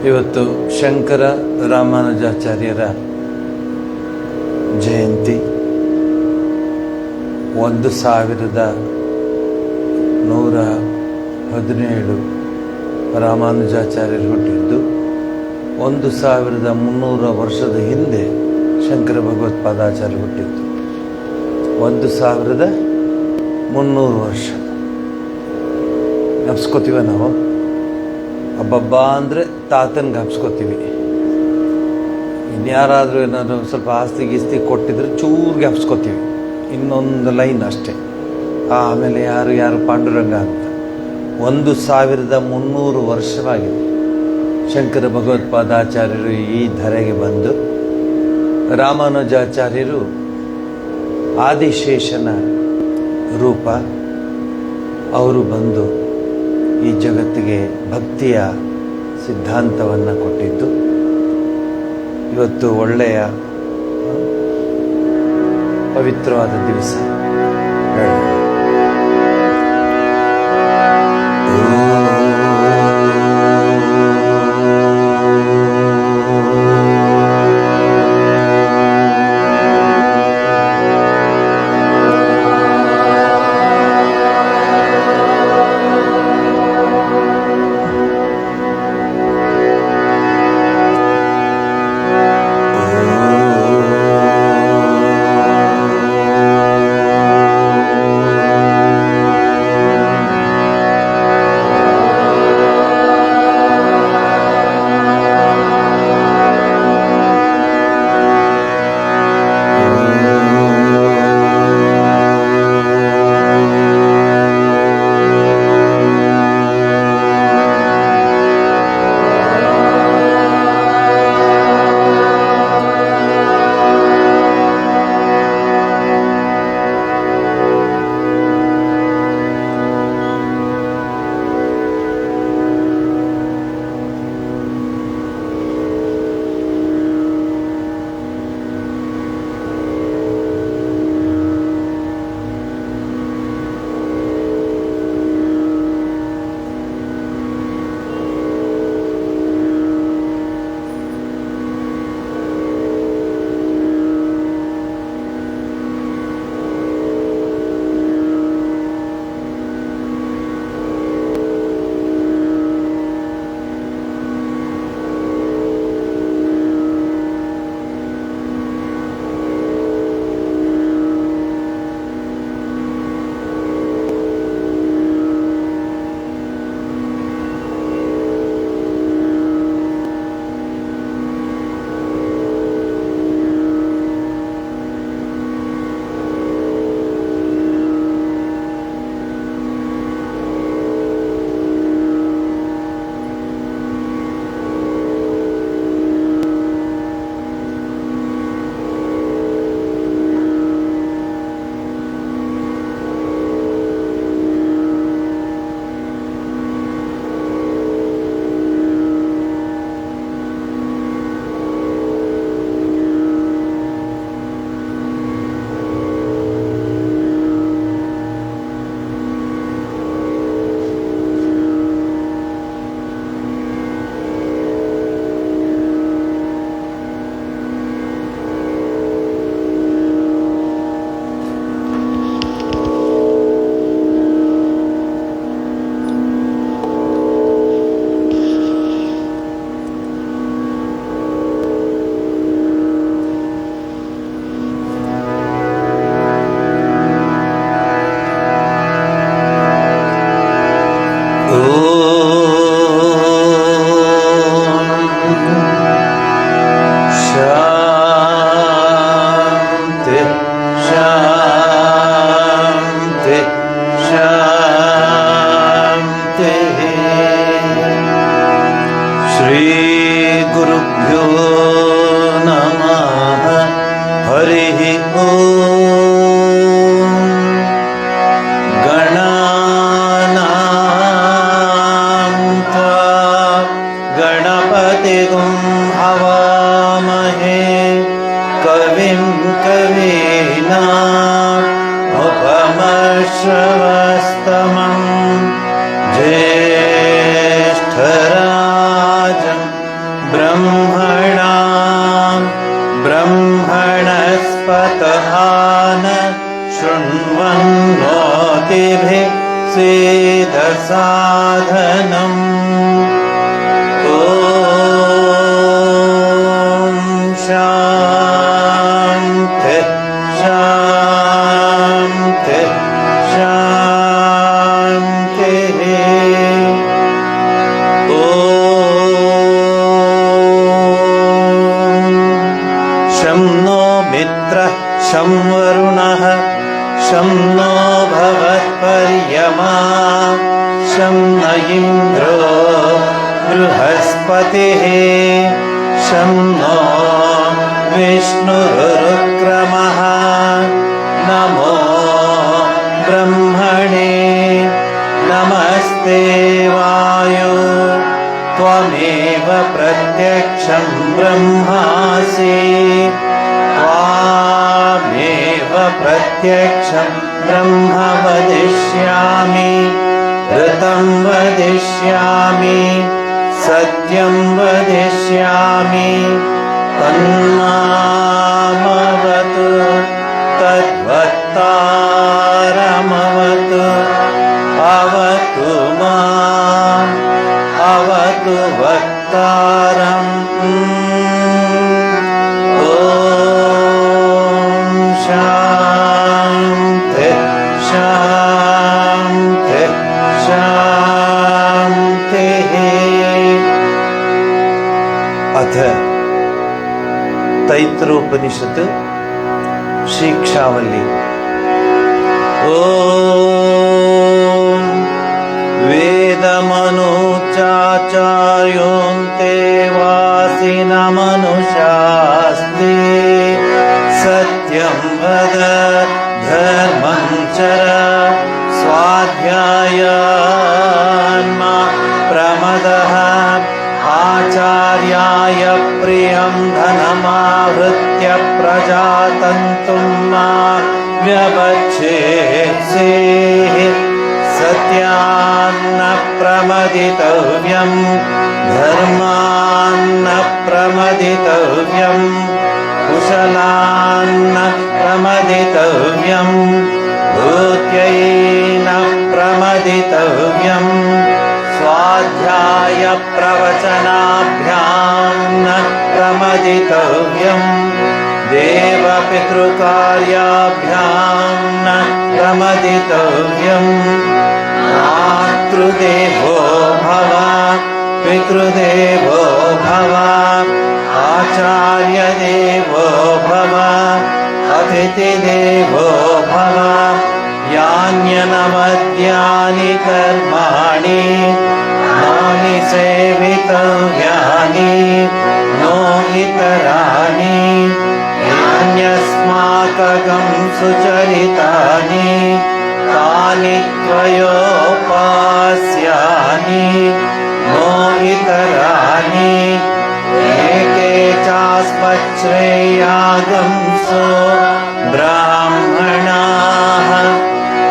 ಇವತ್ತು ಶಂಕರ ರಾಮಾನುಜಾಚಾರ್ಯರ ಜಯಂತಿ. 1117 ರಾಮಾನುಜಾಚಾರ್ಯರು ಹುಟ್ಟಿದ್ದು 1300 ವರ್ಷದ ಹಿಂದೆ ಶಂಕರ ಭಗವತ್ಪಾದಾಚಾರ್ಯರು ಹುಟ್ಟಿದ್ದು. 1300 ವರ್ಷ ಜ್ಞಾಪಿಸ್ಕೋತೀವ ನಾವು. ಹಬ್ಬಬ್ಬ ಅಂದರೆ ತಾತನಿಗೆ ಜ್ಞಾಪಿಸ್ಕೋತೀವಿ. ಇನ್ಯಾರಾದರೂ ಏನಾದರೂ ಸ್ವಲ್ಪ ಆಸ್ತಿ ಗೀಸ್ತಿ ಕೊಟ್ಟಿದ್ರೆ ಚೂರು ಜ್ಞಾಪಿಸ್ಕೋತೀವಿ, ಇನ್ನೊಂದು ಲೈನ್ ಅಷ್ಟೇ. ಆಮೇಲೆ ಯಾರು ಪಾಂಡುರಂಗ ಅಂತ. 1300 ವರ್ಷವಾಗಿದೆ ಶಂಕರ ಭಗವತ್ಪಾದಾಚಾರ್ಯರು ಈ ಧರೆಗೆ ಬಂದು. ರಾಮಾನುಜಾಚಾರ್ಯರು ಆದಿಶೇಷನ ರೂಪ. ಅವರು ಬಂದು ಈ ಜಗತ್ತಿಗೆ ಭಕ್ತಿಯ ಸಿದ್ಧಾಂತವನ್ನು ಕೊಟ್ಟಿದ್ದು. ಇವತ್ತು ಒಳ್ಳೆಯ ಪವಿತ್ರವಾದ ದಿವಸ. श्रवस्तमं ज्येष्ठराजं बृहस्पतहान शृण्वन्नोतिभिः स्वेदसाधनम् ॐ शान्ति शान्ति शान्तिः ॐ शं नो मित्रः शं वरुणः शं नो भवत्पर्यमा शं न इन्द्रो बृहस्पतिः शं नो विष्णुरुक्रमः नमो ब्रह्मणे नमस्ते वायो त्वमेव प्रत्यक्षं ब्रह्मासि त्वामेव प्रत्यक्षं ब्रह्म वदिष्यामि ऋतं वदिष्यामि सत्यं वदिष्यामि तन्मामवतु तद्वक्तारमवतु अवतु माम् अवतु वक्तारम् ॐ शान्ति शान्ति शान्तिः अथ तैत्रोपनिषत् शिक्षावल्ली ॐ वेदमनुचाचार्योऽन्ते वासिनमनुषास्ते सत्यं वद धर्मं चर स्वाध्यायन्मा प्रमदः आचार्याय प्रियं धनमाहृत्य प्रजातन्तुं मा व्यवच्छेत्सेः सत्यान्न प्रमदितव्यं धर्मान्न प्रमदितव्यं कुशलान्न प्रमदितव्यं भूत्यैन प्रमदितव्यं स्वाध्याय प्रवचनाभ्यां न प्रमदितव्यं देवपितृकार्याभ्यां न प्रमदितव्यं मातृदेवो भव पितृदेवो भव आचार्यदेवो भव अतिथिदेवो भव यान्यनवद्यानि कर्माणि नानि सेवितव्यानि नो इतराणि यान्यस्माकं सुचरितानि तानि त्वयोपास्यानि नो इतराणि एके चास्मच्छ्रेयागंसो ब्राह्मणाः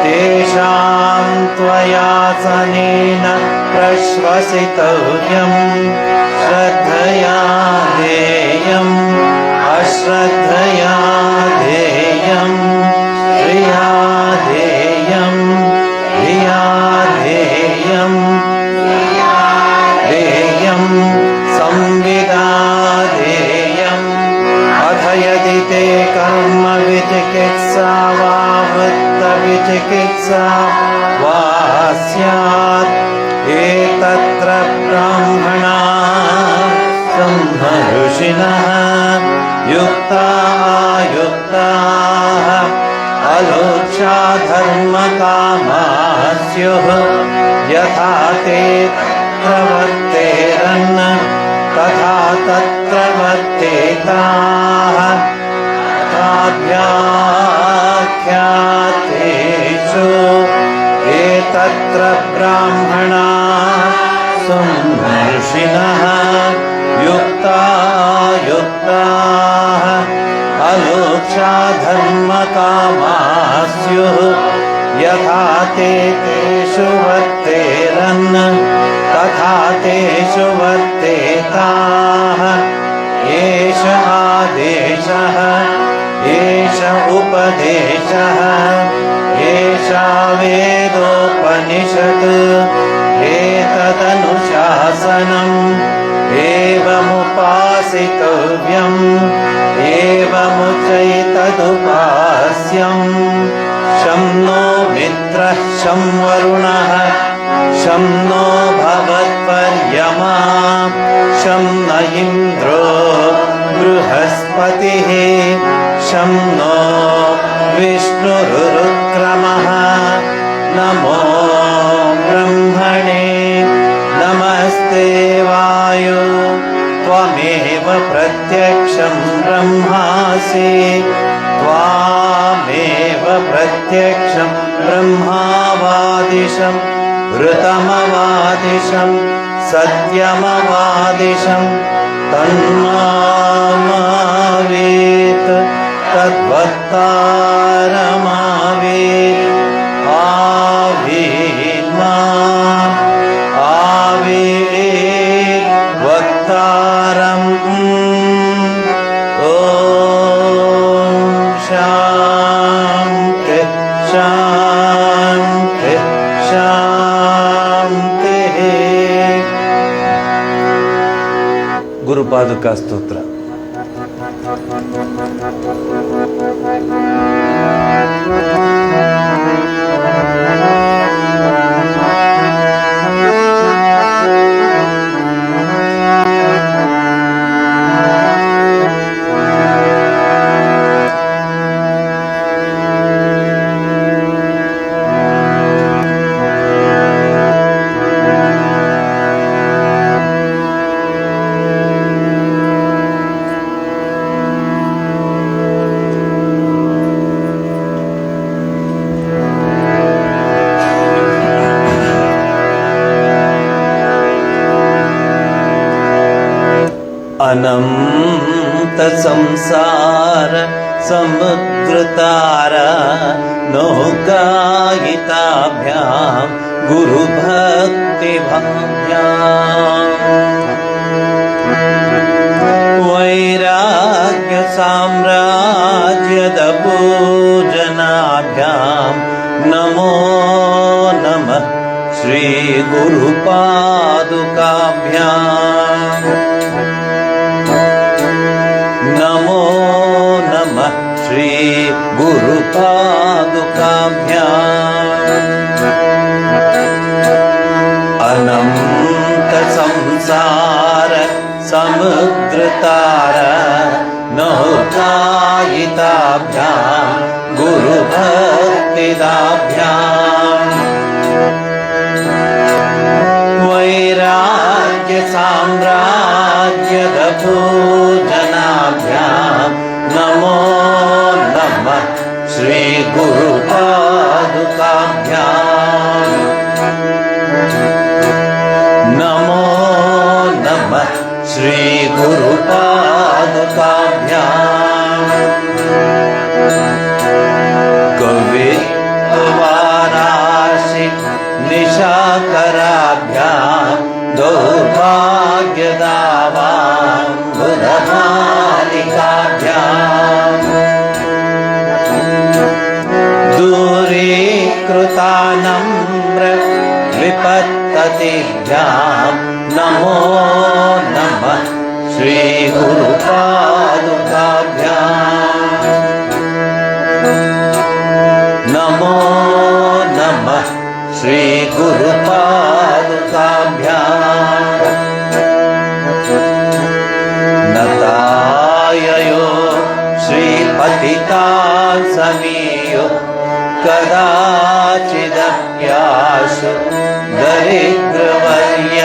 तेषां त्वयासनेन प्रश्वसितव्यं श्रद्धया देयम् अश्रद्धया देयं श्रिया देयं धिया देयं देयं संविदा देयम् अथ यदि ते कर्म विचिकित्सा वा वृत्तविचिकित्सा वा स्यात् एतत्र ब्राह्मणा ब्रह्मऋषिणः युक्ताः अलोक्षा धर्मकामाः स्युः यथा ते प्रवर्तेरन् तथा तत्र वर्तेताः ताभ्याख्यातेषु एतत्र ब्राह्मणा ऋषिणः युक्ताः अलोक्षा धर्मकामाः स्युः यथा ते तेषु वर्तेरन् तथा तेषु वर्तेताः एष आदेशः एष वेदोऽध्यादेशः एषा वेदोपनिषत् एतदनुशासनम् एवमुपासितव्यम् एवमुचैतदुपास्यम् शं नो मित्रः शं वरुणः शं नो भवत्पर्यमा शं न इन्द्रो बृहस्पतिः शं नो विष्णुरुक्रमः नमो ब्रह्मणे नमस्ते वायो त्वमेव प्रत्यक्षं ब्रह्मासि त्वामेव प्रत्यक्षं ब्रह्मावादिशं ऋतमवादिशं सत्यमवादिशं तन्मावेत् तद्वक्तारमावेत् आवेन्मा आवेत् वक्तारम् ॐ शान्ति शान्ति शान्तिः गुरुपादुका स्तोत्र अनंत संसार समुद्रतारा नौकायिताभ्यां गुरुभक्तिभाभ्याम् वैराग्य साम्राज्यदपूजनाभ्यां नमो नमः श्री गुरुपादुकाभ्याम् नमो नमः श्री गुरुपादुकाभ्याम् अनंत संसार समुद्रतार नौकायिताभ्यां गुरुभक्तिदाभ्याम् वैराग्य साम्राज्यदपूजनाभ्यां नमो नमः श्री गुरुपादुकाभ्याम् नमो नमः श्री गुरुपादुकाभ्याम् कवित्ववाराशि निशाकराभ्यां दौर्भाग्यदावाम्बुधमालिकाभ्याम् दूरीकृतानम्र विपत्ततिभ्यां नमो नमः श्री गुरुपादुकाभ्याम् नमो नमः श्री गुरुपादुकाभ्याम् नताययो श्रीपतितान् समीयो कदाचिदप्याशु दरिद्रवर्याः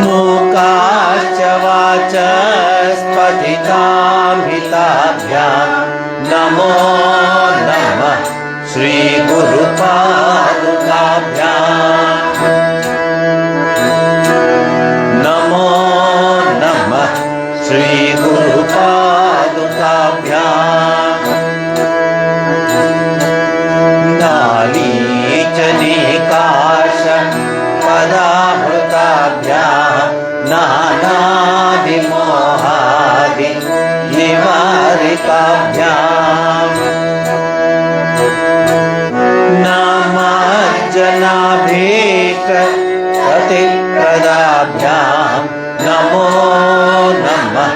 मूकाश्च वाचस्पतिताभिताभ्यां नमो नमः श्री गुरुपादुकाभ्याम् नमो नमः श्री गुरुपादुकाभ्याम् नालीचनिकाश पदामृताभ्यां नानादिमोहादि निवार बालिकाभ्याम् नामार्जनाभिष्ट प्रतिप्रदाभ्याम् नमो नमः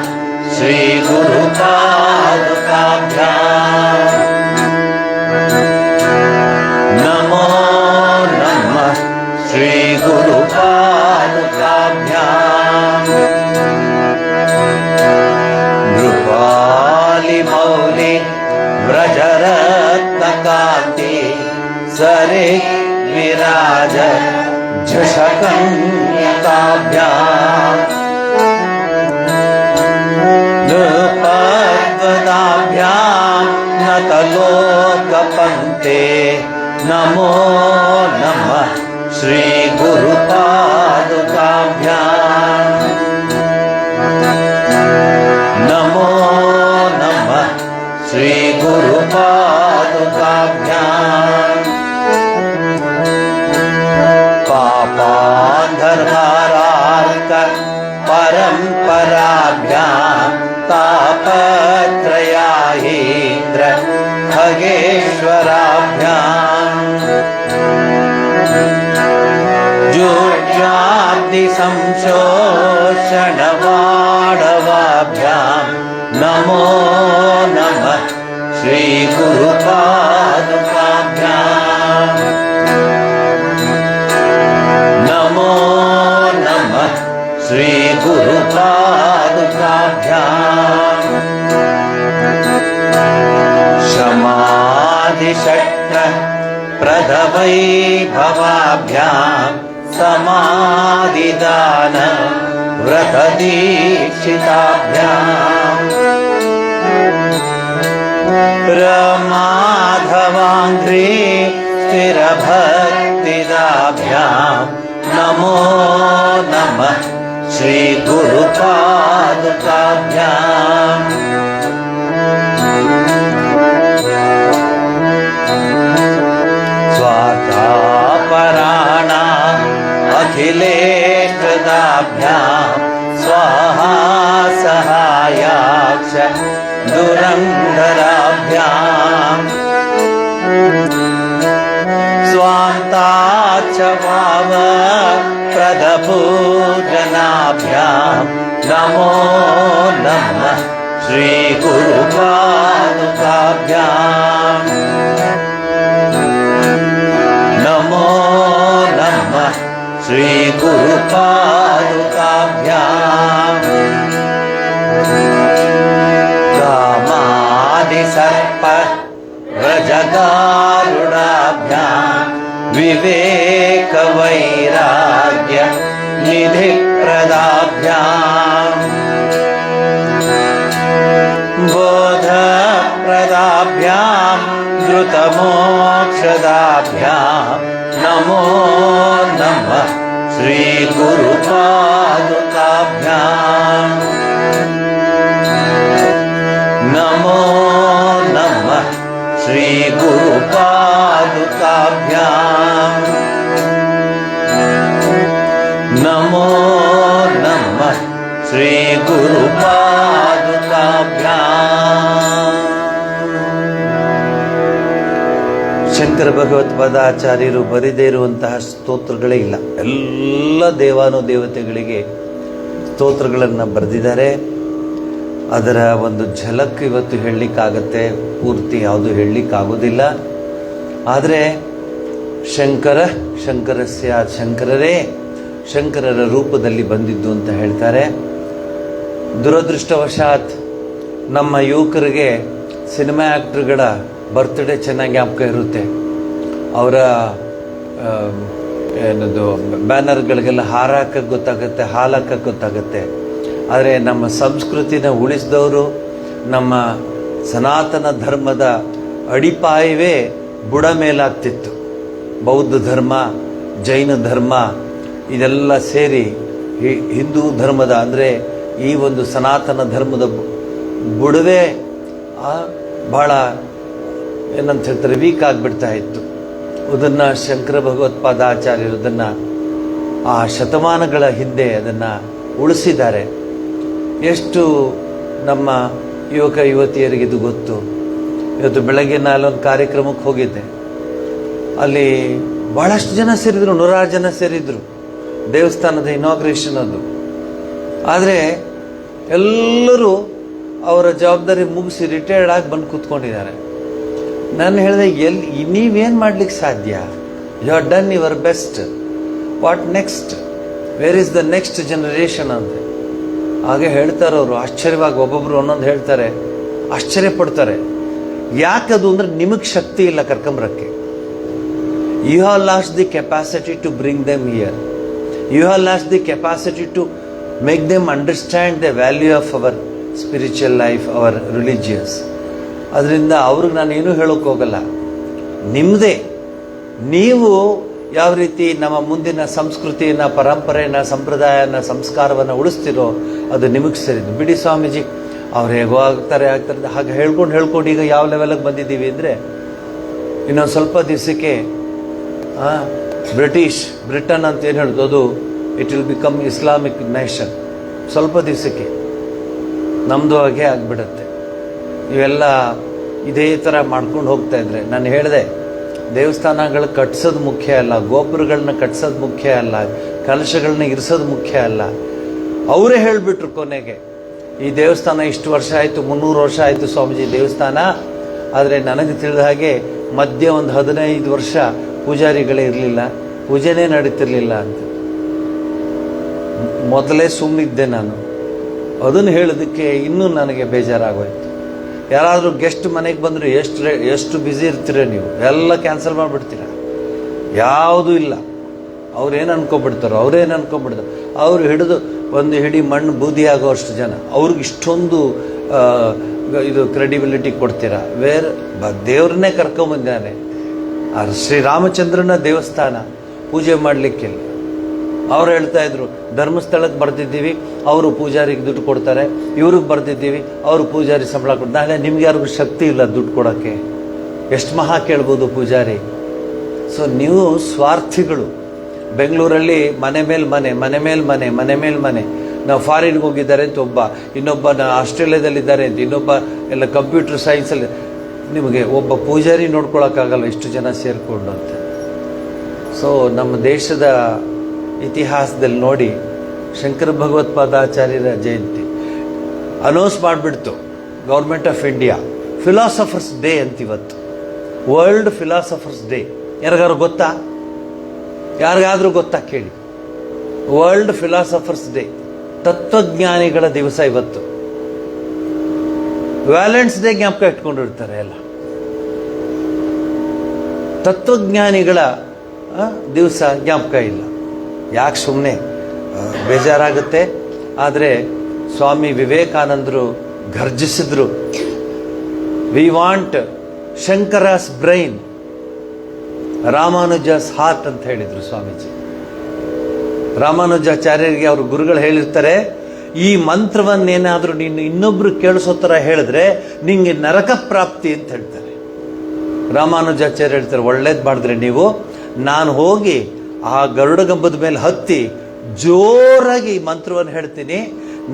श्रीगुरुपादुकाभ्याम् नमो नमः श्रीगुरुपादुकाभ्याम् नृपालिमौलि व्रजरत्नकान्ति सरे विराज झषकन्यकाभ्याम् नृपद्वदाभ्याम् नतलोकपङ्क्ते नमो नमः श्रीगुरुपादुकाभ्याम् नमो नमः श्रीगुरुपादुकाभ्याम् पापान्धर्मारार्क परम्पराभ्याम् तापत्रयाहीन्द्र खगेश्वराभ्याम् जुज्याब्दि संशोषणवाडवाभ्याम् नमो नमः श्रीगुरुपादुकाभ्याम् नमो नमः श्रीगुरुपादुकाभ्याम् शमाधिषट् प्रदवैभवाभ्याम् समाधिदान व्रतदीक्षिताभ्याम् प्रमाधवाङ्घ्रि स्थिरभक्तिदाभ्याम् नमो नमः श्रीगुरुपादुकाभ्याम् स्वार्थापराणा अखिलेशदाभ्याम् स्वाहा सहायाक्ष दुरन्धराभ्याम् स्वान्ताच्च वाव प्रदपूजनाभ्याम् नमो नमः श्रीगुरुपादुकाभ्याम् नमो नमः श्रीगुरुपादुकाभ्याम् कामादिसर्प व्रजगारुडाभ्याम् विवेकवैराग्य निधिप्रदाभ्याम् बोधप्रदाभ्याम् द्रुतमोक्षदाभ्याम् नमो नमः श्रीगुरुपादुकाभ्याम् नमो नमः श्रीगुरुपादुकाभ्याम् नमो नमः श्रीगुरुपादुकाभ्याम् ಶಂಕರ ಭಗವತ್ಪಾದಾಚಾರ್ಯರು ಬರಿದೇ ಇರುವಂತಹ ಸ್ತೋತ್ರಗಳೇ ಇಲ್ಲ. ಎಲ್ಲ ದೇವಾನುದೇವತೆಗಳಿಗೆ ಸ್ತೋತ್ರಗಳನ್ನು ಬರೆದಿದ್ದಾರೆ. ಅದರ ಒಂದು ಝಲಕ್ ಇವತ್ತು ಹೇಳಲಿಕ್ಕಾಗತ್ತೆ, ಪೂರ್ತಿ ಯಾವುದು ಹೇಳಲಿಕ್ಕಾಗೋದಿಲ್ಲ. ಆದರೆ ಶಂಕರಸ್ಯ ಶಂಕರರೇ ಶಂಕರರ ರೂಪದಲ್ಲಿ ಬಂದಿದ್ದು ಅಂತ ಹೇಳ್ತಾರೆ. ದುರದೃಷ್ಟವಶಾತ್ ನಮ್ಮ ಯುವಕರಿಗೆ ಸಿನಿಮಾ ಆ್ಯಕ್ಟ್ರುಗಳ ಬರ್ತ್ಡೇ ಚೆನ್ನಾಗಿ ಜ್ಞಾಪಕ ಇರುತ್ತೆ. ಅವರ ಏನದು ಬ್ಯಾನರ್ಗಳಿಗೆಲ್ಲ ಹಾರ ಹಾಕಕ್ಕೆ ಗೊತ್ತಾಗುತ್ತೆ, ಹಾಲು ಹಾಕಕ್ಕೆ ಗೊತ್ತಾಗುತ್ತೆ. ಆದರೆ ನಮ್ಮ ಸಂಸ್ಕೃತಿನ ಉಳಿಸಿದವರು, ನಮ್ಮ ಸನಾತನ ಧರ್ಮದ ಅಡಿಪಾಯವೇ ಬುಡ ಮೇಲಾಗ್ತಿತ್ತು. ಬೌದ್ಧ ಧರ್ಮ, ಜೈನ ಧರ್ಮ ಇದೆಲ್ಲ ಸೇರಿ ಹಿಂದೂ ಧರ್ಮದ ಅಂದರೆ ಈ ಒಂದು ಸನಾತನ ಧರ್ಮದ ಬುಡವೇ ಭಾಳ ಏನಂತ ಹೇಳ್ತಾರೆ ವೀಕ್ ಆಗಿಬಿಡ್ತಾ ಇತ್ತು. ಅದನ್ನು ಶಂಕರ ಭಗವತ್ಪಾದಾಚಾರ್ಯರು ಅದನ್ನು ಆ ಶತಮಾನಗಳ ಹಿಂದೆ ಅದನ್ನು ಉಳಿಸಿದ್ದಾರೆ. ಎಷ್ಟು ನಮ್ಮ ಯುವಕ ಯುವತಿಯರಿಗೆ ಇದು ಗೊತ್ತು. ಇವತ್ತು ಬೆಳಗ್ಗೆ ನಾನೊಂದು ಕಾರ್ಯಕ್ರಮಕ್ಕೆ ಹೋಗಿದ್ದೆ. ಅಲ್ಲಿ ಬಹಳಷ್ಟು ಜನ ಸೇರಿದ್ರು, 100 ಜನ ಸೇರಿದ್ರು, ದೇವಸ್ಥಾನದ ಇನಾಗ್ರೇಷನ್ ಅದು. ಆದರೆ ಎಲ್ಲರೂ ಅವರ ಜವಾಬ್ದಾರಿ ಮುಗಿಸಿ ರಿಟೈರ್ಡ್ ಆಗಿ ಬಂದು ಕೂತ್ಕೊಂಡಿದ್ದಾರೆ. ನಾನು ಹೇಳಿದೆ, ನೀವೇನು ಮಾಡ್ಲಿಕ್ಕೆ ಸಾಧ್ಯ? You are done your best, what next, where is the next generation ಅಂತ. ಹಾಗೆ ಹೇಳ್ತಾರೆ ಅವರು. ಆಶ್ಚರ್ಯವಾಗಿ ಒಬ್ಬೊಬ್ರು ಒಂದೊಂದು ಹೇಳ್ತಾರೆ, ಆಶ್ಚರ್ಯ ಪಡ್ತಾರೆ. ಯಾಕದು ಅಂದ್ರೆ ನಿಮಗೆ ಶಕ್ತಿ ಇಲ್ಲ ಕರ್ಕೊಂಬರಕ್ಕೆ. You have lost the capacity to bring them here. You have lost the capacity to make them understand the value of our spiritual life, our religious. ಅದರಿಂದ ಅವ್ರಿಗೆ ನಾನು ಏನೂ ಹೇಳೋಕೆ ಹೋಗಲ್ಲ. ನಿಮ್ಮದೇ ನೀವು ಯಾವ ರೀತಿ ನಮ್ಮ ಮುಂದಿನ ಸಂಸ್ಕೃತಿಯನ್ನು, ಪರಂಪರೆಯನ್ನು, ಸಂಪ್ರದಾಯನ, ಸಂಸ್ಕಾರವನ್ನು ಉಳಿಸ್ತಿರೋ ಅದು ನಿಮಗೆ ಸೇರಿದ್ದು. ಬಿಡಿ ಸ್ವಾಮೀಜಿ ಅವ್ರು ಹೇಗೋ ಆಗ್ತಾರೆ ಹಾಗೆ ಹೇಳ್ಕೊಂಡು ಈಗ ಯಾವ ಲೆವೆಲಿಗೆ ಬಂದಿದ್ದೀವಿ ಅಂದರೆ, ಇನ್ನೊಂದು ಸ್ವಲ್ಪ ದಿವಸಕ್ಕೆ ಬ್ರಿಟನ್ ಅಂತ ಏನು ಹೇಳೋದು, ಅದು it will become Islamic nation. ಸ್ವಲ್ಪ ದಿವಸಕ್ಕೆ ನಮ್ಮದು ಹಾಗೆ ಆಗಿಬಿಡತ್ತೆ. ಇವೆಲ್ಲ ಇದೇ ಥರ ಮಾಡ್ಕೊಂಡು ಹೋಗ್ತಾ ಇದ್ರೆ, ನಾನು ಹೇಳಿದೆ, ದೇವಸ್ಥಾನಗಳು ಕಟ್ಸೋದು ಮುಖ್ಯ ಅಲ್ಲ, ಗೋಪುರಗಳನ್ನ ಕಟ್ಸೋದು ಮುಖ್ಯ ಅಲ್ಲ, ಕಲಶಗಳನ್ನ ಇರಿಸೋದು ಮುಖ್ಯ ಅಲ್ಲ. ಅವರೇ ಹೇಳಿಬಿಟ್ರು ಕೊನೆಗೆ, ಈ ದೇವಸ್ಥಾನ ಇಷ್ಟು ವರ್ಷ ಆಯಿತು, 300 ವರ್ಷ ಆಯಿತು ಸ್ವಾಮೀಜಿ ದೇವಸ್ಥಾನ. ಆದರೆ ನನಗೆ ತಿಳಿದ ಹಾಗೆ ಮಧ್ಯೆ ಒಂದು 15 ವರ್ಷ ಪೂಜಾರಿಗಳೇ ಇರಲಿಲ್ಲ, ಪೂಜೆನೇ ನಡೀತಿರ್ಲಿಲ್ಲ ಅಂತ. ಮೊದಲೇ ಸುಮ್ಮನಿದ್ದೆ ನಾನು. ಅದನ್ನು ಹೇಳೋದಕ್ಕೆ ಇನ್ನೂ ನನಗೆ ಬೇಜಾರಾಗೋಯ್ತು. ಯಾರಾದರೂ ಗೆಸ್ಟ್ ಮನೆಗೆ ಬಂದರೆ ಎಷ್ಟು ಬ್ಯುಸಿ ಇರ್ತೀರ ನೀವು, ಎಲ್ಲ ಕ್ಯಾನ್ಸಲ್ ಮಾಡಿಬಿಡ್ತೀರ, ಯಾವುದೂ ಇಲ್ಲ. ಅವ್ರೇನು ಅನ್ಕೊಬಿಡ್ತಾರೋ, ಅವ್ರು ಹಿಡಿದು ಒಂದು ಹಿಡಿ ಮಣ್ಣು ಬೂದಿ ಆಗೋಷ್ಟು ಜನ, ಅವ್ರಿಗೆ ಇಷ್ಟೊಂದು ಇದು ಕ್ರೆಡಿಬಿಲಿಟಿ ಕೊಡ್ತೀರಾ? ದೇವ್ರನ್ನೇ ಕರ್ಕೊಂಬಂದಿದ್ದಾನೆ. ಶ್ರೀರಾಮಚಂದ್ರನ ದೇವಸ್ಥಾನ ಪೂಜೆ ಮಾಡಲಿಕ್ಕಿಲ್ಲ. ಅವ್ರು ಹೇಳ್ತಾ ಇದ್ರು, ಧರ್ಮಸ್ಥಳಕ್ಕೆ ಬರ್ತಿದ್ದೀವಿ, ಅವರು ಪೂಜಾರಿಗೆ ದುಡ್ಡು ಕೊಡ್ತಾರೆ, ಇವ್ರಿಗೆ ಬರ್ತಿದ್ದೀವಿ, ಅವರು ಪೂಜಾರಿ ಸಂಬಳ ಕೊಡ್ತಾರೆ. ನಾಳೆ ನಿಮ್ಗೆ ಯಾರಿಗೂ ಶಕ್ತಿ ಇಲ್ಲ ದುಡ್ಡು ಕೊಡೋಕ್ಕೆ, ಎಷ್ಟು ಮಹಾ ಕೇಳ್ಬೋದು ಪೂಜಾರಿ. ಸೊ ನೀವು ಸ್ವಾರ್ಥಿಗಳು. ಬೆಂಗಳೂರಲ್ಲಿ ಮನೆ ಮೇಲೆ ಮನೆ. ನಾವು ಫಾರಿನ್ಗೆ ಹೋಗಿದ್ದಾರೆ ಅಂತ ಒಬ್ಬ, ಇನ್ನೊಬ್ಬ ಆಸ್ಟ್ರೇಲಿಯಾದಲ್ಲಿದ್ದಾರೆ ಅಂತ ಇನ್ನೊಬ್ಬ, ಎಲ್ಲ ಕಂಪ್ಯೂಟರ್ ಸೈನ್ಸಲ್ಲಿ. ನಿಮಗೆ ಒಬ್ಬ ಪೂಜಾರಿ ನೋಡ್ಕೊಳಕ್ಕಾಗಲ್ಲ ಇಷ್ಟು ಜನ ಸೇರಿಕೊಂಡು ಅಂತ. ಸೊ ನಮ್ಮ ದೇಶದ ಇತಿಹಾಸದಲ್ಲಿ ನೋಡಿ, ಶಂಕರ ಭಗವತ್ಪಾದಾಚಾರ್ಯರ ಜಯಂತಿ ಅನೌನ್ಸ್ ಮಾಡಿಬಿಡ್ತು government of India, philosophers day ಅಂತ ಇವತ್ತು, ವರ್ಲ್ಡ್ ಫಿಲಾಸಫರ್ಸ್ ಡೇ. ಯಾರಿಗಾದ್ರೂ ಗೊತ್ತಾ ಕೇಳಿ. ವರ್ಲ್ಡ್ ಫಿಲಾಸಫರ್ಸ್ ಡೇ, ತತ್ವಜ್ಞಾನಿಗಳ ದಿವಸ ಇವತ್ತು. ವ್ಯಾಲೆಂಟ್ಸ್ ಡೇ ಜ್ಞಾಪಕ ಇಟ್ಕೊಂಡಿರ್ತಾರೆ ಎಲ್ಲ. ತತ್ವಜ್ಞಾನಿಗಳ ದಿವಸ ಜ್ಞಾಪಕ ಇಲ್ಲ. ಯಾಕೆ ಸುಮ್ಮನೆ ಬೇಜಾರಾಗುತ್ತೆ. ಆದರೆ ಸ್ವಾಮಿ ವಿವೇಕಾನಂದರು ಗರ್ಜಿಸಿದ್ರು, ವಿ ವಾಂಟ್ ಶಂಕರಸ್ ಬ್ರೈನ್, ರಾಮಾನುಜಸ್ ಹಾರ್ಟ್ ಅಂತ ಹೇಳಿದ್ರು ಸ್ವಾಮೀಜಿ. ರಾಮಾನುಜಾಚಾರ್ಯರಿಗೆ ಅವ್ರ ಗುರುಗಳು ಹೇಳಿರ್ತಾರೆ, ಈ ಮಂತ್ರವನ್ನೇನಾದ್ರೂ ನೀನು ಇನ್ನೊಬ್ರು ಕೇಳಿಸೋ ಥರ ಹೇಳಿದ್ರೆ ನಿಂಗೆ ನರಕ ಪ್ರಾಪ್ತಿ ಅಂತ ಹೇಳ್ತಾರೆ. ರಾಮಾನುಜಾಚಾರ್ಯ ಹೇಳ್ತಾರೆ, ಒಳ್ಳೇದು ಮಾಡಿದ್ರೆ ನೀವು, ನಾನು ಹೋಗಿ ಆ ಗರುಡ ಗಂಬದ ಮೇಲೆ ಹತ್ತಿ ಜೋರಾಗಿ ಈ ಮಂತ್ರವನ್ನು ಹೇಳ್ತೀನಿ,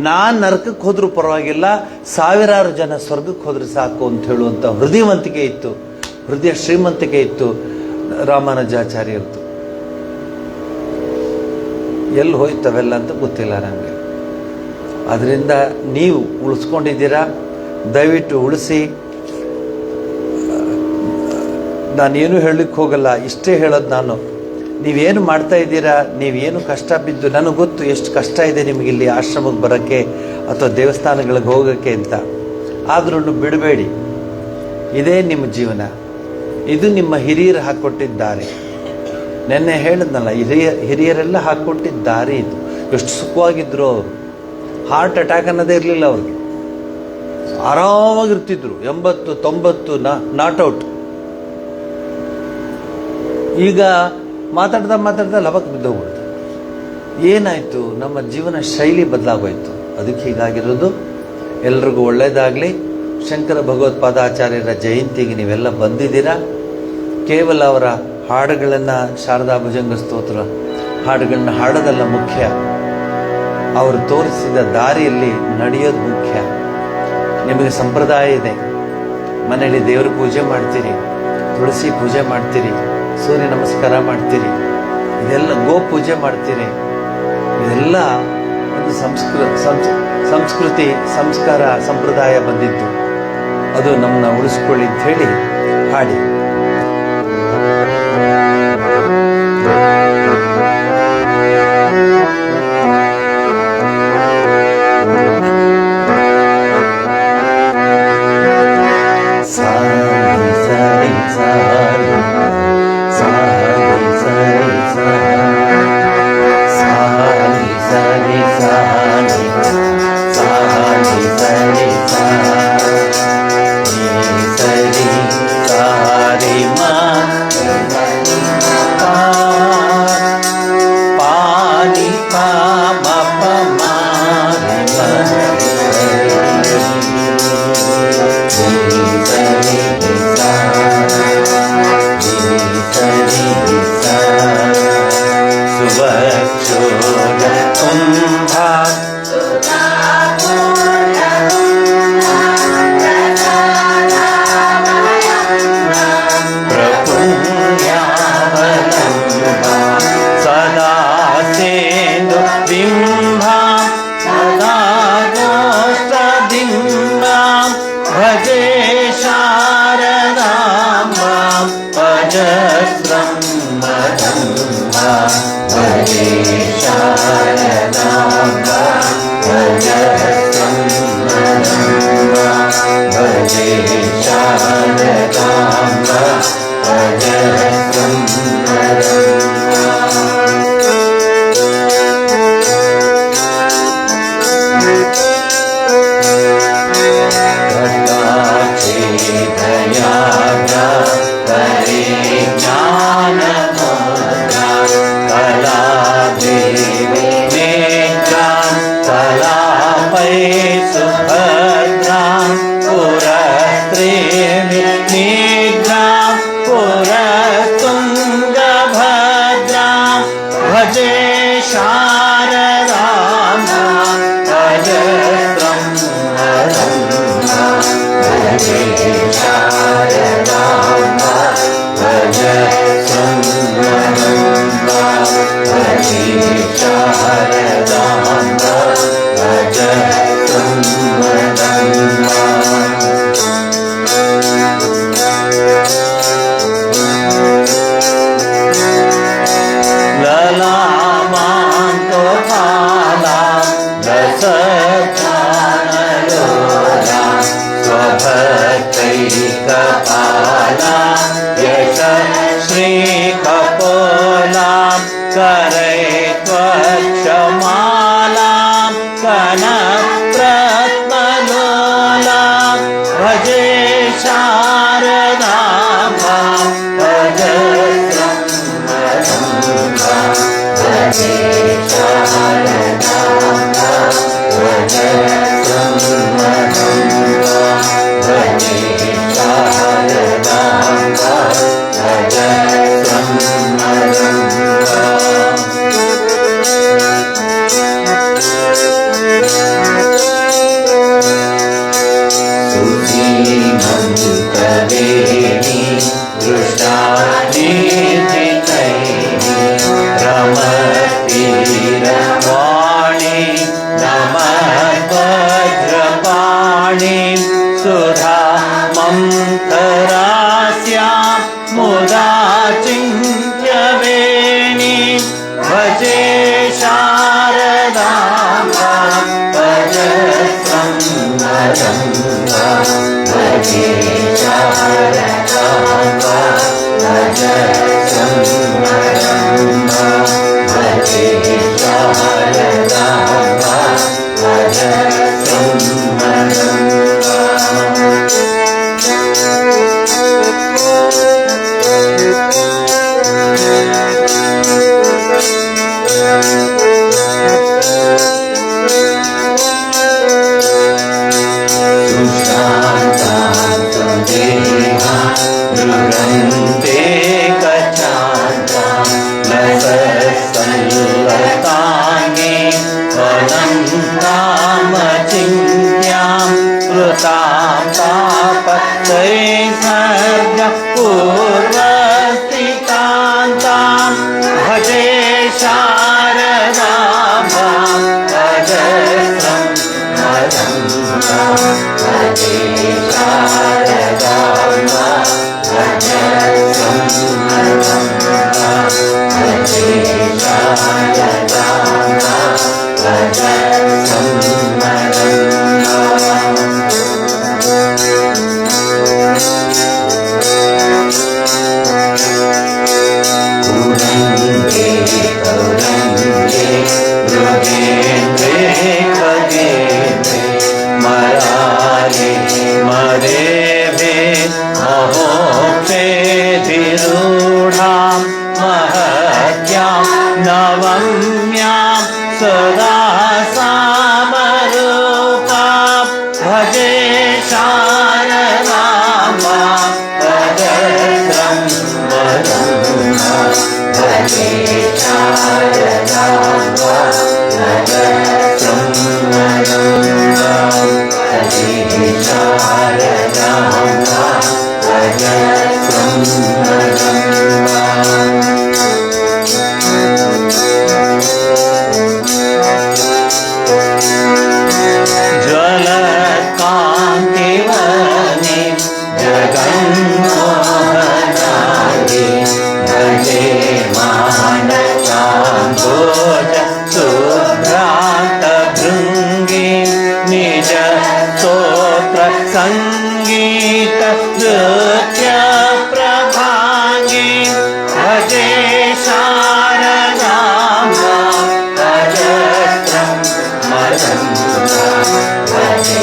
ನಾನು ನರಕಕ್ಕೆ ಹೋದ್ರೂ ಪರವಾಗಿಲ್ಲ, ಸಾವಿರಾರು ಜನ ಸ್ವರ್ಗಕ್ಕೆ ಹೋದ್ರೆ ಸಾಕು ಅಂತ ಹೇಳುವಂಥ ಹೃದಯವಂತಿಕೆ ಇತ್ತು, ಹೃದಯ ಶ್ರೀಮಂತಿಕೆ ಇತ್ತು ರಾಮಾನುಜಾಚಾರ್ಯರದ್ದು. ಎಲ್ಲಿ ಹೋಯ್ತವೆಲ್ಲ ಅಂತ ಗೊತ್ತಿಲ್ಲ ನನಗೆ. ಅದರಿಂದ ನೀವು ಉಳಿಸ್ಕೊಂಡಿದ್ದೀರಾ, ದಯವಿಟ್ಟು ಉಳಿಸಿ. ನಾನೇನು ಹೇಳಲಿಕ್ಕೆ ಹೋಗಲ್ಲ, ಇಷ್ಟೇ ಹೇಳೋದು ನಾನು. ನೀವೇನು ಮಾಡ್ತಾ ಇದ್ದೀರಾ, ನೀವೇನು ಕಷ್ಟ ಬಿದ್ದು, ನನಗೆ ಗೊತ್ತು ಎಷ್ಟು ಕಷ್ಟ ಇದೆ ನಿಮಗೆ ಇಲ್ಲಿ ಆಶ್ರಮಕ್ಕೆ ಬರೋಕ್ಕೆ ಅಥವಾ ದೇವಸ್ಥಾನಗಳಿಗೆ ಹೋಗೋಕ್ಕೆ ಅಂತ. ಆದ್ರೂ ಬಿಡಬೇಡಿ, ಇದೇ ನಿಮ್ಮ ಜೀವನ, ಇದು ನಿಮ್ಮ ಹಿರಿಯರು ಹಾಕ್ಕೊಟ್ಟಿದ್ದಾರೆ. ನೆನ್ನೆ ಹೇಳಿದ್ನಲ್ಲ, ಹಿರಿಯರೆಲ್ಲ ಹಾಕ್ಕೊಟ್ಟಿದ್ದಾರೆ. ಇದು ಎಷ್ಟು ಸುಖವಾಗಿದ್ರು ಅವರು. ಹಾರ್ಟ್ ಅಟ್ಯಾಕ್ ಅನ್ನೋದೇ ಇರಲಿಲ್ಲ ಅವ್ರಿಗೆ, ಆರಾಮಾಗಿರ್ತಿದ್ರು. 80-90 ನಾಟ್ ಔಟ್. ಈಗ ಮಾತಾಡ್ತಾ ಲವಕ್ ಬಿದ್ದೋಗ್ಬಿಡ್ತಾರೆ. ಏನಾಯಿತು? ನಮ್ಮ ಜೀವನ ಶೈಲಿ ಬದಲಾಗೋಯ್ತು. ಅದಕ್ಕೆ ಹೀಗಾಗಿರೋದು. ಎಲ್ರಿಗೂ ಒಳ್ಳೆಯದಾಗಲಿ. ಶಂಕರ ಭಗವತ್ಪಾದಾಚಾರ್ಯರ ಜಯಂತಿಗೆ ನೀವೆಲ್ಲ ಬಂದಿದ್ದೀರಾ. ಕೇವಲ ಅವರ ಹಾಡುಗಳನ್ನು, ಶಾರದಾ ಭುಜಂಗ ಸ್ತೋತ್ರ ಹಾಡುಗಳನ್ನ ಹಾಡೋದಲ್ಲ ಮುಖ್ಯ, ಅವರು ತೋರಿಸಿದ ದಾರಿಯಲ್ಲಿ ನಡೆಯೋದು ಮುಖ್ಯ. ನಿಮಗೆ ಸಂಪ್ರದಾಯ ಇದೆ. ಮನೆಯಲ್ಲಿ ದೇವ್ರ ಪೂಜೆ ಮಾಡ್ತೀರಿ, ತುಳಸಿ ಪೂಜೆ ಮಾಡ್ತೀರಿ, ಸೂರ್ಯ ನಮಸ್ಕಾರ ಮಾಡ್ತೀರಿ, ಇದೆಲ್ಲ ಗೋ ಪೂಜೆ ಮಾಡ್ತೀರಿ. ಇದೆಲ್ಲ ಒಂದು ಸಂಸ್ಕೃತಿ, ಸಂಸ್ಕಾರ, ಸಂಪ್ರದಾಯ ಬಂದಿದ್ದು. ಅದು ನಮ್ಮನ್ನ ಉಳಿಸ್ಕೊಳ್ಳಿ ಅಂತ ಹೇಳಿ ಹಾಡಿ. तां तापत्रैसर्ग पूर्वस्थितां तां भजे शारदाम्बां अजस्रं मदन्तां भजे शारदाम्बां अजस्रं मदन्तां भजे शारदाम्बां अजस्रं मदन्तां। मृगेन्द्रे खगेन्द्रे मरारे मदेभे महोक्षेधिरूढां महत्यां नवम्यां सदा सामरूपां भजे शारदाम्बां अजस्रं वदन्तां भजे शारदाम्बां अजस्रं वदन्तां भजे शारदाम्बां अजस्रं वदन्तां। ज्वलकान्तिवने जगन्मोहनाये भजे मानसाम्भोज शुभ्रान्तभृङ्गे निज स्तोत्र सङ्गीत नृत्य प्रभाङ्गे भजे शारदाम्बां अजस्रं मदन्तां भजे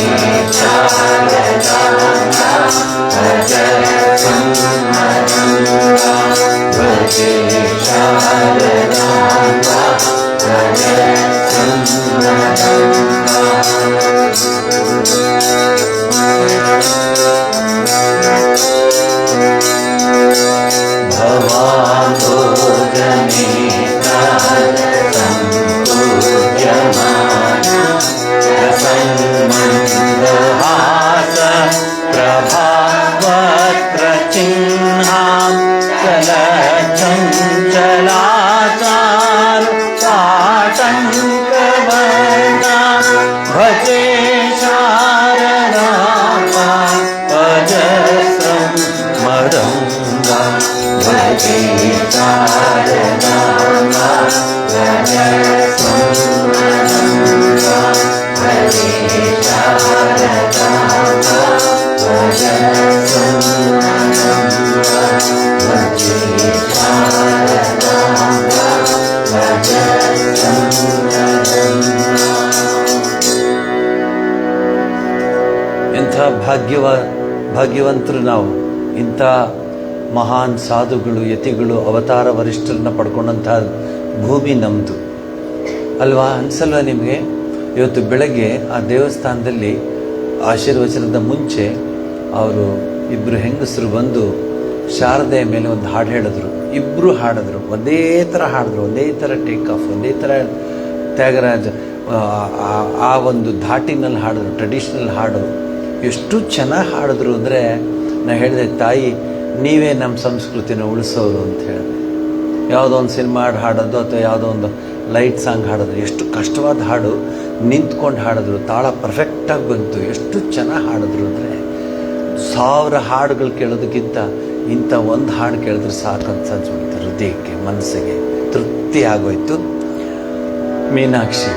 शारदाम्बां अजस्रं मदन्तां भजे शारदाम्बां अजस्रं भवाम्भोजनेत्रासम्पूज्यमाना रसन्मन्दहास प्रभावत्रचिह्नां चलचञ्चलाचार पाटङ्कवर्णां भजे शारदाम्बां अजस्रं मदन्तां भजे शारदाम्बां अजस्रं मदन्तां भजे शारदाम्बां अजस्रं मदन्तां भजे शारदाम्बां अजस्रं मदन्तां। ಎಂಥ ಭಾಗ್ಯವಂತರು ನಾವು, ಇಂಥ ಮಹಾನ್ ಸಾಧುಗಳು ಯತಿಗಳು ಅವತಾರ ವರಿಷ್ಠರನ್ನ ಪಡ್ಕೊಂಡಂಥ ಭೂಮಿ ನಮ್ಮದು ಅಲ್ವಾ? ಅನ್ಸಲ್ವ ನಿಮಗೆ? ಇವತ್ತು ಬೆಳಗ್ಗೆ ಆ ದೇವಸ್ಥಾನದಲ್ಲಿ ಆಶೀರ್ವಚನದ ಮುಂಚೆ ಅವರು ಇಬ್ಬರು ಹೆಂಗಸರು ಬಂದು ಶಾರದೆಯ ಮೇಲೆ ಒಂದು ಹಾಡು ಹೇಳಿದ್ರು. ಇಬ್ಬರು ಹಾಡಿದ್ರು, ಒಂದೇ ಥರ ಹಾಡಿದ್ರು, ಒಂದೇ ಥರ ಟೇಕ್ ಆಫ್, ಒಂದೇ ಥರ ತ್ಯಾಗರಾಜ ಆ ಒಂದು ಧಾಟಿನಲ್ಲಿ ಹಾಡಿದ್ರು, ಟ್ರೆಡಿಷ್ನಲ್ ಹಾಡು. ಎಷ್ಟು ಚೆನ್ನಾಗಿ ಹಾಡಿದ್ರು ಅಂದರೆ ನಾನು ಹೇಳಿದೆ, ತಾಯಿ ನೀವೇ ನಮ್ಮ ಸಂಸ್ಕೃತಿನ ಉಳಿಸೋರು ಅಂತ ಹೇಳಿದೆ. ಯಾವುದೋ ಒಂದು ಸಿನಿಮಾ ಹಾಡೋದು ಅಥವಾ ಯಾವುದೋ ಒಂದು ಲೈಟ್ ಸಾಂಗ್ ಹಾಡೋದು, ಎಷ್ಟು ಕಷ್ಟವಾದ ಹಾಡು ನಿಂತ್ಕೊಂಡು ಹಾಡಿದ್ರು, ತಾಳ ಪರ್ಫೆಕ್ಟಾಗಿ ಬಂತು. ಎಷ್ಟು ಚೆನ್ನಾಗಿ ಹಾಡಿದ್ರು ಅಂದರೆ 1000 ಹಾಡುಗಳು ಕೇಳೋದಕ್ಕಿಂತ ಇಂಥ ಒಂದು ಹಾಡು ಕೇಳಿದ್ರೆ ಸಾಕಂತ ಅನ್ಸ್ಬಿಡುತ್ತೆ. ಹೃದಯಕ್ಕೆ ಮನಸ್ಸಿಗೆ ತೃಪ್ತಿ ಆಗೋಯ್ತು. ಮೀನಾಕ್ಷಿ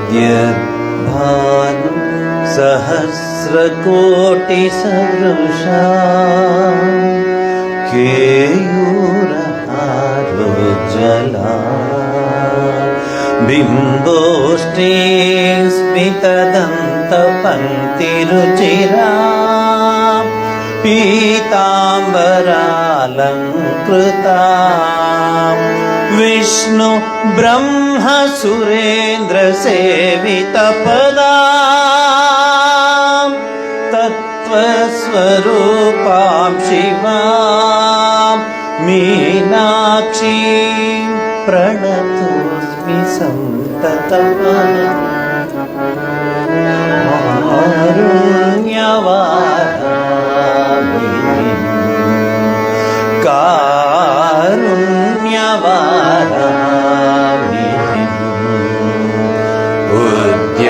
उद्यद्भानु सहस्रकोटिसदृशा केयूरहारोज्ज्वला बिम्बोष्ठी स्मितदन्तपङ्क्तिरुचिरा पीताम्बरालङ्कृता विष्णु ब्रह्म सुरेन्द्र सेवितपदा तत्त्वस्वरूपां शिवां मीनाक्षी प्रणतोऽस्मि सन्ततं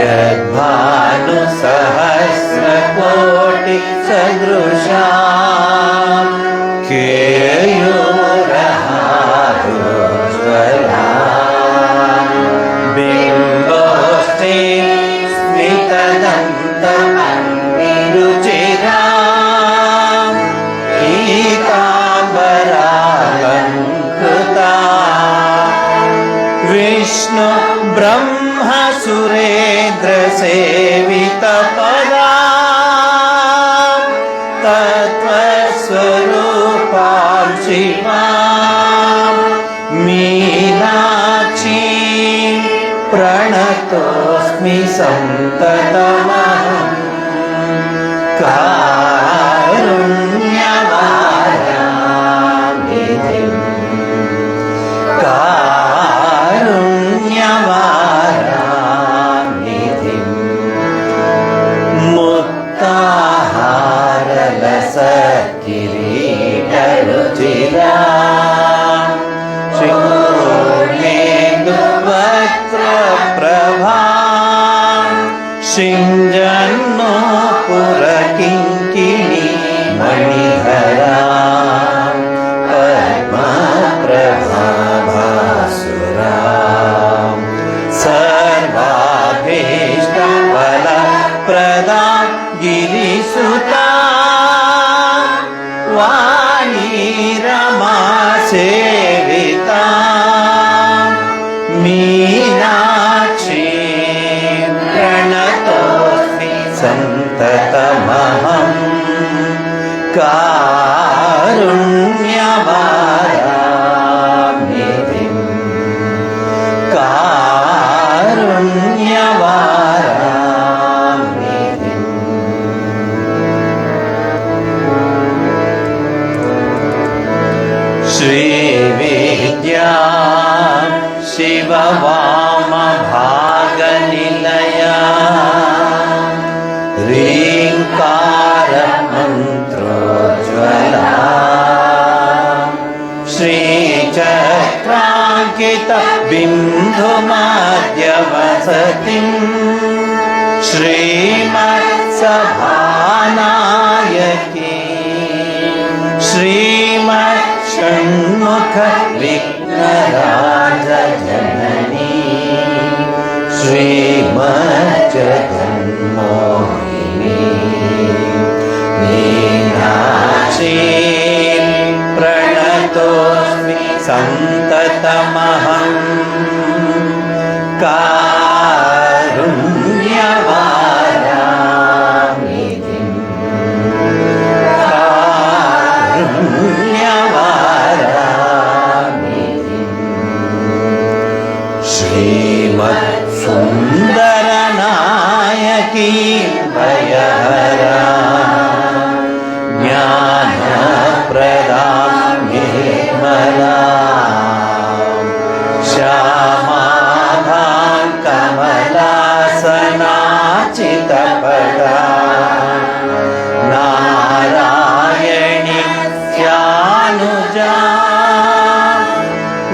उद्यद्भानु सहस्रकोटिसदृशा केयूरहारोज्ज्वला बिम्बोष्ठी स्मितदन्तमङ्क्तिरुचिरा पीताम्बरालङ्कृता विष्णु ब्रह्म सुरेन्द्र सेवितपदा तत्त्वस्वरूपां शिवां मीनाक्षी प्रणतोऽस्मि सन्ततमहं कारुण्यवारामिधिं कारुण्यवारामिधिं मुक्ताहारलसत्किरीटरुचिरा शृङ्गेन्दुवक्त्रप्रभा शिञ्जन्नो पुरकिङ्किणी मणिधरा पद्मप्रभाभासुरा सर्वाभीष्टफलप्रदा गिरिसुता वाणी रमा सेविता मीनाक्षी प्रणतोऽस्मि सन्ततमहं कारुण्यवारामिधिं कारुण्यवारामिधिं श्रीविद्या शिववामभागनिलया ह्रीङ्कारमन्त्रोज्ज्वला श्रीचक्राङ्कितबिन्दुमध्यवसतिं श्रीमत्सभानायकी श्रीमत्षण्मुखविघ्नराजजननी श्रीमज्जगन्मोहिनी मीनाक्षी प्रणतोऽस्मि सन्ततमहं कारुण्यवारामिधिं कारुण्यवारामिधिं श्रीमत्सुन्दरनायकी भयहरा ज्ञानप्रदां निर्मला श्यामाभां कमलासनाचितपदा नारायणी स्यानुजा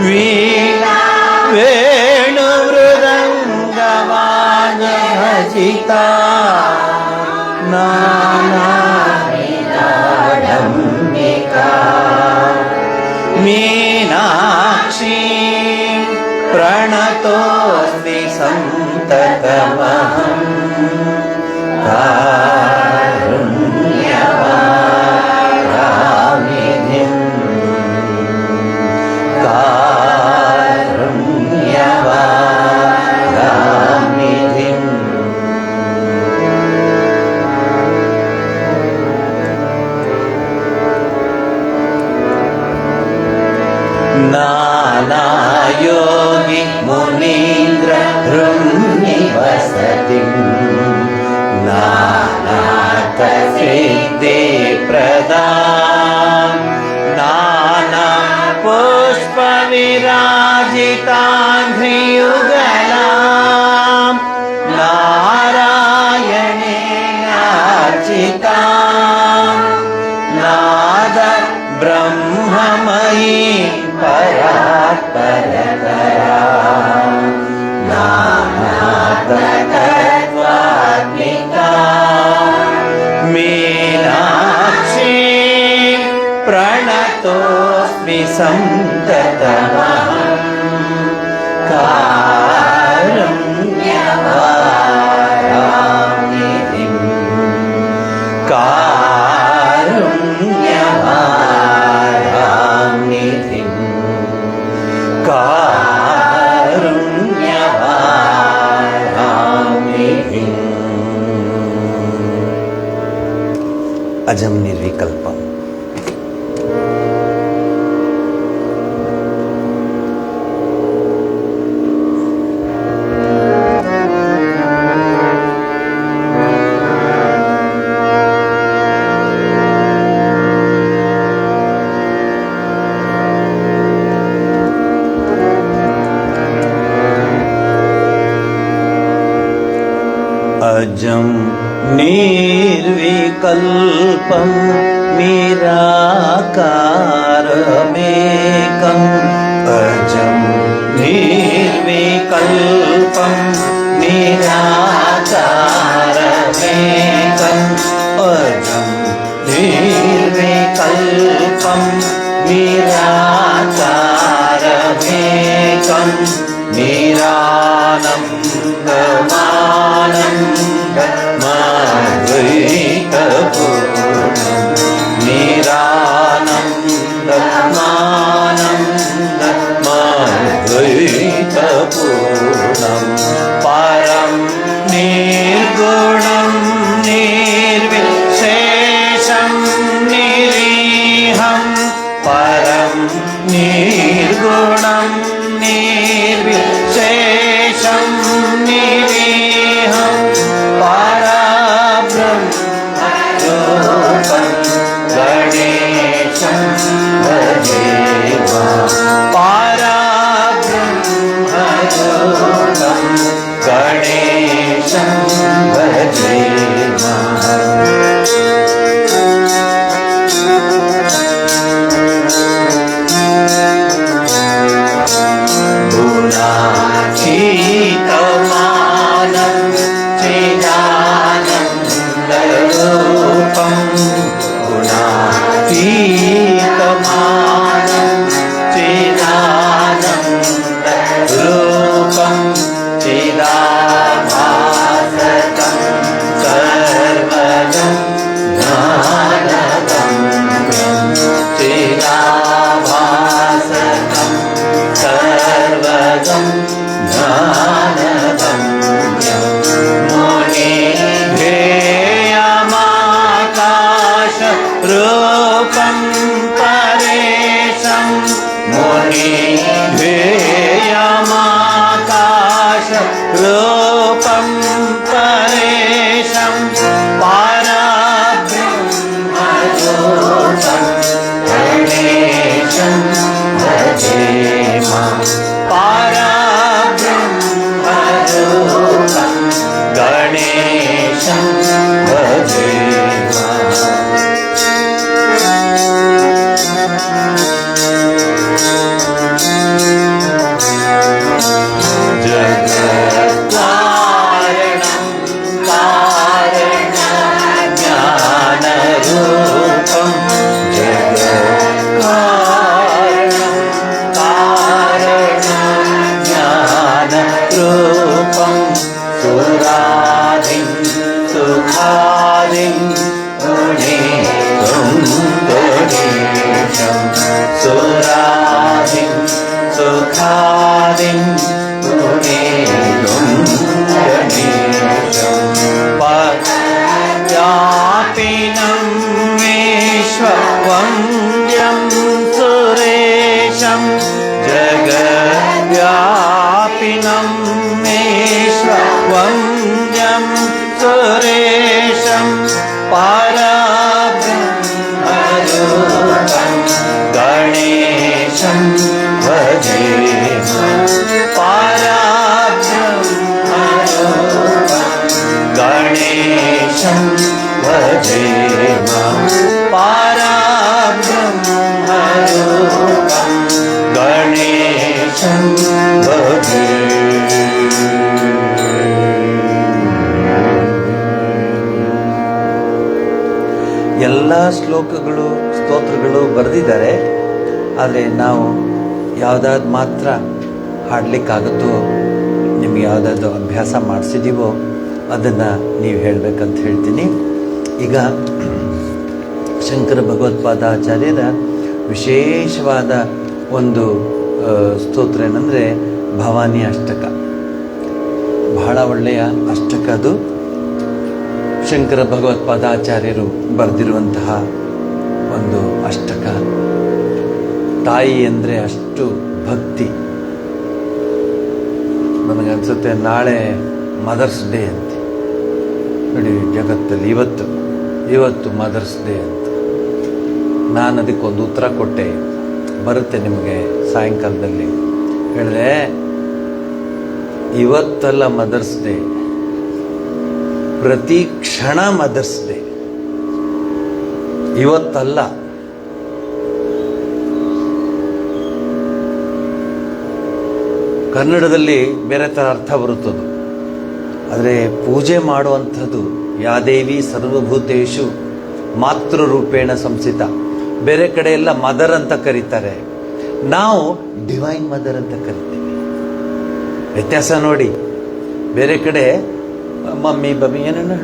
वीणा वेणुमृदङ्गवाद्यभजिता नानाविधाडम्बिका मीनाक्षी प्रणतोऽस्मि सन्ततमहं कारुण्यवारामिधिं कारुण्यवारामिधिं नानायोगि मुनीन्द्र हृन्निवसतिं नानार्थसिद्धि प्रदां नाना पुष्पविराजिताङ्घ्रियुगलां नारायणेनार्चितां नाद ब्रह्ममयी परात्परतरा नानातत्त्वात्मिका मीनाक्षी प्रणतोऽस्मि सन्ततमहं कारुण्यवारामिधिं कारुण्यवारामिधिं कारुण्यवारामिधिम् अजं निर्विकल्पम्। अजं निर्विकल्पं निराकारमेकम् अजं निर्विकल्पं निराकारमेकम् अजं निर्विकल्पं निराकारमेकम् निरानन्दमानन्दमद्वैतपूर्णं निरानन्दमानन्दमद्वैतपूर्णं परं निर्गुणं निर्विशेषं निरीहं परं निर्गुणं निर्विशेषं निरीहं परब्रह्मरूपं गणेशं भजेम परब्रह्मरूपं गणेशं भजेम गुणातीतमानं चिदानन्दरूपं गुणातीतमानं चिदानन्दरूपं चिदाभास सूर्यं सुरेशं पारब्रह्मरूपं गणेशं भजेम पारब्रह्मरूपं गणेशं भजेम पारब्रह्मरूपं गणेशं भजेम. ಎಲ್ಲ ಶ್ಲೋಕಗಳು ಸ್ತೋತ್ರಗಳು ಬರೆದಿದ್ದಾರೆ, ಆದರೆ ನಾವು ಯಾವುದಾದ್ರು ಮಾತ್ರ ಹಾಡಲಿಕ್ಕಾಗುತ್ತೋ, ನಿಮ್ಗೆ ಯಾವುದಾದ್ರು ಅಭ್ಯಾಸ ಮಾಡಿಸಿದ್ದೀವೋ ಅದನ್ನು ನೀವು ಹೇಳಬೇಕಂತ ಹೇಳ್ತೀನಿ. ಈಗ ಶಂಕರ ಭಗವತ್ಪಾದಾಚಾರ್ಯರ ವಿಶೇಷವಾದ ಒಂದು ಸ್ತೋತ್ರ ಏನಂದರೆ ಭವಾನಿ ಅಷ್ಟಕ. ಬಹಳ ಒಳ್ಳೆಯ ಅಷ್ಟಕ ಅದು. ಶಂಕರ ಭಗವತ್ಪಾದಾಚಾರ್ಯರು ಬರೆದಿರುವಂತಹ ಒಂದು ಅಷ್ಟಕ. ತಾಯಿ ಅಂದರೆ ಅಷ್ಟು ಭಕ್ತಿ. ನನಗನ್ಸುತ್ತೆ ನಾಳೆ ಮದರ್ಸ್ ಡೇ ಅಂತ ನೋಡಿ ಜಗತ್ತಲ್ಲಿ. ಇವತ್ತು ಮದರ್ಸ್ ಡೇ ಅಂತ ನಾನು ಅದಕ್ಕೊಂದು ಉತ್ತರ ಕೊಟ್ಟೆ, ಬರುತ್ತೆ ನಿಮಗೆ ಸಾಯಂಕಾಲದಲ್ಲಿ. ಹೇಳಿದೆ, ಇವತ್ತಲ್ಲ ಮದರ್ಸ್ ಡೇ, ಪ್ರತಿ ಕ್ಷಣ ಮದರ್ಸ್ ಡೇ. ಇವತ್ತಲ್ಲ, ಕನ್ನಡದಲ್ಲಿ ಬೇರೆ ಥರ ಅರ್ಥ ಬರುತ್ತದು, ಆದರೆ ಪೂಜೆ ಮಾಡುವಂಥದ್ದು ಯಾದೇವಿ ಸರ್ವಭೂತೇಶು ಮಾತೃರೂಪೇಣ ಸಂಸ್ಥಿತ. ಬೇರೆ ಕಡೆ ಎಲ್ಲ ಮದರ್ ಅಂತ ಕರೀತಾರೆ, ನಾವು ಡಿವೈನ್ ಮದರ್ ಅಂತ ಕರಿತೀವಿ. ವ್ಯತ್ಯಾಸ ನೋಡಿ. ಬೇರೆ ಕಡೆ ಮಮ್ಮಿ ಬಮ್ಮಿ ಏನೇನೋ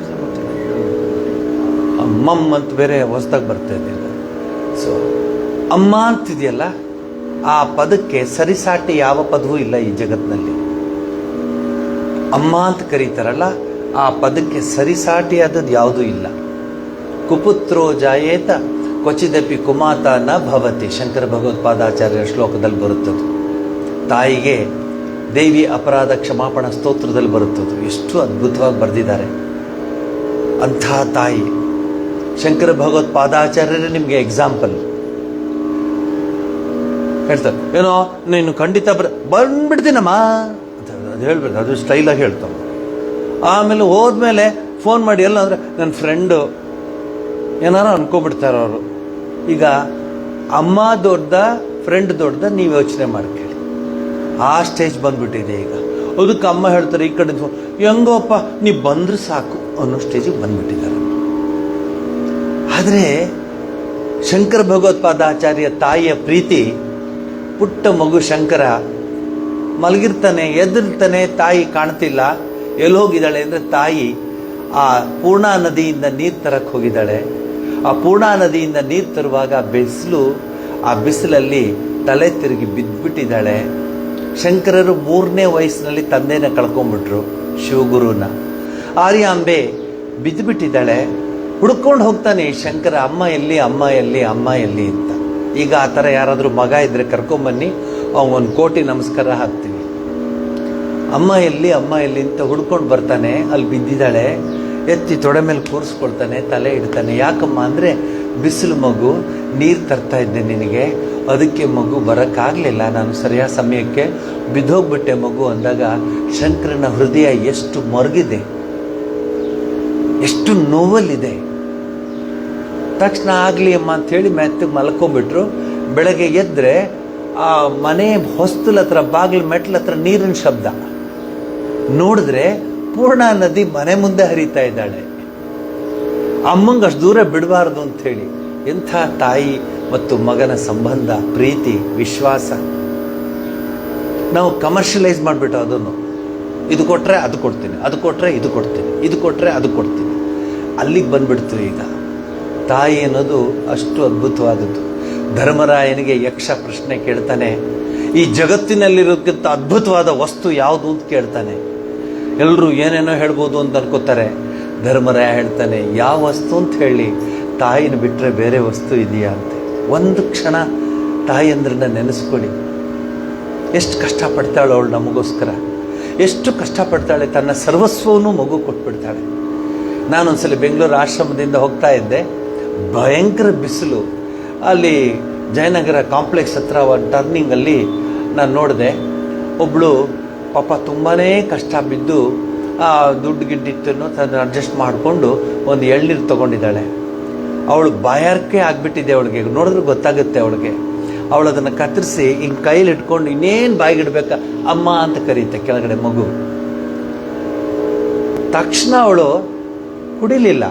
ಮಮ್ ಅಂತ ಬೇರೆ ಹೊಸದಾಗಿ ಬರ್ತಾ ಇದ್ದಿಲ್ಲ. ಸೊ ಅಮ್ಮ ಅಂತಿದೆಯಲ್ಲ, ಆ ಪದಕ್ಕೆ ಸರಿಸಾಟಿ ಯಾವ ಪದವೂ ಇಲ್ಲ ಈ ಜಗತ್ತಿನಲ್ಲಿ. ಅಮ್ಮ ಅಂತ ಕರೀತಾರಲ್ಲ, ಆ ಪದಕ್ಕೆ ಸರಿಸಾಟಿಯಾದದ್ದು ಯಾವುದೂ ಇಲ್ಲ. ಕುಪುತ್ರೋ ಜಾಯೇತ ಕ್ವಚಿದಪಿ ಕುಮಾತ ನ ಭವತಿ. ಶಂಕರ ಭಗವತ್ಪಾದಾಚಾರ್ಯರ ಶ್ಲೋಕದಲ್ಲಿ ಬರುತ್ತದು. ತಾಯಿಗೆ ದೇವಿ ಅಪರಾಧ ಕ್ಷಮಾಪಣ ಸ್ತೋತ್ರದಲ್ಲಿ ಬರುತ್ತದು. ಎಷ್ಟು ಅದ್ಭುತವಾಗಿ ಬರೆದಿದ್ದಾರೆ ಅಂಥ ತಾಯಿ. ಶಂಕರ ಭಗವತ್ಪಾದಾಚಾರ್ಯರೇ ನಿಮಗೆ ಎಕ್ಸಾಂಪಲ್. ಹೇಳ್ತಾರೆ, ಏನೋ ನೀನು ಖಂಡಿತ ಬಂದ್ಬಿಡ್ತೀನಮ್ಮ ಅಂತ ಅದು ಹೇಳ್ಬೇಕು, ಅದು ಸ್ಟೈಲಾಗಿ ಹೇಳ್ತಾವೆ. ಆಮೇಲೆ ಹೋದ್ಮೇಲೆ ಫೋನ್ ಮಾಡಿ ಎಲ್ಲ ಅಂದರೆ ನನ್ನ ಫ್ರೆಂಡು ಏನಾರು ಅನ್ಕೊಬಿಡ್ತಾರೆ ಅವರು. ಈಗ ಅಮ್ಮ ದೊಡ್ಡ, ಫ್ರೆಂಡ್ ದೊಡ್ಡ, ನೀವು ಯೋಚನೆ ಮಾಡ್ಕೊಳ್ಳಿ. ಆ ಸ್ಟೇಜ್ ಬಂದ್ಬಿಟ್ಟಿದೆ ಈಗ. ಅದಕ್ಕೆ ಅಮ್ಮ ಹೇಳ್ತಾರೆ ಈ ಕಡೆ, ಹೆಂಗೋಪ್ಪ ನೀ ಬಂದ್ರೆ ಸಾಕು ಅನ್ನೋ ಸ್ಟೇಜಿಗೆ ಬಂದ್ಬಿಟ್ಟಿದ್ದಾರೆ. ಆದರೆ ಶಂಕರ ಭಗವತ್ಪಾದಾಚಾರ್ಯ ತಾಯಿಯ ಪ್ರೀತಿ, ಪುಟ್ಟ ಮಗು ಶಂಕರ ಮಲಗಿರ್ತಾನೆ, ಎದ್ದಿರ್ತಾನೆ, ತಾಯಿ ಕಾಣ್ತಿಲ್ಲ. ಎಲ್ಲಿ ಹೋಗಿದ್ದಾಳೆ ಅಂದರೆ ತಾಯಿ ಆ ಪೂರ್ಣಾ ನದಿಯಿಂದ ನೀರು ತರಕ್ಕೆ ಹೋಗಿದ್ದಾಳೆ. ಆ ಪೂರ್ಣಾ ನದಿಯಿಂದ ನೀರು ತರುವಾಗ ಬಿಸಿಲು, ಆ ಬಿಸಿಲಲ್ಲಿ ತಲೆ ತಿರುಗಿ ಬಿದ್ದುಬಿಟ್ಟಿದ್ದಾಳೆ. ಶಂಕರರು 3ನೇ ವಯಸ್ಸಿನಲ್ಲಿ ತಂದೆನ ಕಳ್ಕೊಂಡ್ಬಿಟ್ರು, ಶಿವಗುರುನ. ಆರ್ಯಾಂಬೆ ಬಿದ್ದುಬಿಟ್ಟಿದ್ದಾಳೆ. ಹುಡ್ಕೊಂಡು ಹೋಗ್ತಾನೆ ಶಂಕರ, ಅಮ್ಮ ಎಲ್ಲಿ ಅಮ್ಮ ಎಲ್ಲಿ ಅಮ್ಮ ಎಲ್ಲಿ ಅಂತ. ಈಗ ಆ ಥರ ಯಾರಾದರೂ ಮಗ ಇದ್ದರೆ ಕರ್ಕೊಂಬನ್ನಿ, ಅವನು 1 ಕೋಟಿ ನಮಸ್ಕಾರ ಹಾಕ್ತೀವಿ. ಅಮ್ಮ ಎಲ್ಲಿ ಅಮ್ಮ ಎಲ್ಲಿ ಅಂತ ಹುಡ್ಕೊಂಡು ಬರ್ತಾನೆ. ಅಲ್ಲಿ ಬಿದ್ದಿದ್ದಾಳೆ. ಎತ್ತಿ ತೊಡೆ ಮೇಲೆ ಕೂರಿಸ್ಕೊಳ್ತಾನೆ, ತಲೆ ಇಡ್ತಾನೆ. ಯಾಕಮ್ಮ ಅಂದರೆ ಬಿಸಿಲು ಮಗು, ನೀರು ತರ್ತಾ ಇದ್ದೆ ನಿನಗೆ, ಅದಕ್ಕೆ ಮಗು ಬರೋಕ್ಕಾಗಲಿಲ್ಲ, ನಾನು ಸರಿಯಾದ ಸಮಯಕ್ಕೆ ಬಿದ್ದೋಗ್ಬಿಟ್ಟೆ ಮಗು ಅಂದಾಗ ಶಂಕರನ ಹೃದಯ ಎಷ್ಟು ಮೊರಗಿದೆ, ಎಷ್ಟು ನೋವಲ್ಲಿದೆ. ತಕ್ಷಣ ಆಗಲಿ ಅಮ್ಮ ಅಂಥೇಳಿ ಮೆತ್ತಗೆ ಮಲ್ಕೊಂಡ್ಬಿಟ್ರು. ಬೆಳಗ್ಗೆ ಎದ್ದರೆ ಆ ಮನೆ ಹೊಸ್ತಲ ಹತ್ರ, ಬಾಗಿಲು ಮೆಟ್ಲ ಹತ್ರ ನೀರಿನ ಶಬ್ದ. ನೋಡಿದ್ರೆ ಪೂರ್ಣಾ ನದಿ ಮನೆ ಮುಂದೆ ಹರಿತಾ ಇದ್ದಾಳೆ. ಅಮ್ಮಂಗೆ ಅಷ್ಟು ದೂರ ಬಿಡಬಾರ್ದು ಅಂಥೇಳಿ. ಎಂಥ ತಾಯಿ ಮತ್ತು ಮಗನ ಸಂಬಂಧ, ಪ್ರೀತಿ, ವಿಶ್ವಾಸ. ನಾವು ಕಮರ್ಷಿಯಲೈಸ್ ಮಾಡಿಬಿಟ್ಟು ಅದನ್ನು, ಇದು ಕೊಟ್ಟರೆ ಅದು ಕೊಡ್ತೀನಿ, ಅದು ಕೊಟ್ಟರೆ ಇದು ಕೊಡ್ತೀನಿ, ಇದು ಕೊಟ್ಟರೆ ಅದು ಕೊಡ್ತೀನಿ, ಅಲ್ಲಿಗೆ ಬಂದ್ಬಿಡ್ತು. ಈಗ ತಾಯಿ ಅನ್ನೋದು ಅಷ್ಟು ಅದ್ಭುತವಾದದ್ದು. ಧರ್ಮರಾಯನಿಗೆ ಯಕ್ಷ ಪ್ರಶ್ನೆ ಕೇಳ್ತಾನೆ, ಈ ಜಗತ್ತಿನಲ್ಲಿರೋದಕ್ಕಿಂತ ಅದ್ಭುತವಾದ ವಸ್ತು ಯಾವುದು ಅಂತ ಕೇಳ್ತಾನೆ. ಎಲ್ಲರೂ ಏನೇನೋ ಹೇಳ್ಬೋದು ಅಂತ ಅನ್ಕೋತಾರೆ. ಧರ್ಮರಾಯ ಹೇಳ್ತಾನೆ, ಯಾವ ವಸ್ತು ಅಂತ ಹೇಳಿ, ತಾಯಿನ ಬಿಟ್ಟರೆ ಬೇರೆ ವಸ್ತು ಇದೆಯಾ ಅಂತ. ಒಂದು ಕ್ಷಣ ತಾಯಿ ಅಂದ್ರನ್ನ ನೆನೆಸ್ಕೊಳ್ಳಿ. ಎಷ್ಟು ಕಷ್ಟಪಡ್ತಾಳು ಅವಳು ನಮಗೋಸ್ಕರ. ಎಷ್ಟು ಕಷ್ಟಪಡ್ತಾಳೆ, ತನ್ನ ಸರ್ವಸ್ವವನ್ನು ಮಗು ಕೊಟ್ಬಿಡ್ತಾಳೆ. ನಾನೊಂದ್ಸಲ ಬೆಂಗಳೂರು ಆಶ್ರಮದಿಂದ ಹೋಗ್ತಾ ಇದ್ದೆ, ಭಯಂಕರ ಬಿಸಿಲು. ಅಲ್ಲಿ ಜಯನಗರ ಕಾಂಪ್ಲೆಕ್ಸ್ ಹತ್ರ ಒಂದು ಟರ್ನಿಂಗಲ್ಲಿ ನಾನು ನೋಡಿದೆ, ಒಬ್ಬಳು ಪಾಪ ತುಂಬಾ ಕಷ್ಟ ಬಿದ್ದು ದುಡ್ಡು ಗಿಡ್ಡಿತ್ತನ್ನು ತನ್ನ ಅಡ್ಜಸ್ಟ್ ಮಾಡಿಕೊಂಡು ಒಂದು ಎಳ್ನೀರು ತೊಗೊಂಡಿದ್ದಾಳೆ. ಅವಳು ಬಾಯಾರಿಕೆ ಆಗಿಬಿಟ್ಟಿದೆ ಅವಳಿಗೆ, ನೋಡಿದ್ರೆ ಗೊತ್ತಾಗುತ್ತೆ ಅವಳಿಗೆ. ಅವಳು ಅದನ್ನು ಕತ್ತರಿಸಿ ಹಿಂಗೆ ಕೈಲಿ ಇಟ್ಕೊಂಡು ಇನ್ನೇನು ಬಾಯಿಗಿಡ್ಬೇಕಾ ಅಮ್ಮ ಅಂತ ಕರೀತೆ ಕೆಳಗಡೆ ಮಗು. ತಕ್ಷಣ ಅವಳು ಕುಡಿಲಿಲ್ಲ,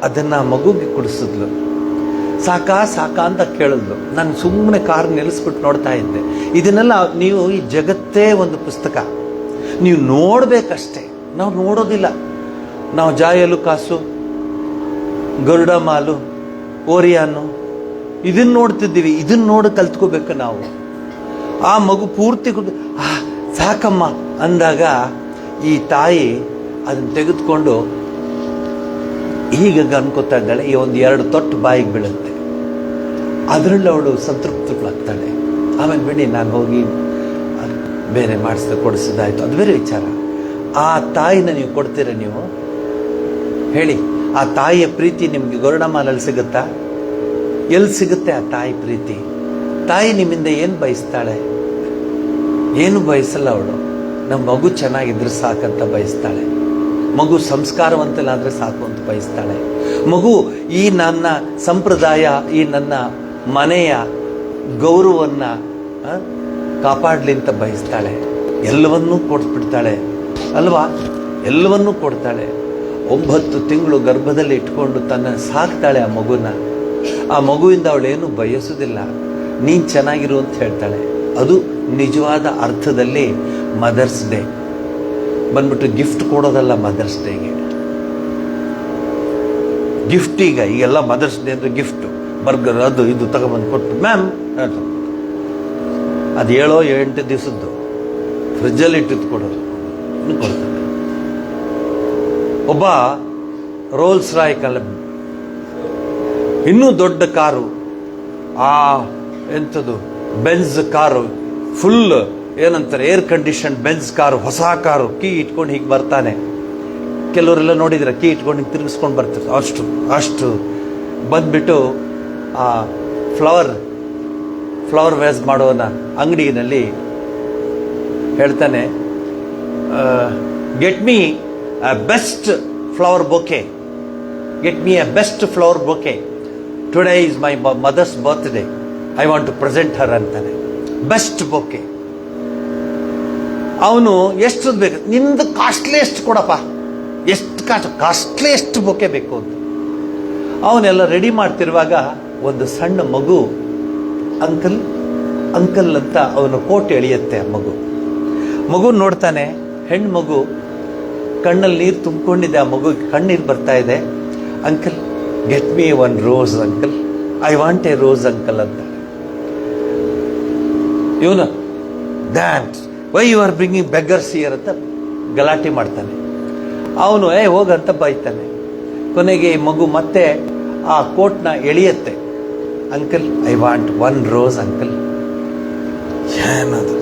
ಅದನ್ನು ಮಗುಗೆ ಕುಡಿಸಿದ್ಲು. ಸಾಕಾ ಅಂತ ಕೇಳಿದ್ಲು. ನಾನು ಸುಮ್ಮನೆ ಕಾರ್ ನಿಲ್ಲಿಸ್ಬಿಟ್ಟು ನೋಡ್ತಾ ಇದ್ದೆ. ಇದನ್ನೆಲ್ಲ ನೀವು, ಈ ಜಗತ್ತೇ ಒಂದು ಪುಸ್ತಕ, ನೀವು ನೋಡಬೇಕಷ್ಟೇ. ನಾವು ನೋಡೋದಿಲ್ಲ. ನಾವು ಜಾಯಲು ಕಾಸು, ಗರುಡ ಮಾಲು, ಓರಿಯಾನು ಇದನ್ನು ನೋಡ್ತಿದ್ದೀವಿ. ಇದನ್ನು ನೋಡಿ ಕಲ್ತ್ಕೋಬೇಕು ನಾವು. ಆ ಮಗು ಪೂರ್ತಿ ಸಾಕಮ್ಮ ಅಂದಾಗ ಈ ತಾಯಿ ಅದನ್ನು ತೆಗೆದುಕೊಂಡು ಹೀಗೆ ಅನ್ಕೋತಾ ಇದ್ದಾಳೆ. ಈ ಒಂದು 2 ತೊಟ್ಟು ಬಾಯಿಗೆ ಬೀಳುತ್ತೆ. ಅದರಲ್ಲಿ ಅವಳು ಸಂತೃಪ್ತಳಾಗ್ತಾಳೆ. ಆಮೇಲೆ ಬಿಡಿ, ನಾನು ಹೋಗಿ ಬೇರೆ ಕೊಡಿಸಿದಾಯ್ತು, ಅದು ಬೇರೆ ವಿಚಾರ. ಆ ತಾಯಿನ ನೀವು ಕೊಡ್ತೀರ? ನೀವು ಹೇಳಿ, ಆ ತಾಯಿಯ ಪ್ರೀತಿ ನಿಮಗೆ ಗರುಡಮಾಲಲ್ಲಿ ಸಿಗುತ್ತಾ? ಎಲ್ಲಿ ಸಿಗುತ್ತೆ ಆ ತಾಯಿ ಪ್ರೀತಿ? ತಾಯಿ ನಿಮ್ಮಿಂದ ಏನು ಬಯಸ್ತಾಳೆ? ಏನು ಬಯಸಲ್ಲ ಅವಳು. ನಮ್ಮ ಮಗು ಚೆನ್ನಾಗಿದ್ರೆ ಸಾಕಂತ ಬಯಸ್ತಾಳೆ. ಮಗು ಸಂಸ್ಕಾರವಂತನಾದರೆ ಸಾಕು ಅಂತ ಬಯಸ್ತಾಳೆ. ಮಗು ಈ ನನ್ನ ಸಂಪ್ರದಾಯ, ಈ ನನ್ನ ಮನೆಯ ಗೌರವವನ್ನು ಕಾಪಾಡಲಿ ಅಂತ ಬಯಸ್ತಾಳೆ. ಎಲ್ಲವನ್ನೂ ಕೊಟ್ಬಿಡ್ತಾಳೆ ಅಲ್ವಾ? ಎಲ್ಲವನ್ನೂ ಕೊಡ್ತಾಳೆ. 9 ತಿಂಗಳು ಗರ್ಭದಲ್ಲಿ ಇಟ್ಕೊಂಡು ತನ್ನ ಸಾಕ್ತಾಳೆ ಆ ಮಗುನ. ಆ ಮಗುವಿಂದ ಅವಳೇನು ಬಯಸೋದಿಲ್ಲ, ನೀನು ಚೆನ್ನಾಗಿರು ಅಂತ ಹೇಳ್ತಾಳೆ. ಅದು ನಿಜವಾದ ಅರ್ಥದಲ್ಲಿ ಮದರ್ಸ್ ಡೇ. ಬಂದ್ಬಿಟ್ಟು ಗಿಫ್ಟ್ ಕೊಡೋದಲ್ಲ ಮದರ್ಸ್ ಡೇಗೆ. ಗಿಫ್ಟ್ ಈಗೆಲ್ಲ ಮದರ್ಸ್ ಡೇ ಅಂದರೆ ಗಿಫ್ಟು, ಬರ್ಗರ್ ಅದು ಇದು ತಗೊಬಂದು ಕೊಟ್ಟು ಮ್ಯಾಮ್ ಅದು 7-8 ದಿವಸದ್ದು ಫ್ರಿಜ್ಜಲ್ಲಿ ಇಟ್ಟಿದ್ದು ಕೊಡೋದು ಕೊಡ್ತಾರೆ. ಒಬ್ಬ ರೋಲ್ಸ್ ರಾಯ್ಕಲ್ಲ, ಇನ್ನೂ ದೊಡ್ಡ ಕಾರು, ಎಂಥದ್ದು ಬೆನ್ಸ್ ಕಾರು, ಫುಲ್ ಏನಂತಾರೆ ಏರ್ ಕಂಡೀಷನ್ ಬೆನ್ಸ್ ಕಾರು, ಹೊಸ ಕಾರು, ಕೀ ಇಟ್ಕೊಂಡು ಹೀಗೆ ಬರ್ತಾನೆ. ಕೆಲವರೆಲ್ಲ ನೋಡಿದ್ರೆ ಕೀ ಇಟ್ಕೊಂಡು ಹಿಂಗೆ ತಿರುಗಿಸ್ಕೊಂಡು ಬರ್ತಾರೆ. ಅಷ್ಟು ಬಂದ್ಬಿಟ್ಟು ಆ ಫ್ಲವರ್ ವೇಸ್ ಮಾಡೋನ ಅಂಗಡಿನಲ್ಲಿ ಹೇಳ್ತಾನೆ, get me a best flower bouquet. Get me a best flower bouquet. Today is my mother's birthday. I want to present her ಅಂತಾನೆ. Best bouquet. ಅವನು ಎಷ್ಟು ಬೇಕು, ನಿಂದು ಕಾಸ್ಟ್ಲಿಯೆಸ್ಟ್ ಕೊಡಪ್ಪ, ಎಷ್ಟು ಕಾಸ್ಟ್ಲಿಯೆಸ್ಟ್ ಬೊಕೆ ಬೇಕು ಅಂತ. ಅವನೆಲ್ಲ ರೆಡಿ ಮಾಡ್ತಿರುವಾಗ ಒಂದು ಸಣ್ಣ ಮಗು ಅಂಕಲ್ ಅಂತ ಅವನು ಕೋಟ್ ಎಳೆಯುತ್ತೆ. ಆ ಮಗು ನೋಡ್ತಾನೆ, ಹೆಣ್ಣು ಮಗು, ಕಣ್ಣಲ್ಲಿ ನೀರು ತುಂಬಿಕೊಂಡಿದೆ. ಆ ಮಗುಗೆ ಕಣ್ಣೀರು ಬರ್ತಾ ಇದೆ. Uncle get me 1 rose uncle, I want a rose uncle ಅಂತ. ಇವನು ಡ್ಯಾನ್ಸ್ why you are bringing beggars here ಅಂತ ಗಲಾಟೆ ಮಾಡ್ತಾನೆ. ಅವನು ಹೋಗಂತ ಬೈತಾನೆ. ಕೊನೆಗೆ ಈ ಮಗು ಮತ್ತೆ ಆ ಕೋಟ್ನ ಎಳೆಯುತ್ತೆ. Uncle I want 1 rose uncle. ಏನದು,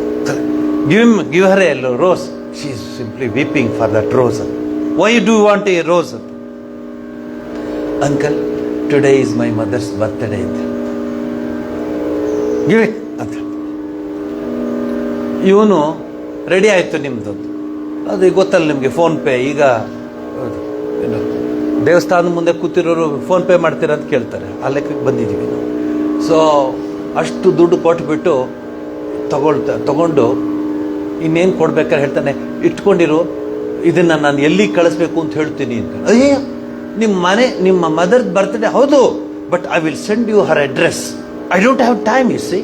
give her a rose. She is simply weeping for that rose. Why do you want a rose? Uncle, today is my mother's birthday. Give it. ಅಂತ ಇವನು ರೆಡಿ ಆಯಿತು ನಿಮ್ಮದು. ಅದು ಗೊತ್ತಲ್ಲ ನಿಮಗೆ, PhonePe. ಈಗ ಏನು ದೇವಸ್ಥಾನದ ಮುಂದೆ ಕೂತಿರೋರು ಫೋನ್ಪೇ ಮಾಡ್ತೀರ ಅಂತ ಕೇಳ್ತಾರೆ. ಆ ಲೆಕ್ಕಕ್ಕೆ ಬಂದಿದ್ದೀವಿ ನಾವು. ಸೊ ಅಷ್ಟು ದುಡ್ಡು ಕೊಟ್ಬಿಟ್ಟು ತಗೊಂಡು ಇನ್ನೇನು ಕೊಡ್ಬೇಕಾದ್ರೆ ಹೇಳ್ತಾನೆ, ಇಟ್ಕೊಂಡಿರು, ಇದನ್ನು ನಾನು ಎಲ್ಲಿ ಕಳಿಸ್ಬೇಕು ಅಂತ ಹೇಳ್ತೀನಿ ಅಂತ. ಅಯ್ಯೋ, ನಿಮ್ಮ ಮದರ್ ಬರ್ತ್ಡೇ ಹೌದು, but I will send you her address. I don't have time, you see,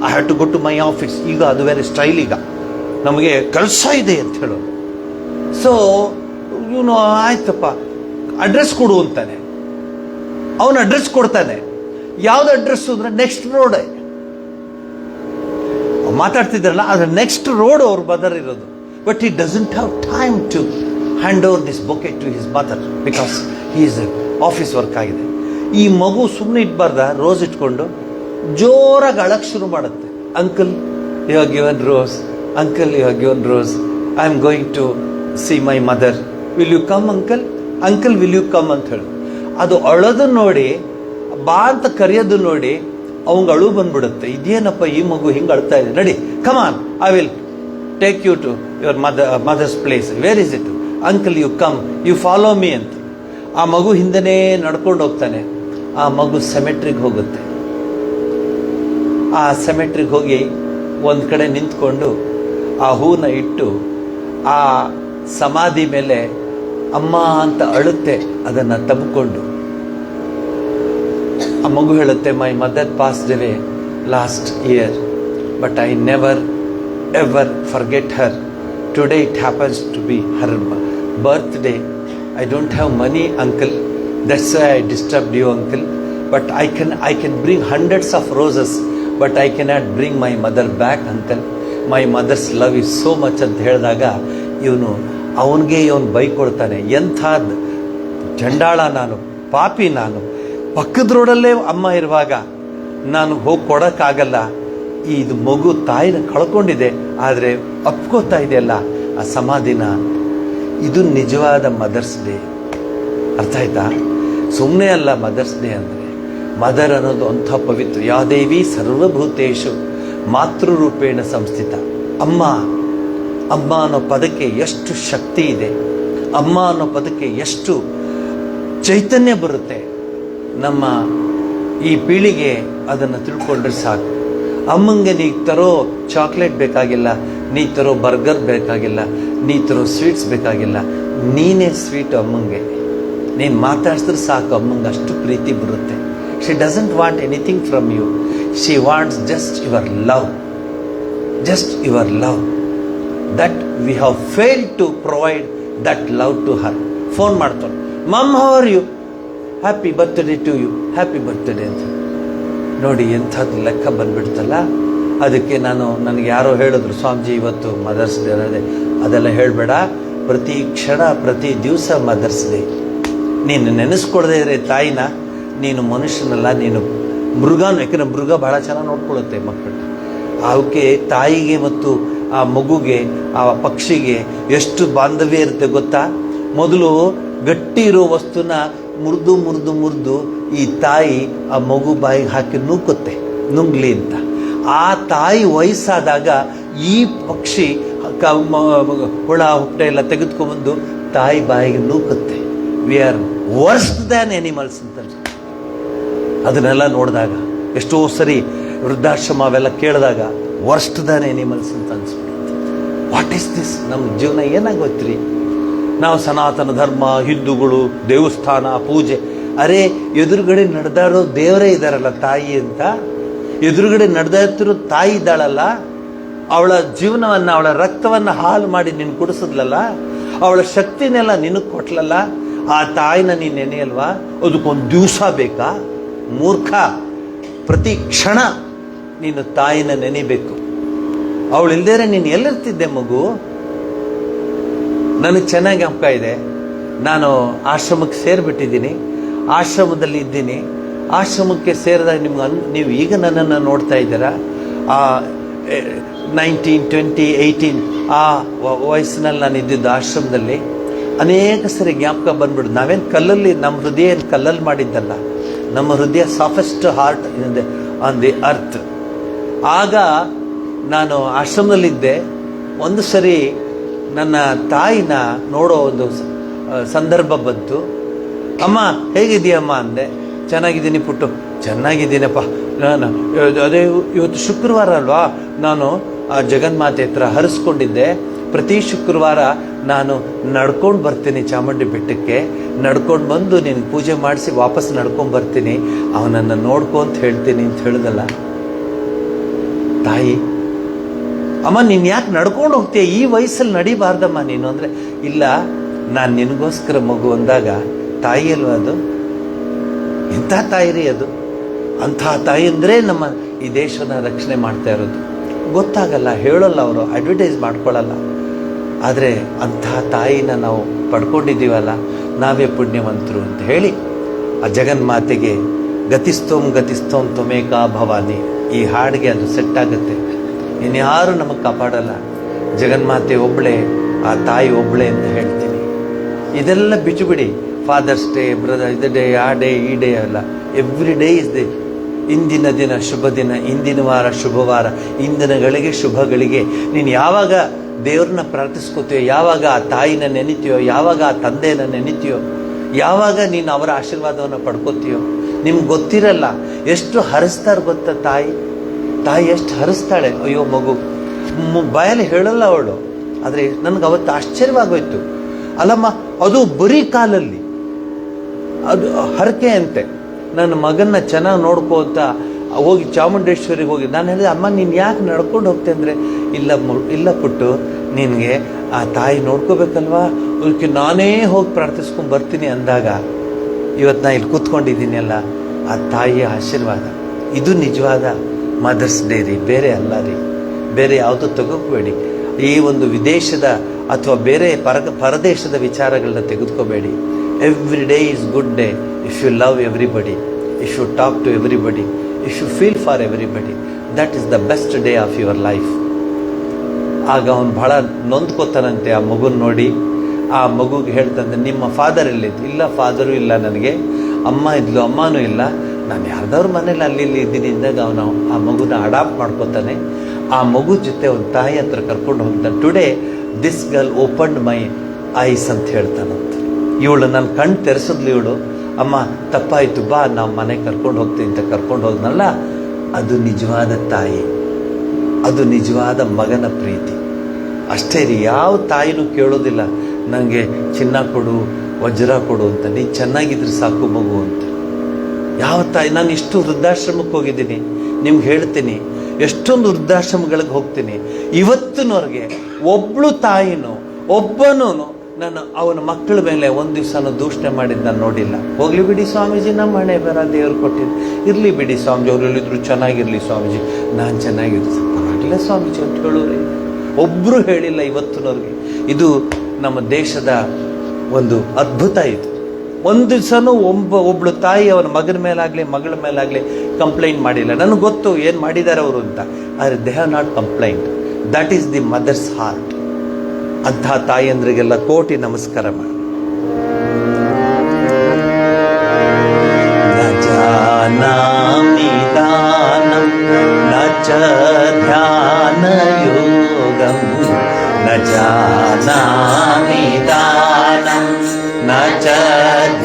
I have to go to my office. ಈಗ ಅದು ಬೇರೆ ಸ್ಟೈಲ್, ಈಗ ನಮಗೆ ಕೆಲಸ ಇದೆ ಅಂತ ಹೇಳೋದು. ಸೊ ಇವನು ಆಯ್ತಪ್ಪ ಅಡ್ರೆಸ್ ಕೊಡು ಅಂತಾನೆ. ಅವನು ಅಡ್ರೆಸ್ ಕೊಡ್ತಾನೆ. ಯಾವ್ದು ಅಡ್ರೆಸ್ಸು ಅಂದರೆ ನೆಕ್ಸ್ಟ್ ರೋಡೇ ಮಾತಾಡ್ತಿದ್ರಲ್ಲ, ಅದ್ರ ನೆಕ್ಸ್ಟ್ ರೋಡ್ ಅವ್ರ ಮದರ್ ಇರೋದು. But he doesn't have time to hand over this bouquet to his mother because he is office work ಆಗಿದೆ. ಈ ಮಗು ಸುಮ್ಮನೆ ಇಟ್ಬಾರ್ದ, ರೋಸ್ ಇಟ್ಕೊಂಡು ಜೋರಾಗಿ ಅಳಕ್ಕೆ ಶುರು ಮಾಡುತ್ತೆ. Uncle you have given rose, uncle you have given rose. I am going to see my mother, will you come uncle, uncle will you come ಅಂತ ಹೇಳು. ಅದು ಅಳೋದು ನೋಡಿ, ಬಾ ಅಂತ ಕರೆಯೋದು ನೋಡಿ ಅವಂಗ ಅಳು ಬಂದ್ಬಿಡುತ್ತೆ. ಇದೇನಪ್ಪ ಈ ಮಗು ಹಿಂಗೆ ಅಳ್ತಾ ಇದೆ, ನಡಿ come on, I will take you to your mother's place, where is it, uncle you come, you follow me ಅಂತ. ಆ ಮಗು ಹಿಂದೆನೇ ನಡ್ಕೊಂಡು ಹೋಗ್ತಾನೆ. ಆ ಮಗು ಸೆಮೆಟ್ರಿಗೆ ಹೋಗುತ್ತೆ. ಆ ಸೆಮೆಟ್ರಿಗೆ ಹೋಗಿ ಒಂದು ಕಡೆ ನಿಂತ್ಕೊಂಡು ಆ ಹೂನ ಇಟ್ಟು ಆ ಸಮಾಧಿ ಮೇಲೆ ಅಮ್ಮ ಅಂತ ಅಳುತ್ತೆ. ಅದನ್ನು ತಬ್ಕೊಂಡು ಆ ಮಗು ಹೇಳುತ್ತೆ, my mother passed away last year, but I never ever forget her. Today it happens to be her birthday. I don't have money, uncle. That's why I disturbed you, uncle. But I can bring hundreds of roses, but I cannot bring my mother back, uncle. My mother's love is so much ಅಂತ ಹೇಳಿದಾಗ ಅವನಿಗೆ ಬೈಕೊಡ್ತಾನೆ, ಎಂಥದ್ದು ಚಂಡಾಳ ನಾನು, ಪಾಪಿ ನಾನು, ಪಕ್ಕದ ರೋಡಲ್ಲೇ ಅಮ್ಮ ಇರುವಾಗ ನಾನು ಹೋಗಿ ಕೊಡೋಕ್ಕಾಗಲ್ಲ. ಇದು ಮಗು ತಾಯಿನ ಕಳ್ಕೊಂಡಿದೆ, ಆದರೆ ಅಪ್ಕೋತಾ ಇದೆಯಲ್ಲ ಆ ಸಮಾಧಿನ. ಇದು ನಿಜವಾದ ಮದರ್ಸ್ ಡೇ. ಅರ್ಥ ಆಯ್ತಾ? ಸುಮ್ಮನೆ ಅಲ್ಲ ಮದರ್ಸ್ ಡೇ ಅಂದರೆ. ಮದರ್ ಅನ್ನೋದು ಅಂಥ ಪವಿತ್ರ. ಯಾದೇವಿ ಸರ್ವಭೂತೇಶು ಮಾತೃರೂಪೇಣ ಸಂಸ್ಥಿತ. ಅಮ್ಮ, ಅಮ್ಮ ಅನ್ನೋ ಪದಕ್ಕೆ ಎಷ್ಟು ಶಕ್ತಿ ಇದೆ, ಅಮ್ಮ ಅನ್ನೋ ಪದಕ್ಕೆ ಎಷ್ಟು ಚೈತನ್ಯ ಬರುತ್ತೆ. ನಮ್ಮ ಈ ಪೀಳಿಗೆ ಅದನ್ನು ತಿಳ್ಕೊಂಡ್ರೆ ಸಾಕು. ಅಮ್ಮಂಗೆ ನೀ ತರೋ ಚಾಕ್ಲೇಟ್ ಬೇಕಾಗಿಲ್ಲ, ನೀ ತರೋ ಬರ್ಗರ್ ಬೇಕಾಗಿಲ್ಲ, ನೀ ತರೋ ಸ್ವೀಟ್ಸ್ ಬೇಕಾಗಿಲ್ಲ, ನೀನೇ ಸ್ವೀಟ್ ಅಮ್ಮಂಗೆ. ನೀನು ಮಾತಾಡಿಸಿದ್ರೆ ಸಾಕು, ಅಮ್ಮಂಗೆ ಅಷ್ಟು ಪ್ರೀತಿ ಬರುತ್ತೆ. She doesn't want anything from you, she wants just your love, just your love. That we have failed to provide that love to her. Phone ಮಾಡ್ತಾನೆ, mom how are you, happy birthday to you, happy birthday ಅಂತ. ನೋಡಿ ಎಂಥದ್ದು ಲೆಕ್ಕ ಬಂದ್ಬಿಡ್ತಲ್ಲ. ಅದಕ್ಕೆ ನನಗೆ ಯಾರೋ ಹೇಳಿದ್ರು, ಸ್ವಾಮೀಜಿ ಇವತ್ತು ಮದರ್ಸ್ ಡೇ ಅದೇ, ಅದೆಲ್ಲ ಹೇಳಬೇಡ, ಪ್ರತಿ ಕ್ಷಣ ಪ್ರತಿ ದಿವಸ ಮದರ್ಸ್ ಡೇ. ನೀನು ನೆನೆಸ್ಕೊಡದೇ ಇದ್ರೆ ತಾಯಿನ, ನೀನು ಮನುಷ್ಯನಲ್ಲ, ನೀನು ಮೃಗನೂ. ಯಾಕೆಂದರೆ ಮೃಗ ಭಾಳ ಚೆನ್ನಾಗಿ ನೋಡ್ಕೊಳ್ಳುತ್ತೆ ಮಕ್ಕಳು. ಅವಕ್ಕೆ ತಾಯಿಗೆ ಮತ್ತು ಆ ಮಗುಗೆ, ಆ ಪಕ್ಷಿಗೆ ಎಷ್ಟು ಬಾಂಧವ್ಯ ಇರುತ್ತೆ ಗೊತ್ತಾ? ಮೊದಲು ಗಟ್ಟಿ ಇರೋ ವಸ್ತುನ ಮುರಿದು ಮುರಿದು ಮುರಿದು ಈ ತಾಯಿ ಆ ಮಗು ಬಾಯಿಗೆ ಹಾಕಿ ನೂಕುತ್ತೆ, ನುಂಗ್ಲಿ ಅಂತ. ಆ ತಾಯಿ ವಯಸ್ಸಾದಾಗ ಈ ಪಕ್ಷಿ ಹುಳ ಹುಟ್ಟೆ ಎಲ್ಲ ತೆಗೆದುಕೊಂಡ್ಬಂದು ತಾಯಿ ಬಾಯಿಗೆ ನೂಕುತ್ತೆ. We are worse than animals ಅಂತ. ಅದನ್ನೆಲ್ಲ ನೋಡಿದಾಗ, ಎಷ್ಟೋ ಸರಿ ವೃದ್ಧಾಶ್ರಮ ಅವೆಲ್ಲ ಕೇಳಿದಾಗ ವರ್ಸ್ಟ್ ದ್ಯಾನ್ ಎನಿಮಲ್ಸ್ ಅಂತ ಅನ್ಸ್ಬಿಡುತ್ತೆ. What is this? ನಮ್ಮ ಜೀವನ ಏನಾಗೋಯ್ತ್ರಿ? ನಾವು ಸನಾತನ ಧರ್ಮ, ಹಿಂದೂಗಳು, ದೇವಸ್ಥಾನ, ಪೂಜೆ. ಅರೆ, ಎದುರುಗಡೆ ನಡೆದಾಡೋ ದೇವರೇ ಇದ್ದಾರಲ್ಲ ತಾಯಿ ಅಂತ. ಎದುರುಗಡೆ ನಡೆದಾಡ್ತಿರೋ ತಾಯಿ ಇದ್ದಾಳಲ್ಲ, ಅವಳ ಜೀವನವನ್ನು, ಅವಳ ರಕ್ತವನ್ನು ಹಾಲು ಮಾಡಿ ನೀನು ಕುಡಿಸಿದ್ಲಲ್ಲ, ಅವಳ ಶಕ್ತಿನೆಲ್ಲ ನಿನಗೆ ಕೊಟ್ಲಲ್ಲ, ಆ ತಾಯಿನ ನೀನು ನೆನೆಯಲ್ವಾ? ಅದಕ್ಕೊಂದು ದಿವಸ ಬೇಕಾ? ಮೂರ್ಖ. ಪ್ರತಿ ಕ್ಷಣ ನೀನು ತಾಯಿನ ನೆನೆಬೇಕು. ಅವಳು ಇಲ್ದೇರೆ ನೀನು ಎಲ್ಲಿರ್ತಿದ್ದೆ ಮಗು? ನನಗೆ ಚೆನ್ನಾಗಿ ಜ್ಞಾಪಕ ಇದೆ. ನಾನು ಆಶ್ರಮಕ್ಕೆ ಸೇರಿಬಿಟ್ಟಿದ್ದೀನಿ, ಆಶ್ರಮದಲ್ಲಿ ಇದ್ದೀನಿ. ಆಶ್ರಮಕ್ಕೆ ಸೇರಿದಾಗ ನೀವು ಈಗ ನನ್ನನ್ನು ನೋಡ್ತಾ ಇದ್ದೀರಾ. 19, 20, 18 ಆ ವಯಸ್ಸಿನಲ್ಲಿ ನಾನು ಇದ್ದಿದ್ದು ಆಶ್ರಮದಲ್ಲಿ. ಅನೇಕ ಸರಿ ಜ್ಞಾಪಕ ಬಂದ್ಬಿಡುದು. ನಾವೇನು ಕಲ್ಲಲ್ಲಿ, ನಮ್ಮ ಹೃದಯ ಏನು ಕಲ್ಲಲ್ಲಿ ಮಾಡಿದ್ದಲ್ಲ, ನಮ್ಮ ಹೃದಯ ಸಾಫೆಸ್ಟ್ ಹಾರ್ಟ್ ಆನ್ ದಿ ಅರ್ತ್. ಆಗ ನಾನು ಆಶ್ರಮದಲ್ಲಿದ್ದೆ. ಒಂದು ಸರಿ ನನ್ನ ತಾಯಿನ ನೋಡೋ ಒಂದು ಸಂದರ್ಭ ಬಂತು. ಅಮ್ಮ ಹೇಗಿದೆಯಮ್ಮ ಅಂದೆ. ಚೆನ್ನಾಗಿದ್ದೀನಿ ಪುಟ್ಟು. ಚೆನ್ನಾಗಿದ್ದೀನಪ್ಪ. ನಾನು ಅದೇ ಇವತ್ತು ಶುಕ್ರವಾರ ಅಲ್ವಾ, ನಾನು ಆ ಜಗನ್ಮಾತೆ ಹತ್ರ ಹರಿಸ್ಕೊಂಡಿದ್ದೆ. ಪ್ರತಿ ಶುಕ್ರವಾರ ನಾನು ನಡ್ಕೊಂಡು ಬರ್ತೀನಿ ಚಾಮುಂಡಿ ಬೆಟ್ಟಕ್ಕೆ. ನಡ್ಕೊಂಡು ಬಂದು ನಿನಗೆ ಪೂಜೆ ಮಾಡಿಸಿ ವಾಪಸ್ ನಡ್ಕೊಂಡು ಬರ್ತೀನಿ, ಅವನನ್ನು ನೋಡ್ಕೊ ಅಂತ ಹೇಳ್ತೀನಿ ಅಂತ ಹೇಳಿದಲ್ಲ ತಾಯಿ. ಅಮ್ಮ ನೀನು ಯಾಕೆ ನಡ್ಕೊಂಡು ಹೋಗ್ತೀಯ? ಈ ವಯಸ್ಸಲ್ಲಿ ನಡಿಬಾರ್ದಮ್ಮ ನೀನು ಅಂದರೆ, ಇಲ್ಲ ನಾನು ನಿನಗೋಸ್ಕರ ಮಗು ಅಂದಾಗ ತಾಯಿ ಅಲ್ವಾ ಅದು? ಇಂಥ ತಾಯಿ ರೀ ಅದು. ಅಂಥ ತಾಯಿ ಅಂದರೆ ನಮ್ಮ ಈ ದೇಶನ ರಕ್ಷಣೆ ಮಾಡ್ತಾ ಇರೋದು. ಗೊತ್ತಾಗಲ್ಲ, ಹೇಳೋಲ್ಲ, ಅವರು ಅಡ್ವರ್ಟೈಸ್ ಮಾಡ್ಕೊಳ್ಳಲ್ಲ. ಆದರೆ ಅಂಥ ತಾಯಿನ ನಾವು ಪಡ್ಕೊಂಡಿದ್ದೀವಲ್ಲ, ನಾವೇ ಪುಣ್ಯವಂತರು ಅಂತ ಹೇಳಿ ಆ ಜಗನ್ಮಾತೆಗೆ ಗತಿಸ್ತೋಮ್ ಗತಿಸ್ತೋಮ್ ತ್ವಮೇಕಾ ಭವಾನಿ, ಈ ಹಾಡಿಗೆ ಅದು ಸೆಟ್ ಆಗುತ್ತೆ. ಇನ್ಯಾರು ನಮಗೆ ಕಾಪಾಡಲ್ಲ. ಜಗನ್ಮಾತೆ ಒಬ್ಬಳೇ ಆ ತಾಯಿ ಒಬ್ಬಳೆ ಅಂತ ಹೇಳ್ತೀನಿ. ಇದೆಲ್ಲ ಬಿಟ್ಟುಬಿಡಿ. ಫಾದರ್ಸ್ ಡೇ, ಇದು ಡೇ, ಆ ಡೇ, ಈ ಡೇ ಅಲ್ಲ. Every day is they. ಇಂದಿನ ದಿನ ಶುಭ ದಿನ, ಇಂದಿನ ವಾರ ಶುಭವಾರ, ಇಂದಿನ ಗಳಿಗೆ ಶುಭಗಳಿಗೆ. ನೀನು ಯಾವಾಗ ದೇವ್ರನ್ನ ಪ್ರಾರ್ಥಿಸ್ಕೋತೀಯೋ, ಯಾವಾಗ ಆ ತಾಯಿನ ನೆನಿತೀಯೋ, ಯಾವಾಗ ಆ ತಂದೆಯನ್ನು ನೆನಿತೀಯೋ, ಯಾವಾಗ ನೀನು ಅವರ ಆಶೀರ್ವಾದವನ್ನು ಪಡ್ಕೋತೀಯೋ, ನಿಮ್ಗೆ ಗೊತ್ತಿರಲ್ಲ ಎಷ್ಟು ಹರಿಸ್ತಾರೆ ಗೊತ್ತಾ ತಾಯಿ ಎಷ್ಟು ಹರಿಸ್ತಾಳೆ. ಅಯ್ಯೋ ಮಗು ಬಾಯಲ್ಲಿ ಹೇಳಲ್ಲ ಅವಳು. ಆದರೆ ನನಗೆ ಅವತ್ತು ಆಶ್ಚರ್ಯವಾಗೋಯ್ತು. ಅಲ್ಲಮ್ಮ, ಅದು ಬರೀ ಕಾಲಲ್ಲಿ ಅದು ಹರಕೆ ಅಂತೆ. ನನ್ನ ಮಗನ್ನ ಚೆನ್ನಾಗಿ ನೋಡ್ಕೋ ಅಂತ ಹೋಗಿ ಚಾಮುಂಡೇಶ್ವರಿಗೆ ಹೋಗಿ ನಾನು ಹೇಳಿದೆ, ಅಮ್ಮ ನೀನು ಯಾಕೆ ನಡ್ಕೊಂಡು ಹೋಗ್ತೆ ಅಂದರೆ, ಇಲ್ಲ ಪುಟ್ಟು, ನಿನಗೆ ಆ ತಾಯಿ ನೋಡ್ಕೋಬೇಕಲ್ವಾ, ಅದಕ್ಕೆ ನಾನೇ ಹೋಗಿ ಪ್ರಾರ್ಥಿಸ್ಕೊಂಡು ಬರ್ತೀನಿ ಅಂದಾಗ ಇವತ್ತು ನಾ ಇಲ್ಲಿ ಕೂತ್ಕೊಂಡಿದ್ದೀನಿ ಅಲ್ಲ, ಆ ತಾಯಿಯ ಆಶೀರ್ವಾದ. ಇದು ನಿಜವಾದ ಮದರ್ಸ್ ಡೇ ರೀ, ಬೇರೆ ಅಲ್ಲ ರೀ. ಬೇರೆ ಯಾವುದೂ ತಗೋಬೇಡಿ. ಈ ಒಂದು ವಿದೇಶದ ಅಥವಾ ಬೇರೆ ಪರದೇಶದ ವಿಚಾರಗಳನ್ನ ತೆಗೆದುಕೋಬೇಡಿ. Every day is good day if you love everybody, if you talk to everybody, if you feel for everybody. That is the best day of your life. ಆಗ ಅವನು ಬಹಳ ನೊಂದ್ಕೋತಾನಂತೆ ಆ ಮಗುನ ನೋಡಿ. ಆ ಮಗುಗೆ ಹೇಳ್ತಂತೆ, ನಿಮ್ಮ ಫಾದರ್ ಎಲ್ಲಿದ್ದು? ಇಲ್ಲ, ಫಾದರು ಇಲ್ಲ ನನಗೆ, ಅಮ್ಮ ಇದ್ಲು, ಅಮ್ಮನೂ ಇಲ್ಲ, ನಾನು ಯಾರ್ದವ್ರ ಮನೇಲಿ ಅಲ್ಲಿ ಇದ್ದೀನಿ ಅಂದಾಗ ಅವನು ಆ ಮಗುನ ಅಡಾಪ್ಟ್ ಮಾಡ್ಕೋತಾನೆ. ಆ ಮಗು ಜೊತೆ ಒಂದು ತಾಯಿ ಹತ್ರ ಕರ್ಕೊಂಡು ಹೋಗ್ತಾನೆ. Today this girl opened my ice ಅಂತ ಹೇಳ್ತಾನಂತ. ಇವಳು ನನ್ನ ಕಣ್ಣು ತೆರೆಸಿದ್ಲು. ಇವಳು, ಅಮ್ಮ ತಪ್ಪಾಯಿತು, ಬಾ ನಾವು ಮನೆಗೆ ಕರ್ಕೊಂಡು ಹೋಗ್ತೀವಿ ಅಂತ ಕರ್ಕೊಂಡು ಹೋದ್ನಲ್ಲ, ಅದು ನಿಜವಾದ ತಾಯಿ, ಅದು ನಿಜವಾದ ಮಗನ ಪ್ರೀತಿ. ಅಷ್ಟೇ ರೀ. ಯಾವ ತಾಯಿನೂ ಕೇಳೋದಿಲ್ಲ ನನಗೆ ಚಿನ್ನ ಕೊಡು, ವಜ್ರ ಕೊಡು ಅಂತ. ನೀ ಚೆನ್ನಾಗಿದ್ರೆ ಸಾಕು ಮಗು ಅಂತ. ಯಾವ ತಾಯಿ, ನಾನು ಇಷ್ಟು ವೃದ್ಧಾಶ್ರಮಕ್ಕೆ ಹೋಗಿದ್ದೀನಿ, ನಿಮ್ಗೆ ಹೇಳ್ತೀನಿ, ಎಷ್ಟೊಂದು ವೃದ್ಧಾಶ್ರಮಗಳಿಗೆ ಹೋಗ್ತೀನಿ. ಇವತ್ತಿನವರೆಗೆ ಒಬ್ಳು ತಾಯಿನೂ ಒಬ್ಬನೂ ನಾನು ಅವನ ಮಕ್ಕಳ ಮೇಲೆ ಒಂದು ದಿವಸನೂ ದೂಷಣೆ ಮಾಡಿದ್ದು ನಾನು ನೋಡಿಲ್ಲ. ಹೋಗ್ಲಿ ಬಿಡಿ ಸ್ವಾಮೀಜಿ, ನಮ್ಮ ಹಣೆ ಬರ ದೇವ್ರು ಕೊಟ್ಟಿದ್ದು, ಇರಲಿ ಬಿಡಿ ಸ್ವಾಮೀಜಿ, ಅವ್ರು ಹೇಳಿದ್ರು ಚೆನ್ನಾಗಿರಲಿ ಸ್ವಾಮೀಜಿ, ನಾನು ಚೆನ್ನಾಗಿರ್ತೀನಿ, ಪರವಾಗಿಲ್ಲ ಸ್ವಾಮೀಜಿ ಅಂತ ಹೇಳೋರಿ ಒಬ್ಬರು ಹೇಳಿಲ್ಲ ಇವತ್ತಿನವ್ರಿಗೆ. ಇದು ನಮ್ಮ ದೇಶದ ಒಂದು ಅದ್ಭುತ. ಇದು ಒಂದು ದಿವಸನೂ ಒಬ್ಳು ತಾಯಿ ಅವನ ಮಗನ ಮೇಲಾಗಲಿ ಮಗಳ ಮೇಲಾಗಲಿ ಕಂಪ್ಲೇಂಟ್ ಮಾಡಿಲ್ಲ. ನನಗೆ ಗೊತ್ತು ಏನು ಮಾಡಿದ್ದಾರೆ ಅವರು ಅಂತ, ಆದರೆ they have not complaint. That is the mother's heart. ಅಂಥ ತಾಯಿಯಂದ್ರಿಗೆಲ್ಲ ಕೋಟಿ ನಮಸ್ಕಾರ ಮಾಡಿ. ನ ಜಾನಾಮಿ ದಾನಂ ನ ಚ ಧ್ಯಾನ ಯೋಗಂ, ನ ಜಾನಾಮಿ ದಾನಂ ನ ಚ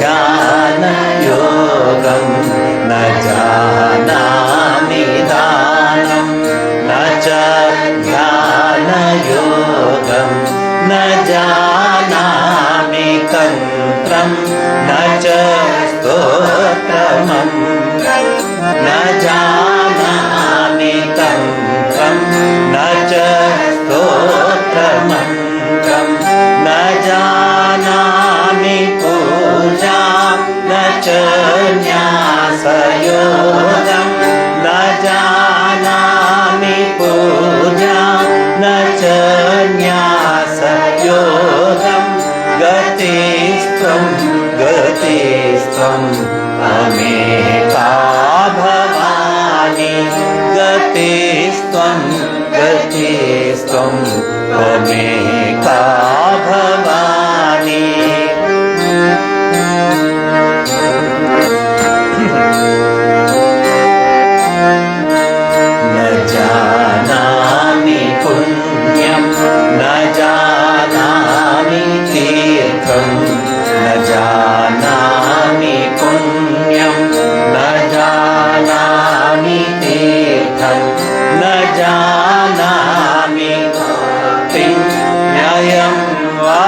ಧ್ಯಾನ ಯೋಗಂ, ನ ಜಾನಾಮಿ ದಾನಂ ನ ಚ ಧ್ಯಾನ ಯೋಗಂ, ನ ಜಾನಾಮಿ ತಂತ್ರಂ ನ ಚ ಸ್ತೋತ್ರಮಂ, ನ ಜಾನಾಮಿ ತಂತ್ರಂ ನ ಚ ಸ್ತೋತ್ರಮಂ, ನ ಜಾನಾಮಿ ಪೂಜಾ ನ ಚ ನ್ಯಾಸಯೋಗಂ, ನ ಜಾನಾಮಿ ಪೂಜಾ ನ ಚ ನ್ಯಾಸಯೋಗಂ, ಗತಿಸ್ತ್ವಂ ಗತಿಸ್ತ್ವಂ ಅಮೇಕಾ ಭವಾನಿ, ಗತಿಸ್ತ್ವಂ ಗತಿಸ್ತ್ವಂ ಅಮೇಕಾ ಭವಾನಿ. ನ ಜಾನಾಮಿ ಪುಣ್ಯಂ ನ ಜಾನಾಮಿ ತೀರ್ಥಂ, ನ ಜಾನಾಮಿ ಪುಣ್ಯಂ ನ ಜಾನಾಮಿ ತೀರ್ಥಂ, ನ ಜಾನಾಮಿ ಮುಕ್ತಿಂ ನ್ಯಾಯಂ ವಾ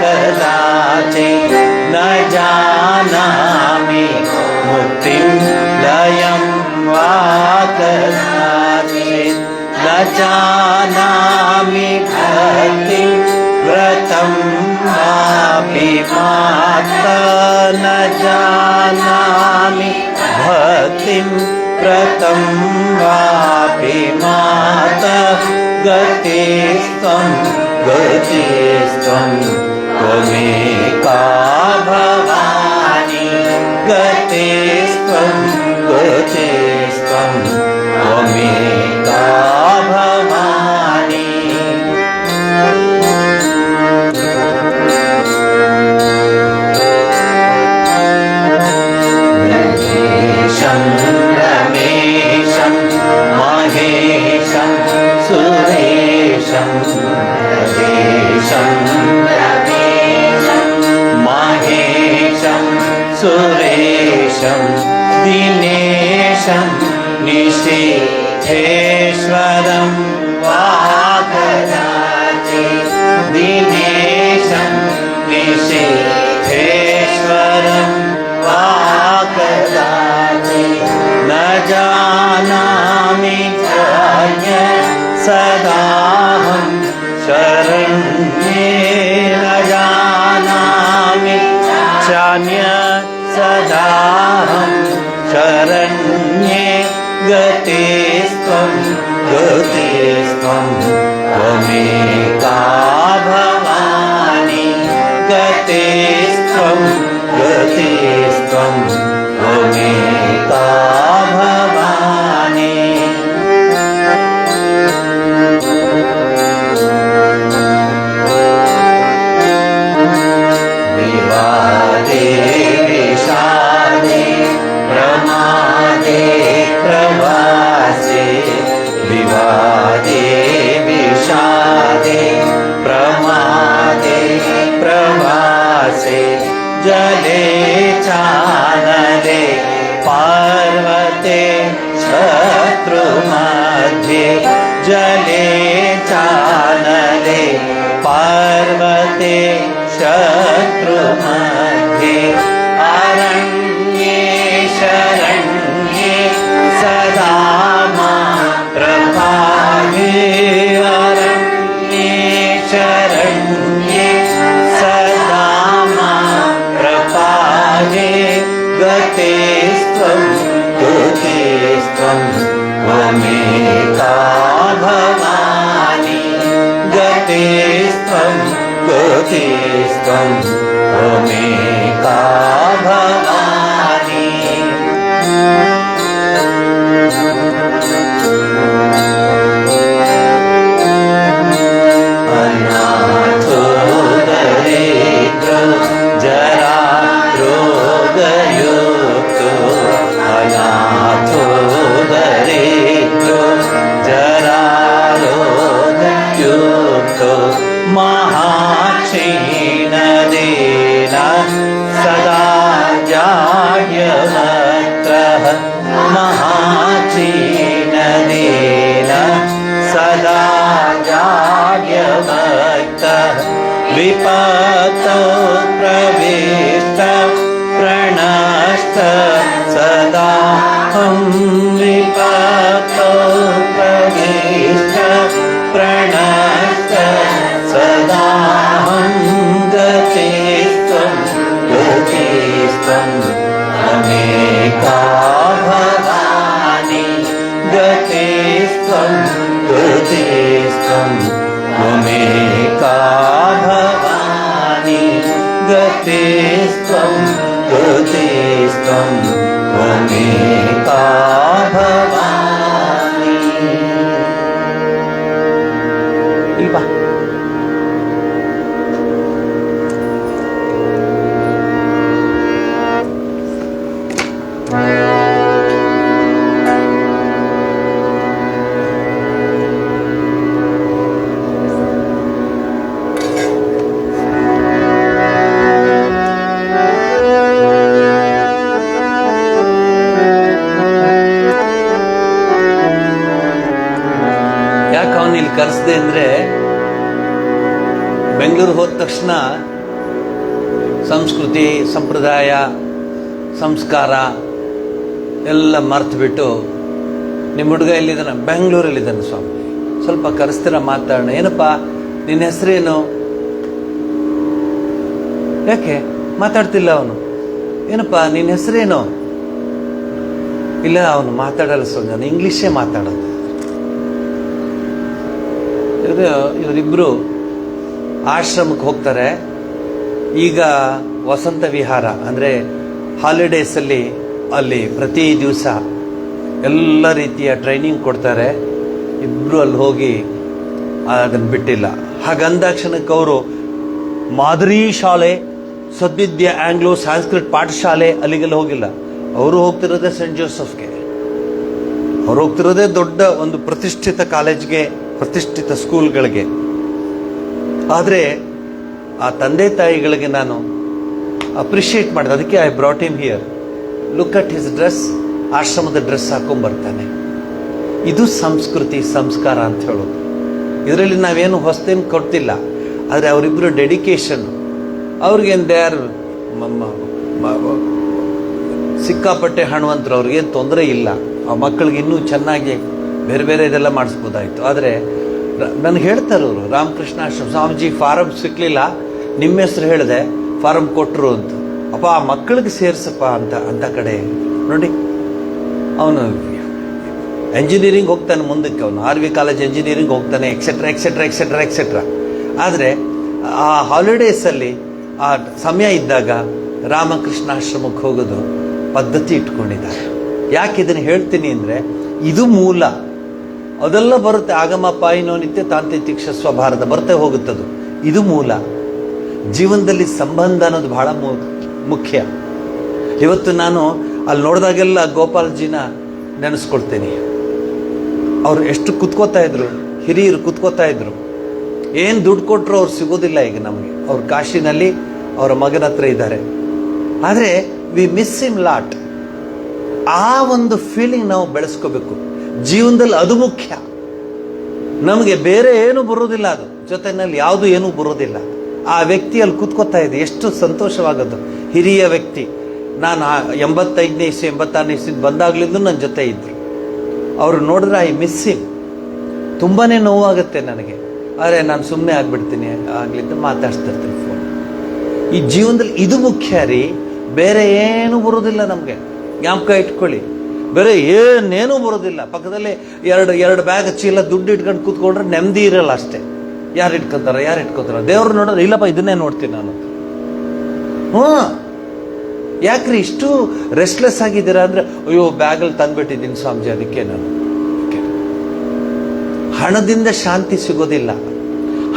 ಕದಾಚಿತ್, ನ ಜಾನಾಮಿ ಮುಕ್ತಿಂ ಲಯಂ ವಾ ಕದಾಚಿತ್, ನ ಜಾನಾಮಿ ಭಕ್ತಿಂ ವ್ರತಂ ವಾಪಿ ಮಾತ, ನ ಜಾನಾಮಿ ಭಕ್ತಿಂ ವ್ರತಂ ವಾಪಿ ಮಾತ, ಗತಿಸ್ತ್ವಂ ಗತಿಸ್ತ್ವಂ ತ್ವಮೇಕಾ ಭವಾನಿ, ಗತಿಸ್ತ್ವಂ ಗತಿಸ್ತ್ವಂ ತ್ವಮೇಕಾ ಭವಾನಿ. सुरेशं दिनेशं निशीथेश्वरं वागदाचे दिनेशं निशीथेश्वरं वागदाचे न जानामि चान्य सदाहं शरण्ये न जानामि चान्य सदाहं शरण्ये गतेस्त्वं त्वमेका भवानि गतेस्त्वं त्वमेका भवानि विवादे विषादे प्रमादे प्रवासे विवादे विषादे प्रमादे प्रवासे जले चानले पार्वते शत्रुमध्ये जले चानले पार्वते शत्रुमध्ये अरण्ये शरण्ये सदा मां प्रपाहे अरण्ये शरण्ये सदा मां प्रपाहे गतेस्त्वं त्वमेका भवानि गतेस्त्वं त्वमेका भवानि अनाथो दरिद्रो जरा रोगयुक्तो अनाथो दरिद्रो जरा रोगयुक्तो महाक्षीणदेन सदा जाड्यवक्त्रः महाक्षीणदेन सदा जाड्यवक्त्रः विपतो प्रविष्ट प्रणष्ट सदा विपतो प्रविष्ट प्रणष्ट सदाहं गतेस्त्वं त्वमेका भवानि गतेस्त्वं त्वमेका भवानि गतेस्त्वं त्वमेका भवानि इल्वा ಇಲ್ಲಿ ಕರೆಸ್ದೆ ಅಂದರೆ ಬೆಂಗಳೂರು ಹೋದ ತಕ್ಷಣ ಸಂಸ್ಕೃತಿ ಸಂಪ್ರದಾಯ ಸಂಸ್ಕಾರ ಎಲ್ಲ ಮರ್ತು ಬಿಟ್ಟು ನಿಮ್ಮ ಹುಡುಗ ಎಲ್ಲಿದ್ದಾನೆ? ಬೆಂಗಳೂರಲ್ಲಿದ್ದಾನೆ ಸ್ವಾಮಿ, ಸ್ವಲ್ಪ ಕರೆಸ್ತೀರ ಮಾತಾಡೋಣ. ಏನಪ್ಪ ನಿನ್ನ ಹೆಸರೇನು? ಯಾಕೆ ಮಾತಾಡ್ತಿಲ್ಲ ಅವನು? ಏನಪ್ಪ ನಿನ್ನ ಹೆಸರೇನು? ಇಲ್ಲ ಅವನು ಮಾತಾಡಲ್ಲ ಸ್ವಾಮಿ, ನಾನು ಇಂಗ್ಲೀಷೇ ಮಾತಾಡೋದು. ಇವರಿಬ್ಬರು ಆಶ್ರಮಕ್ಕೆ ಹೋಗ್ತಾರೆ. ಈಗ ವಸಂತ ವಿಹಾರ ಅಂದರೆ ಹಾಲಿಡೇಸಲ್ಲಿ ಅಲ್ಲಿ ಪ್ರತಿ ದಿವಸ ಎಲ್ಲ ರೀತಿಯ ಟ್ರೈನಿಂಗ್ ಕೊಡ್ತಾರೆ. ಇಬ್ಬರು ಅಲ್ಲಿ ಹೋಗಿ ಅದನ್ನು ಬಿಟ್ಟಿಲ್ಲ. ಹಾಗಂದಾಕ್ಷಣಕ್ಕೆ ಅವರು ಮಾದರಿ ಶಾಲೆ, ಸದ್ವಿದ್ಯಾ ಆಂಗ್ಲೋ ಸಂಸ್ಕೃತ್ ಪಾಠಶಾಲೆ ಅಲ್ಲಿಗೆಲ್ಲ ಹೋಗಿಲ್ಲ. ಅವರು ಹೋಗ್ತಿರೋದೇ ಸೆಂಟ್ ಜೋಸೆಫ್ಗೆ, ಅವ್ರು ಹೋಗ್ತಿರೋದೇ ದೊಡ್ಡ ಒಂದು ಪ್ರತಿಷ್ಠಿತ ಕಾಲೇಜ್ಗೆ, ಪ್ರತಿಷ್ಠಿತ ಸ್ಕೂಲ್ಗಳಿಗೆ. ಆದರೆ ಆ ತಂದೆ ತಾಯಿಗಳಿಗೆ ನಾನು ಅಪ್ರಿಷಿಯೇಟ್ ಮಾಡಿದೆ. ಅದಕ್ಕೆ I brought him here. Look at his dress, ಆಶ್ರಮದ ಡ್ರೆಸ್ ಹಾಕೊಂಡ್ಬರ್ತಾನೆ. ಇದು ಸಂಸ್ಕೃತಿ, ಸಂಸ್ಕಾರ ಅಂತ ಹೇಳೋದು. ಇದರಲ್ಲಿ ನಾವೇನು ಹೊಸದೇನು ಕೊಡ್ತಿಲ್ಲ, ಆದರೆ ಅವರಿಬ್ಬರು ಡೆಡಿಕೇಶನ್, ಅವ್ರಿಗೇನು ದೇ ಆರ್ ಸಿಕ್ಕಾಪಟ್ಟೆ ಹಣವಂತರು, ಅವ್ರಿಗೇನು ತೊಂದರೆ ಇಲ್ಲ. ಆ ಮಕ್ಕಳಿಗೆ ಇನ್ನೂ ಚೆನ್ನಾಗಿ ಬೇರೆ ಬೇರೆ ಇದೆಲ್ಲ ಮಾಡಿಸ್ಬೋದಾಯಿತು. ಆದರೆ ನನಗೆ ಹೇಳ್ತಾರೆ ಅವರು, ರಾಮಕೃಷ್ಣ ಆಶ್ರಮ ಸ್ವಾಮೀಜಿ ಫಾರಮ್ ಸಿಕ್ಕಲಿಲ್ಲ, ನಿಮ್ಮ ಹೆಸರು ಹೇಳಿದೆ, ಫಾರಮ್ ಕೊಟ್ಟರು ಅಂತ. ಅಪ್ಪ ಆ ಮಕ್ಕಳಿಗೆ ಸೇರಿಸಪ್ಪ ಅಂತ ಕಡೆ ನೋಡಿ. ಅವನು ಎಂಜಿನಿಯರಿಂಗ್ ಹೋಗ್ತಾನೆ ಮುಂದಕ್ಕೆ, ಅವನು RV ಕಾಲೇಜ್ ಎಂಜಿನಿಯರಿಂಗ್ ಹೋಗ್ತಾನೆ, ಎಕ್ಸೆಟ್ರಾ ಎಕ್ಸೆಟ್ರಾ ಎಕ್ಸೆಟ್ರಾ ಎಕ್ಸೆಟ್ರಾ. ಆದರೆ ಆ ಹಾಲಿಡೇಸಲ್ಲಿ ಆ ಸಮಯ ಇದ್ದಾಗ ರಾಮಕೃಷ್ಣ ಆಶ್ರಮಕ್ಕೆ ಹೋಗೋದು ಪದ್ಧತಿ ಇಟ್ಕೊಂಡಿದ್ದಾರೆ. ಯಾಕೆ ಇದನ್ನು ಹೇಳ್ತೀನಿ ಅಂದರೆ, ಇದು ಮೂಲ. ಅದೆಲ್ಲ ಬರುತ್ತೆ, ಆಗಮ ಪಾಯಿನೋ ನಿತ್ಯ ತಾಂತ್ರಿಕ ಸ್ವಭಾರತ ಬರ್ತೇ ಹೋಗುತ್ತದು. ಇದು ಮೂಲ. ಜೀವನದಲ್ಲಿ ಸಂಬಂಧ ಅನ್ನೋದು ಬಹಳ ಮುಖ್ಯ. ಇವತ್ತು ನಾನು ಅಲ್ಲಿ ನೋಡಿದಾಗೆಲ್ಲ ಗೋಪಾಲ್ಜಿನ ನೆನೆಸ್ಕೊಳ್ತೀನಿ. ಅವ್ರು ಎಷ್ಟು ಕುತ್ಕೋತಾ ಇದ್ರು, ಹಿರಿಯರು ಕುತ್ಕೋತಾ ಇದ್ರು. ಏನು ದುಡ್ಡು ಕೊಟ್ಟರು ಅವ್ರು ಸಿಗೋದಿಲ್ಲ ಈಗ ನಮಗೆ. ಅವ್ರು ಕಾಶಿನಲ್ಲಿ ಅವರ ಮಗನ ಹತ್ರ ಇದ್ದಾರೆ. ಆದರೆ ವಿ ಮಿಸ್ ಹಿಮ್ ಲಾಟ್. ಆ ಒಂದು ಫೀಲಿಂಗ್ ನಾವು ಬೆಳೆಸ್ಕೋಬೇಕು ಜೀವನದಲ್ಲಿ. ಅದು ಮುಖ್ಯ. ನಮಗೆ ಬೇರೆ ಏನು ಬರೋದಿಲ್ಲ, ಅದು ಜೊತೆಯಲ್ಲಿ ಯಾವುದು ಏನೂ ಬರೋದಿಲ್ಲ. ಆ ವ್ಯಕ್ತಿ ಅಲ್ಲಿ ಕೂತ್ಕೋತಾ ಇದೆ, ಎಷ್ಟು ಸಂತೋಷವಾಗೋದು. ಹಿರಿಯ ವ್ಯಕ್ತಿ. ನಾನು 85ನೇ ಇಸ್ವಿ 86ನೇ ಇಸ್ವಿ ಬಂದಾಗ್ಲಿಂದ ನನ್ನ ಜೊತೆ ಇದ್ರು. ಅವರು ನೋಡಿದ್ರೆ ಐ ಮಿಸ್ ಹಿಮ್. ತುಂಬಾ ನೋವಾಗುತ್ತೆ ನನಗೆ. ಆದರೆ ನಾನು ಸುಮ್ಮನೆ ಆಗ್ಬಿಡ್ತೀನಿ, ಆಗ್ಲಿಂದ ಮಾತಾಡ್ತಿರ್ತೀನಿ ಫೋನ್. ಈ ಜೀವನದಲ್ಲಿ ಇದು ಮುಖ್ಯ ರೀ. ಬೇರೆ ಏನೂ ಬರೋದಿಲ್ಲ ನಮಗೆ. ಜ್ಞಾಪಕ ಇಟ್ಕೊಳ್ಳಿ, ಬೇರೆ ಏನೇನೂ ಬರೋದಿಲ್ಲ. ಪಕ್ಕದಲ್ಲಿ ಎರಡು ಬ್ಯಾಗ್ ಚೀಲ ದುಡ್ಡು ಇಟ್ಕೊಂಡು ಕೂತ್ಕೊಂಡ್ರೆ ನೆಮ್ಮದಿ ಇರಲ್ಲ ಅಷ್ಟೇ. ಯಾರು ಇಟ್ಕೋತಾರ ದೇವ್ರು ನೋಡಿದ್ರೆ, ಇಲ್ಲಪ್ಪ ಇದನ್ನೇ ನೋಡ್ತೀನಿ ನಾನು. ಯಾಕ್ರಿ ಇಷ್ಟು ರೆಸ್ಟ್ಲೆಸ್ ಆಗಿದ್ದೀರಾ ಅಂದರೆ, ಅಯ್ಯೋ ಬ್ಯಾಗಲ್ಲಿ ತಂದ್ಬಿಟ್ಟಿದ್ದೀನಿ ಸ್ವಾಮೀಜಿ, ಅದಕ್ಕೆ ನಾನು. ಹಣದಿಂದ ಶಾಂತಿ ಸಿಗೋದಿಲ್ಲ,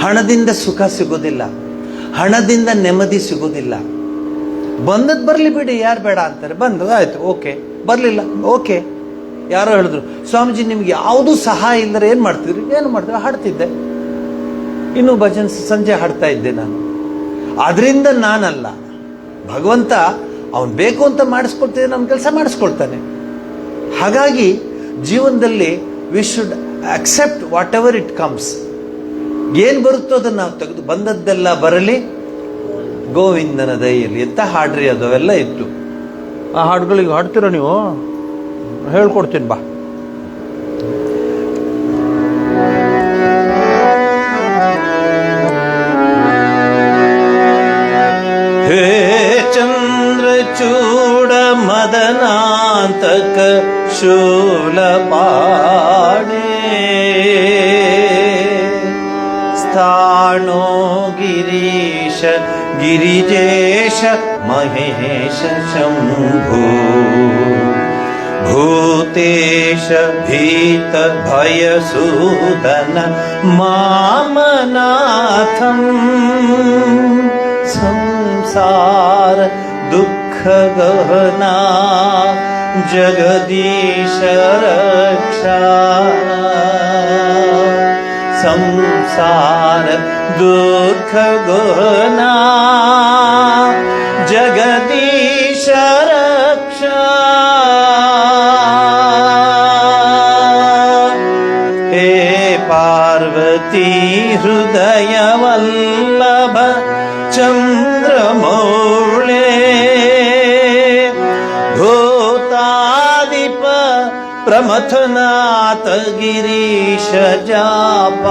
ಹಣದಿಂದ ಸುಖ ಸಿಗೋದಿಲ್ಲ, ಹಣದಿಂದ ನೆಮ್ಮದಿ ಸಿಗೋದಿಲ್ಲ. ಬಂದದ್ದು ಬರಲಿ ಬಿಡಿ, ಯಾರು ಬೇಡ ಅಂತಾರೆ. ಬಂದದ್ದು ಆಯ್ತು, ಓಕೆ. ಬರಲಿಲ್ಲ, ಓಕೆ. ಯಾರೋ ಹೇಳಿದ್ರು, ಸ್ವಾಮೀಜಿ ನಿಮ್ಗೆ ಯಾವುದೂ ಸಹಾಯ ಇಲ್ಲದ್ರೆ ಏನು ಮಾಡ್ತಿದ್ರಿ? ಏನು ಮಾಡ್ತೀವಿ? ಹಾಡ್ತಿದ್ದೆ. ಇನ್ನೂ ಭಜನ್ ಸಂಜೆ ಹಾಡ್ತಾ ಇದ್ದೆ ನಾನು. ಅದರಿಂದ ನಾನಲ್ಲ, ಭಗವಂತ ಅವನು ಬೇಕು ಅಂತ ಮಾಡಿಸ್ಕೊಳ್ತಿದ್ದೆ, ನಮ್ಮ ಕೆಲಸ ಮಾಡಿಸ್ಕೊಳ್ತಾನೆ. ಹಾಗಾಗಿ ಜೀವನದಲ್ಲಿ we should accept what ever it comes. ಏನು ಬರುತ್ತೋ ಅದನ್ನು ನಾವು ತೆಗೆದು, ಬಂದದ್ದೆಲ್ಲ ಬರಲಿ ಗೋವಿಂದನ ದಯೆಯಲ್ಲಿ ಅಂತ ಹಾಡ್ರಿ. ಅದು ಅವೆಲ್ಲ ಇತ್ತು. ಆ ಹಾಡುಗಳಿಗೆ ಹಾಡ್ತೀರ ನೀವು? ಹೇಳ್ಕೊಡ್ತೀನಿ ಬಾ. ಹೇ ಚಂದ್ರಚೂಡ ಮದನಾಂತಕ ಶೂಲಪಾಣೆ, ಸ್ಥಾಣೋ ಗಿರೀಶ ಗಿರಿಜೇಶ ಮಹೇಶ ಶಂಭೋ, ಭೂತೇಶ ಭೀತ ಭಯಸೂದನ ಮಾಮನಾಥಂ, ಸಂಸಾರ ದುಃಖ ಗಹನಾ ಜಗದೀಶ ರಕ್ಷಾ, ಸಂಸಾರ ದುಃಖ ಗಹನಾ ಜಗದೀಶ ರಕ್ಷಾ. ಹೇ ಪಾರ್ವತಿ ಹೃದಯ ವಲ್ಲಭ ಚಂದ್ರಮೌಳೆ, ಭೂತಾದಿಪ ಪ್ರಮಥನಾಥ ಗಿರೀಶ ಜಾಪ,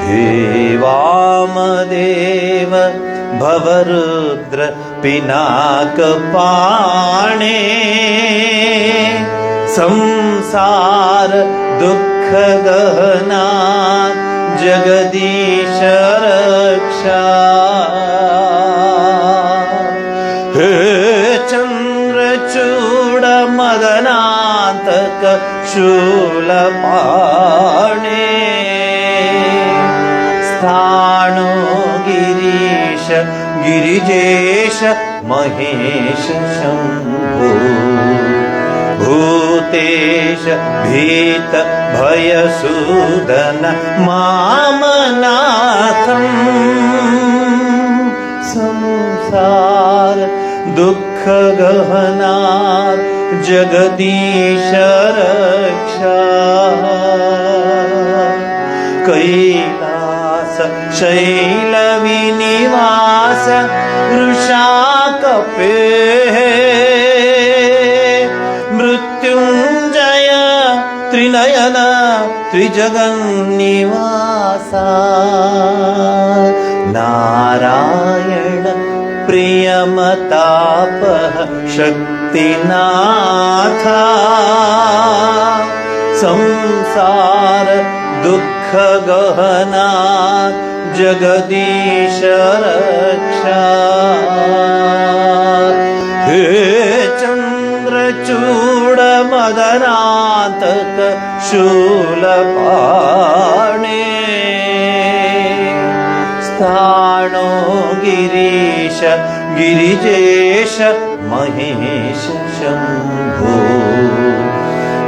ಹೇ ವಾಮದೇವ ಭವರುದ್ರ ಪಿನಾಕ ಪಾಣೆ, ಸಂಸಾರ ದುಃಖ ಗಹನಾ ಜಗದೀಶ ರಕ್ಷಾ. ಹೇ ಚಂದ್ರಚೂಡ ಮದನಾಂತಕ ಶೂಲಪಾಣೆ, ಸ್ಥಾಣೋ ಗಿರೀಶ ಗಿರಿಜೇಶ ಮಹೇಶ ಶಂಭೋ, ಭೂತೇಶ ಭೀತ ಭಯಸೂದನ ಮಾಮನಾಥಂ, ಸಂಸಾರ ದುಃಖ ಗಹನಾ ಜಗದೀಶ ರಕ್ಷಾ ಕೈಲಾಸ ಶೈಲ ವಿನಿವಾಸ ವೃಷಾ ಕಪೇ ಮೃತ್ಯುಂಜಯ ತ್ರಿನಯನ ತ್ರಿಜಗನ್ನಿವಾಸ ನಾರಾಯಣ ಪ್ರಿಯಮತಾಪ ಶಕ್ತಿನಾಥ ಸಂಸಾರ ದುಃಖ ಗಹನಾ ಜಗದೀಶ ರಕ್ಷಾ ಹೇ ಚಂದ್ರಚೂಡ ಮದನಾಂತಕ ಶೂಲಪಾಣೆ ಸ್ಥಾಣೋ ಗಿರೀಶ ಗಿರಿಜೇಶ ಮಹೇಶ ಶಂಭೋ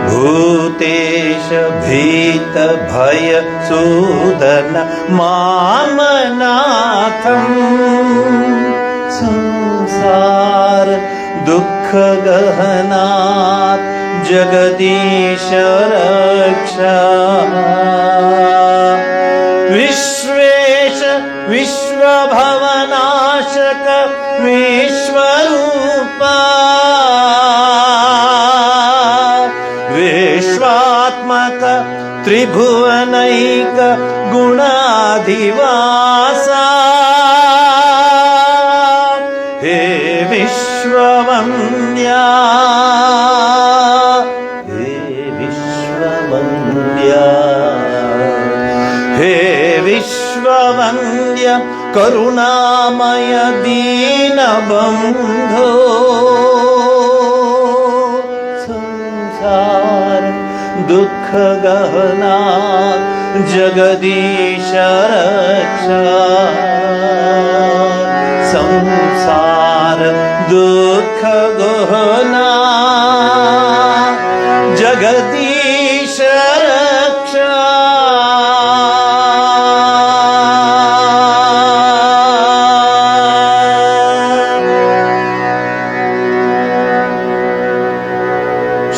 ಭೂತೇಶ ಭೀತ ಭಯ ಸೂದನ ಮಾಮನಾಥಂ ಸಂಸಾರ ದುಃಖ ಗಹನಾ ಜಗದೀಶ ರಕ್ಷಾ ವಿಶ್ವೇಶ ವಿಶ್ವಭವನಾಶಕ ವಿಶ್ವರೂಪ ವಿಶ್ವಾತ್ಮಕ ತ್ರಿಭುವನೈಕ ಗುಣಾಧಿವಾಸ ಹೇ ವಿಶ್ವವಂದ್ಯ ಹೇ ವಿಶ್ವವಂದ್ಯ ಹೇ ವಿಶ್ವವಂದ್ಯ ಕರುಣಾಮಯ ದೀನಬಂಧೋ ಸಂಸಾರ ದುಃಖ ಗಹನಾ ಜಗದೀಶ ರಕ್ಷಾ ಸಂಸಾರ ದುಃಖ ಗಹನಾ ಜಗದೀಶ ರಕ್ಷಾ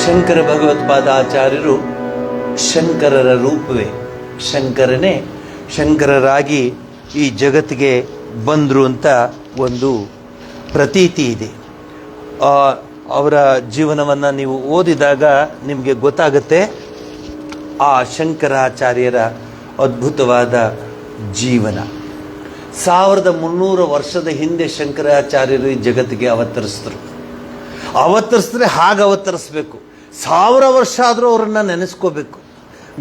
ಶಂಕರ ಭಗವತ್ಪಾದಾಚಾರ್ಯರು ಶಂಕರರ ರೂಪವೇ, ಶಂಕರನೇ ಶಂಕರರಾಗಿ ಈ ಜಗತ್ತಿಗೆ ಬಂದರು ಅಂತ ಒಂದು ಪ್ರತೀತಿ ಇದೆ. ಅವರ ಜೀವನವನ್ನು ನೀವು ಓದಿದಾಗ ನಿಮಗೆ ಗೊತ್ತಾಗುತ್ತೆ ಆ ಶಂಕರಾಚಾರ್ಯರ ಅದ್ಭುತವಾದ ಜೀವನ. 1300 ವರ್ಷದ ಹಿಂದೆ ಶಂಕರಾಚಾರ್ಯರು ಈ ಜಗತ್ತಿಗೆ ಅವತರಿಸಿದ್ರೆ ಹಾಗೆ ಅವತರಿಸ್ಬೇಕು. 1000 ವರ್ಷ ಆದರೂ ಅವರನ್ನು ನೆನೆಸ್ಕೋಬೇಕು.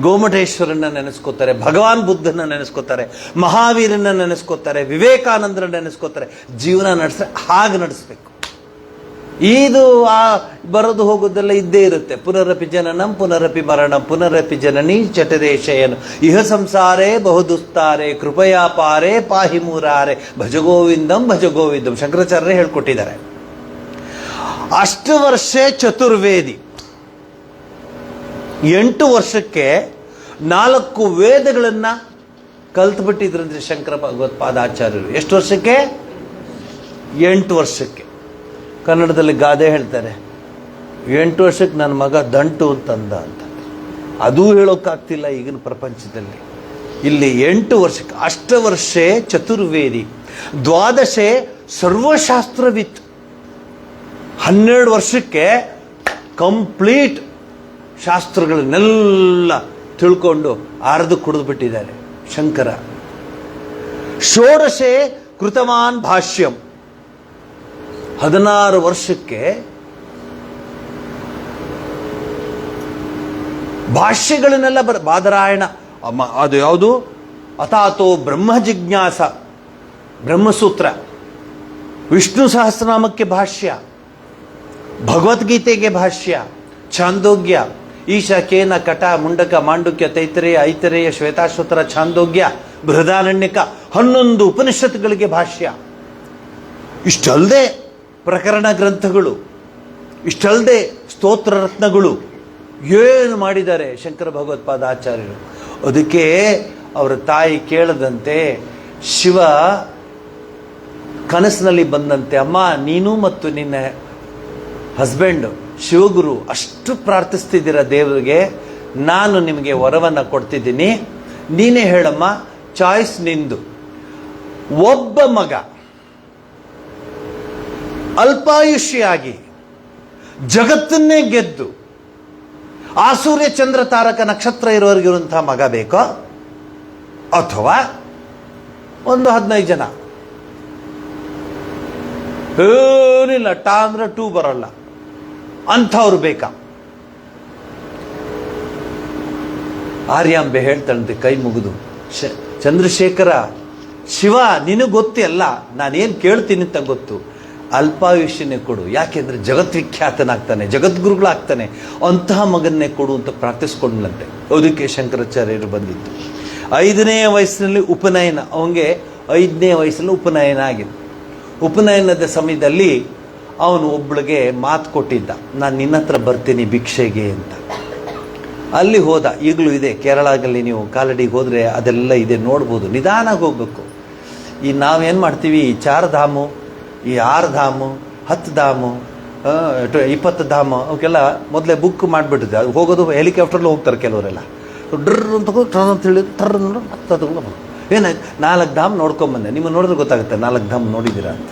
ಗೋಮಟೇಶ್ವರನ್ನ ನೆನೆಸ್ಕೋತಾರೆ, ಭಗವಾನ್ ಬುದ್ಧನ ನೆನೆಸ್ಕೋತಾರೆ, ಮಹಾವೀರನ್ನ ನೆನೆಸ್ಕೋತಾರೆ, ವಿವೇಕಾನಂದರನ್ನ ನೆನೆಸ್ಕೋತಾರೆ. ಜೀವನ ನಡೆಸಿದ್ರೆ ಹಾಗೆ ನಡೆಸಬೇಕು. ಇದು ಬರೋದು ಹೋಗೋದೆಲ್ಲ ಇದ್ದೇ ಇರುತ್ತೆ. ಪುನರಪಿ ಜನನಂ ಪುನರಪಿ ಮರಣಂ ಪುನರಪಿ ಜನನಿ ಚಟರೇ ಶಯನ ಇಹ ಸಂಸಾರೇ ಬಹುದುಸ್ತಾರೆ ಕೃಪಯಾ ಪಾರೇ ಪಾಹಿ ಮೂರಾರೆ ಭಜಗೋವಿಂದಂ ಭಜಗೋವಿಂದಂ ಶಂಕರಾಚಾರ್ಯರೇ ಹೇಳ್ಕೊಟ್ಟಿದ್ದಾರೆ. ಅಷ್ಟವರ್ಷೆ ಚತುರ್ವೇದಿ, 8 ವರ್ಷಕ್ಕೆ 4 ವೇದಗಳನ್ನು ಕಲ್ತ್ಬಿಟ್ಟಿದ್ರಂದ್ರೆ ಶಂಕರ ಭಗವತ್ಪಾದಾಚಾರ್ಯರು. ಎಷ್ಟು ವರ್ಷಕ್ಕೆ? 8 ವರ್ಷಕ್ಕೆ. ಕನ್ನಡದಲ್ಲಿ ಗಾದೆ ಹೇಳ್ತಾರೆ, 8 ವರ್ಷಕ್ಕೆ ನನ್ನ ಮಗ ದಂಟು ಅಂತಂದ ಅಂತ. ಅದೂ ಹೇಳೋಕ್ಕಾಗ್ತಿಲ್ಲ ಈಗಿನ ಪ್ರಪಂಚದಲ್ಲಿ. ಇಲ್ಲಿ 8 ವರ್ಷಕ್ಕೆ ಅಷ್ಟವರ್ಷೆ ಚತುರ್ವೇದಿ, ದ್ವಾದಶೆ ಸರ್ವಶಾಸ್ತ್ರವಿತ್. 12 ವರ್ಷಕ್ಕೆ ಕಂಪ್ಲೀಟ್ ಶಾಸ್ತ್ರಗಳನ್ನೆಲ್ಲ ತಿಳ್ಕೊಂಡು ಅರ್ದು ಕುಡಿದು ಬಿಟ್ಟಿದ್ದಾರೆ ಶಂಕರ. ಷೋಡಶೆ ಕೃತವಾನ್ ಭಾಷ್ಯಂ, 16 ವರ್ಷಕ್ಕೆ ಭಾಷ್ಯಗಳನ್ನೆಲ್ಲ ಬಾದರಾಯಣ, ಅದು ಯಾವುದು? ಅಥಾತೋ ಬ್ರಹ್ಮ ಜಿಜ್ಞಾಸ, ಬ್ರಹ್ಮಸೂತ್ರ, ವಿಷ್ಣು ಸಹಸ್ರನಾಮಕ್ಕೆ ಭಾಷ್ಯ, ಭಗವದ್ಗೀತೆಗೆ ಭಾಷ್ಯ, ಛಾಂದೋಗ್ಯ, ಈಶಾ ಕೇನ ಕಟ ಮುಂಡಕ ಮಾಂಡುಕ್ಯ ತೈತರೇಯ ಐತರೇಯ ಶ್ವೇತಾಶ್ವತರ ಛಾಂದೋಗ್ಯ ಬೃಹದಾರಣ್ಯಕ 11 ಉಪನಿಷತ್ತುಗಳಿಗೆ ಭಾಷ್ಯ. ಇಷ್ಟಲ್ಲದೆ ಪ್ರಕರಣ ಗ್ರಂಥಗಳು, ಇಷ್ಟಲ್ಲದೆ ಸ್ತೋತ್ರ ರತ್ನಗಳು, ಏನು ಮಾಡಿದ್ದಾರೆ ಶಂಕರ ಭಗವತ್ಪಾದಾಚಾರ್ಯರು. ಅದಕ್ಕೆ ಅವರ ತಾಯಿ ಕೇಳದಂತೆ ಶಿವ ಕನಸಿನಲ್ಲಿ ಬಂದಂತೆ, ಅಮ್ಮ ನೀನು ಮತ್ತು ನಿನ್ನ ಹಸ್ಬೆಂಡ್ ಶಿವಗುರು ಅಷ್ಟು ಪ್ರಾರ್ಥಿಸ್ತಿದ್ದೀರ ದೇವರಿಗೆ, ನಾನು ನಿಮಗೆ ವರವನ್ನು ಕೊಡ್ತಿದ್ದೀನಿ, ನೀನೇ ಹೇಳಮ್ಮ, ಚಾಯ್ಸ್ ನಿಂದು. ಒಬ್ಬ ಮಗ ಅಲ್ಪಾಯುಷ್ಯಾಗಿ ಜಗತ್ತನ್ನೇ ಗೆದ್ದು ಆ ಸೂರ್ಯ ಚಂದ್ರ ತಾರಕ ನಕ್ಷತ್ರ ಇರುವಂತಹ ಮಗ ಬೇಕೋ, ಅಥವಾ ಒಂದು 15 ಜನ ಏನಿಲ್ಲ ಟಾ ಅಂದ್ರೆ ಟೂ ಬರಲ್ಲ ಅಂಥವ್ರು ಬೇಕಾ? ಆರ್ಯಾಂಬೆ ಹೇಳ್ತಾಳಂತೆ ಕೈ ಮುಗಿದು, ಚಂದ್ರಶೇಖರ, ಶಿವ ನಿನಗೆ ಗೊತ್ತೇ ಅಲ್ಲ, ನಾನೇನು ಕೇಳ್ತೀನಿ ಅಂತ ಗೊತ್ತು, ಅಲ್ಪಾಯುಷ್ಯನೇ ಕೊಡು, ಯಾಕೆಂದ್ರೆ ಜಗದ್ವಿಖ್ಯಾತನಾಗ್ತಾನೆ, ಜಗದ್ಗುರುಗಳಾಗ್ತಾನೆ, ಅಂತಹ ಮಗನ್ನೇ ಕೊಡು ಅಂತ ಪ್ರಾರ್ಥಿಸ್ಕೊಂಡ್ಲಂತೆ. ಅದಕ್ಕೆ ಶಂಕರಾಚಾರ್ಯರು ಬಂದಿದ್ದು 5ನೇ ವಯಸ್ಸಿನಲ್ಲಿ ಉಪನಯನ, ಅವನಿಗೆ 5ನೇ ವಯಸ್ಸಲ್ಲಿ ಉಪನಯನ ಆಗಿದೆ. ಉಪನಯನದ ಸಮಯದಲ್ಲಿ ಅವನು ಒಬ್ಬಳಿಗೆ ಮಾತು ಕೊಟ್ಟಿದ್ದ, ನಾನು ನಿನ್ನ ಹತ್ರ ಬರ್ತೀನಿ ಭಿಕ್ಷೆಗೆ ಅಂತ. ಅಲ್ಲಿ ಹೋದ, ಈಗಲೂ ಇದೆ ಕೇರಳದಲ್ಲಿ, ನೀವು ಕಾಲಡಿಗೆ ಹೋದರೆ ಅದೆಲ್ಲ ಇದೆ, ನೋಡ್ಬೋದು. ನಿಧಾನಾಗಿ ಹೋಗ್ಬೇಕು. ಈ ನಾವೇನು ಮಾಡ್ತೀವಿ, ಈ 4 ಧಾಮು, ಈ 6 ಧಾಮು, 10 ಧಾಮು, 20 ಧಾಮು, ಅವಕ್ಕೆಲ್ಲ ಮೊದಲೇ ಬುಕ್ ಮಾಡಿಬಿಟ್ಟಿದೆ. ಅದು ಹೋಗೋದು ಹೆಲಿಕಾಪ್ಟರ್ಲು ಹೋಗ್ತಾರೆ ಕೆಲವರೆಲ್ಲ, ಡ್ರ್ ಅಂತ ಟ್ರನ್ ಅಂತ ಹೇಳಿ ಟ್ರರ್ ಏನಾಯ್ತು, 4 ಧಾಮ್ ನೋಡ್ಕೊಂಬಂದೆ. ನಿಮಗೆ ನೋಡಿದ್ರೆ ಗೊತ್ತಾಗುತ್ತೆ 4 ಧಾಮ್ ನೋಡಿದ್ದೀರಾ ಅಂತ.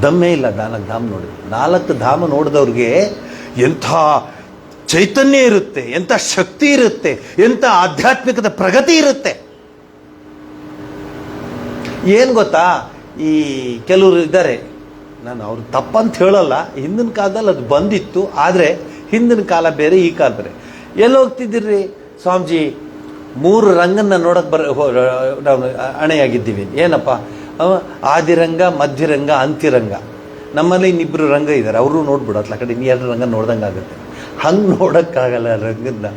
ದಮ್ಮೇ ಇಲ್ಲ 4 ಧಾಮ್ ನೋಡಿದ್ರು. 4 ಧಾಮ ನೋಡಿದವ್ರಿಗೆ ಎಂಥ ಚೈತನ್ಯ ಇರುತ್ತೆ, ಎಂಥ ಶಕ್ತಿ ಇರುತ್ತೆ, ಎಂಥ ಆಧ್ಯಾತ್ಮಿಕದ ಪ್ರಗತಿ ಇರುತ್ತೆ. ಏನು ಗೊತ್ತಾ, ಈ ಕೆಲವರು ಇದ್ದಾರೆ, ನಾನು ಅವ್ರು ತಪ್ಪಂತ ಹೇಳಲ್ಲ, ಹಿಂದಿನ ಕಾಲದಲ್ಲಿ ಅದು ಬಂದಿತ್ತು, ಆದರೆ ಹಿಂದಿನ ಕಾಲ ಬೇರೆ, ಈ ಕಾಲ ಬೇರೆ. ಎಲ್ಲಿ ಹೋಗ್ತಿದ್ದೀರಿ ಸ್ವಾಮೀಜಿ, 3 ರಂಗನ್ನ ನೋಡಕ್ಕೆ ನಾವು ಅಣೆಯಾಗಿದ್ದೀವಿ. ಏನಪ್ಪ, ಆದಿರಂಗ, ಮಧ್ಯರಂಗ, ಅಂತ್ಯರಂಗ. ನಮ್ಮಲ್ಲಿ ಇನ್ನಿಬ್ಬರು ರಂಗ ಇದ್ದಾರೆ, ಅವರು ನೋಡ್ಬಿಡು ಅತ್ಲ ಕಡೆ 2 ರಂಗ ನೋಡ್ದಂಗೆ ಆಗುತ್ತೆ. ಹಂಗೆ ನೋಡೋಕ್ಕಾಗಲ್ಲ ರಂಗನ್ನ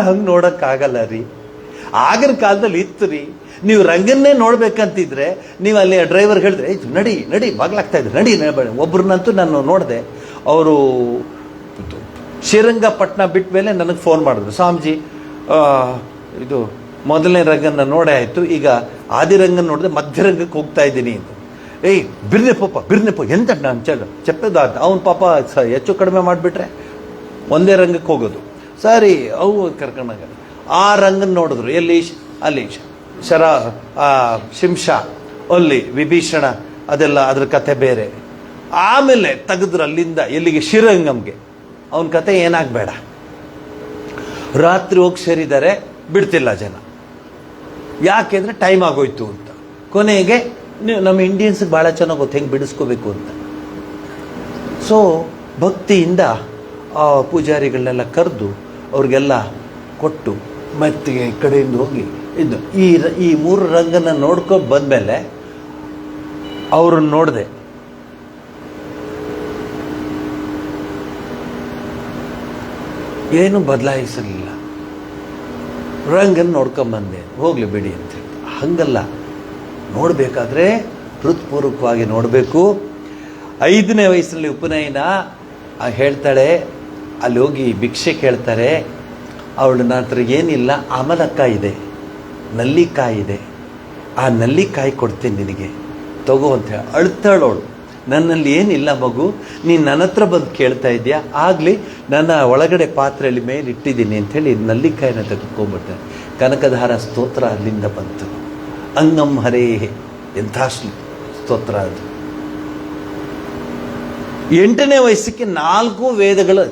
ಹಂಗೆ ನೋಡೋಕ್ಕಾಗಲ್ಲ ರೀ. ಆಗಿನ ಕಾಲದಲ್ಲಿ ಇತ್ತು ರೀ. ನೀವು ರಂಗನ್ನೇ ನೋಡ್ಬೇಕಂತಿದ್ರೆ ನೀವು ಅಲ್ಲಿ ಡ್ರೈವರ್ ಹೇಳಿದ್ರೆ ನಡಿ ನಡಿ ಬಾಗ್ಲಾಗ್ತಾ ಇದ್ರು, ನಡಿ. ಒಬ್ರನ್ನಂತೂ ನಾನು ನೋಡಿದೆ, ಅವರು ಶ್ರೀರಂಗಪಟ್ಟಣ ಬಿಟ್ಟ ಮೇಲೆ ನನಗೆ ಫೋನ್ ಮಾಡಿದ್ರು, ಸ್ವಾಮೀಜಿ ಇದು ಮೊದಲನೇ ರಂಗನ್ನ ನೋಡೇ ಆಯಿತು, ಈಗ ಆದಿರಂಗನ ನೋಡಿದೆ, ಮಧ್ಯರಂಗಕ್ಕೆ ಹೋಗ್ತಾ ಇದ್ದೀನಿ ಅಂತ. ಏಯ್ ಬಿರ್ನೆಪ್ಪ ಎಂತ ನಾನು చెప్పేదాದ ಅವನು ಪಾಪ ಹೆಚ್ಚು ಕಡಿಮೆ ಮಾಡಿಬಿಟ್ರೆ ಒಂದೇ ರಂಗಕ್ಕೆ ಹೋಗೋದು. ಸರಿ ಅವು ಕರ್ಕೊಂಡಾಗ ಆ ರಂಗನ ನೋಡಿದ್ರು. ಎಲ್ಲಿ? ಅಲ್ಲಿ ಶಿಂಷ, ಅಲ್ಲಿ ವಿಭೀಷಣ, ಅದೆಲ್ಲ ಅದ್ರ ಕತೆ ಬೇರೆ. ಆಮೇಲೆ ತೆಗೆದ್ರು ಅಲ್ಲಿಂದ ಎಲ್ಲಿಗೆ? ಶ್ರೀರಂಗಂಗೆ. ಅವನ ಕತೆ ಏನಾಗಬೇಡ. ರಾತ್ರಿ ಹೋಗಿ ಸೇರಿದ್ದಾರೆ, ಬಿಡ್ತಿಲ್ಲ ಜನ, ಯಾಕೆಂದರೆ ಟೈಮ್ ಆಗೋಯ್ತು ಅಂತ. ಕೊನೆಗೆ ನಮ್ಮ ಇಂಡಿಯನ್ಸ್ಗೆ ಭಾಳ ಚೆನ್ನಾಗಿ ಗೊತ್ತು ಹೆಂಗೆ ಬಿಡಿಸ್ಕೋಬೇಕು ಅಂತ. ಸೊ ಭಕ್ತಿಯಿಂದ ಆ ಪೂಜಾರಿಗಳನ್ನೆಲ್ಲ ಕರೆದು ಅವ್ರಿಗೆಲ್ಲ ಕೊಟ್ಟು ಮತ್ತೆ ಈ ಕಡೆಯಿಂದ ಹೋಗಿ ಇದ್ದು ಈ 3 ರಂಗನ ನೋಡ್ಕೊಂಡು ಬಂದಮೇಲೆ ಅವ್ರನ್ನ ನೋಡಿದೆ. ಏನು ಬದಲಾಯಿಸಲಿಲ್ಲ. ರಂಗನ್ನು ನೋಡ್ಕೊಂಬಂದೆ, ಹೋಗ್ಲಿ ಬಿಡಿ ಅಂತ ಹೇಳಿ. ಹಂಗಲ್ಲ, ನೋಡಬೇಕಾದ್ರೆ ಹೃತ್ಪೂರ್ವಕವಾಗಿ ನೋಡಬೇಕು. 5ನೇ ವಯಸ್ಸಲ್ಲಿ ಉಪನಯನ ಹೇಳ್ತಾಳೆ, ಅಲ್ಲಿ ಹೋಗಿ ಭಿಕ್ಷೆ ಕೇಳ್ತಾರೆ. ಅವಳು ನನ್ನ ಹತ್ರ ಏನಿಲ್ಲ, ಅಮಲಕಾಯಿ ಇದೆ, ನಲ್ಲಿಕಾಯಿ ಇದೆ, ಆ ನಲ್ಲಿಕಾಯಿ ಕೊಡ್ತೀನಿ ನಿನಗೆ ತಗೋ ಅಂತ ಹೇಳಿ ಅಳ್ತಾಳವಳು. ನನ್ನಲ್ಲಿ ಏನಿಲ್ಲ ಮಗು, ನೀನು ನನ್ನ ಹತ್ರ ಬಂದು ಕೇಳ್ತಾ ಇದೆಯಾ, ಆಗಲಿ ನನ್ನ ಒಳಗಡೆ ಪಾತ್ರೆಯಲ್ಲಿ ಮೇಲೆ ಇಟ್ಟಿದ್ದೀನಿ ಅಂಥೇಳಿ ನಲ್ಲಿಕಾಯಿನ ತೆಗೆದುಕೊಂಡ್ಬಿಡ್ತೇನೆ. ಕನಕಧಾರ ಸ್ತೋತ್ರ ಅಲ್ಲಿಂದ ಬಂತು. ಅಂಗಂ ಹರೇ, ಎಂಥ ಸ್ತೋತ್ರ ಅದು. 8ನೇ ವಯಸ್ಸಕ್ಕೆ 4 ವೇದಗಳು.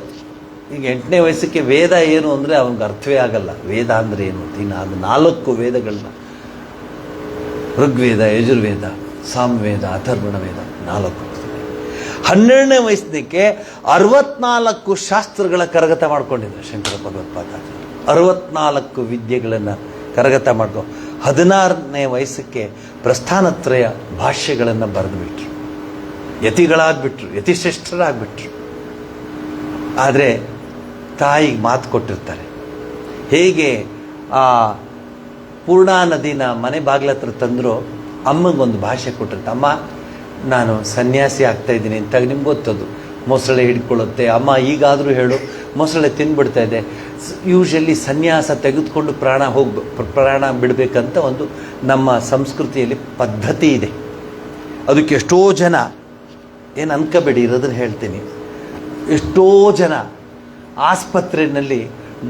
ಈಗ 8ನೇ ವಯಸ್ಸಕ್ಕೆ ವೇದ ಏನು ಅಂದರೆ ಅವನಿಗೆ ಅರ್ಥವೇ ಆಗಲ್ಲ. ವೇದ ಅಂದರೆ ಏನು ಅಂತ. ಇನ್ನು ಅದು 4 ವೇದಗಳನ್ನ, ಋಗ್ವೇದ, ಯಜುರ್ವೇದ, ಸಾಮವೇದ, ಅಥರ್ವಣ ವೇದ 4. 12ನೇ ವಯಸ್ಸಿನಕ್ಕೆ 64 ಶಾಸ್ತ್ರಗಳ ಕರಗತ ಮಾಡ್ಕೊಂಡಿದ್ದರು ಶಂಕರ ಭಗವತ್ಪಾದಾಚಾರ್ಯ. 64 ವಿದ್ಯೆಗಳನ್ನು ಕರಗತ ಮಾಡ್ಕೊಂಡು 16ನೇ ವಯಸ್ಸಕ್ಕೆ ಪ್ರಸ್ಥಾನತ್ರಯ ಭಾಷ್ಯಗಳನ್ನು ಬರೆದುಬಿಟ್ರು. ಯತಿಗಳಾಗ್ಬಿಟ್ರು, ಯತಿಶ್ರೇಷ್ಠರಾಗ್ಬಿಟ್ರು. ಆದರೆ ತಾಯಿಗೆ ಮಾತು ಕೊಟ್ಟಿರ್ತಾರೆ. ಹೇಗೆ ಆ ಪೂರ್ಣಾ ನದಿನ ಮನೆ ಬಾಗಿಲತ್ರ ತಂದರೂ ಅಮ್ಮಂಗೊಂದು ಭಾಷೆ ಕೊಟ್ಟಿರ್ತಾರೆ. ಅಮ್ಮ ನಾನು ಸನ್ಯಾಸಿ ಆಗ್ತಾಯಿದ್ದೀನಿ ಅಂತ. ನಿಮ್ಗೆ ಗೊತ್ತದು, ಮೊಸಳೆ ಹಿಡ್ಕೊಳ್ಳುತ್ತೆ. ಅಮ್ಮ ಈಗಾದರೂ ಹೇಳು, ಮೊಸಳೆ ತಿಂದ್ಬಿಡ್ತಾ ಇದೆ. ಯೂಶಲಿ ಸನ್ಯಾಸ ತೆಗೆದುಕೊಂಡು ಪ್ರಾಣ ಬಿಡಬೇಕಂತ ಒಂದು ನಮ್ಮ ಸಂಸ್ಕೃತಿಯಲ್ಲಿ ಪದ್ಧತಿ ಇದೆ. ಅದಕ್ಕೆ ಎಷ್ಟೋ ಜನ ಏನು ಅನ್ಕೋಬೇಡಿ, ಇರೋದನ್ನು ಹೇಳ್ತೀನಿ. ಎಷ್ಟೋ ಜನ ಆಸ್ಪತ್ರೆಯಲ್ಲಿ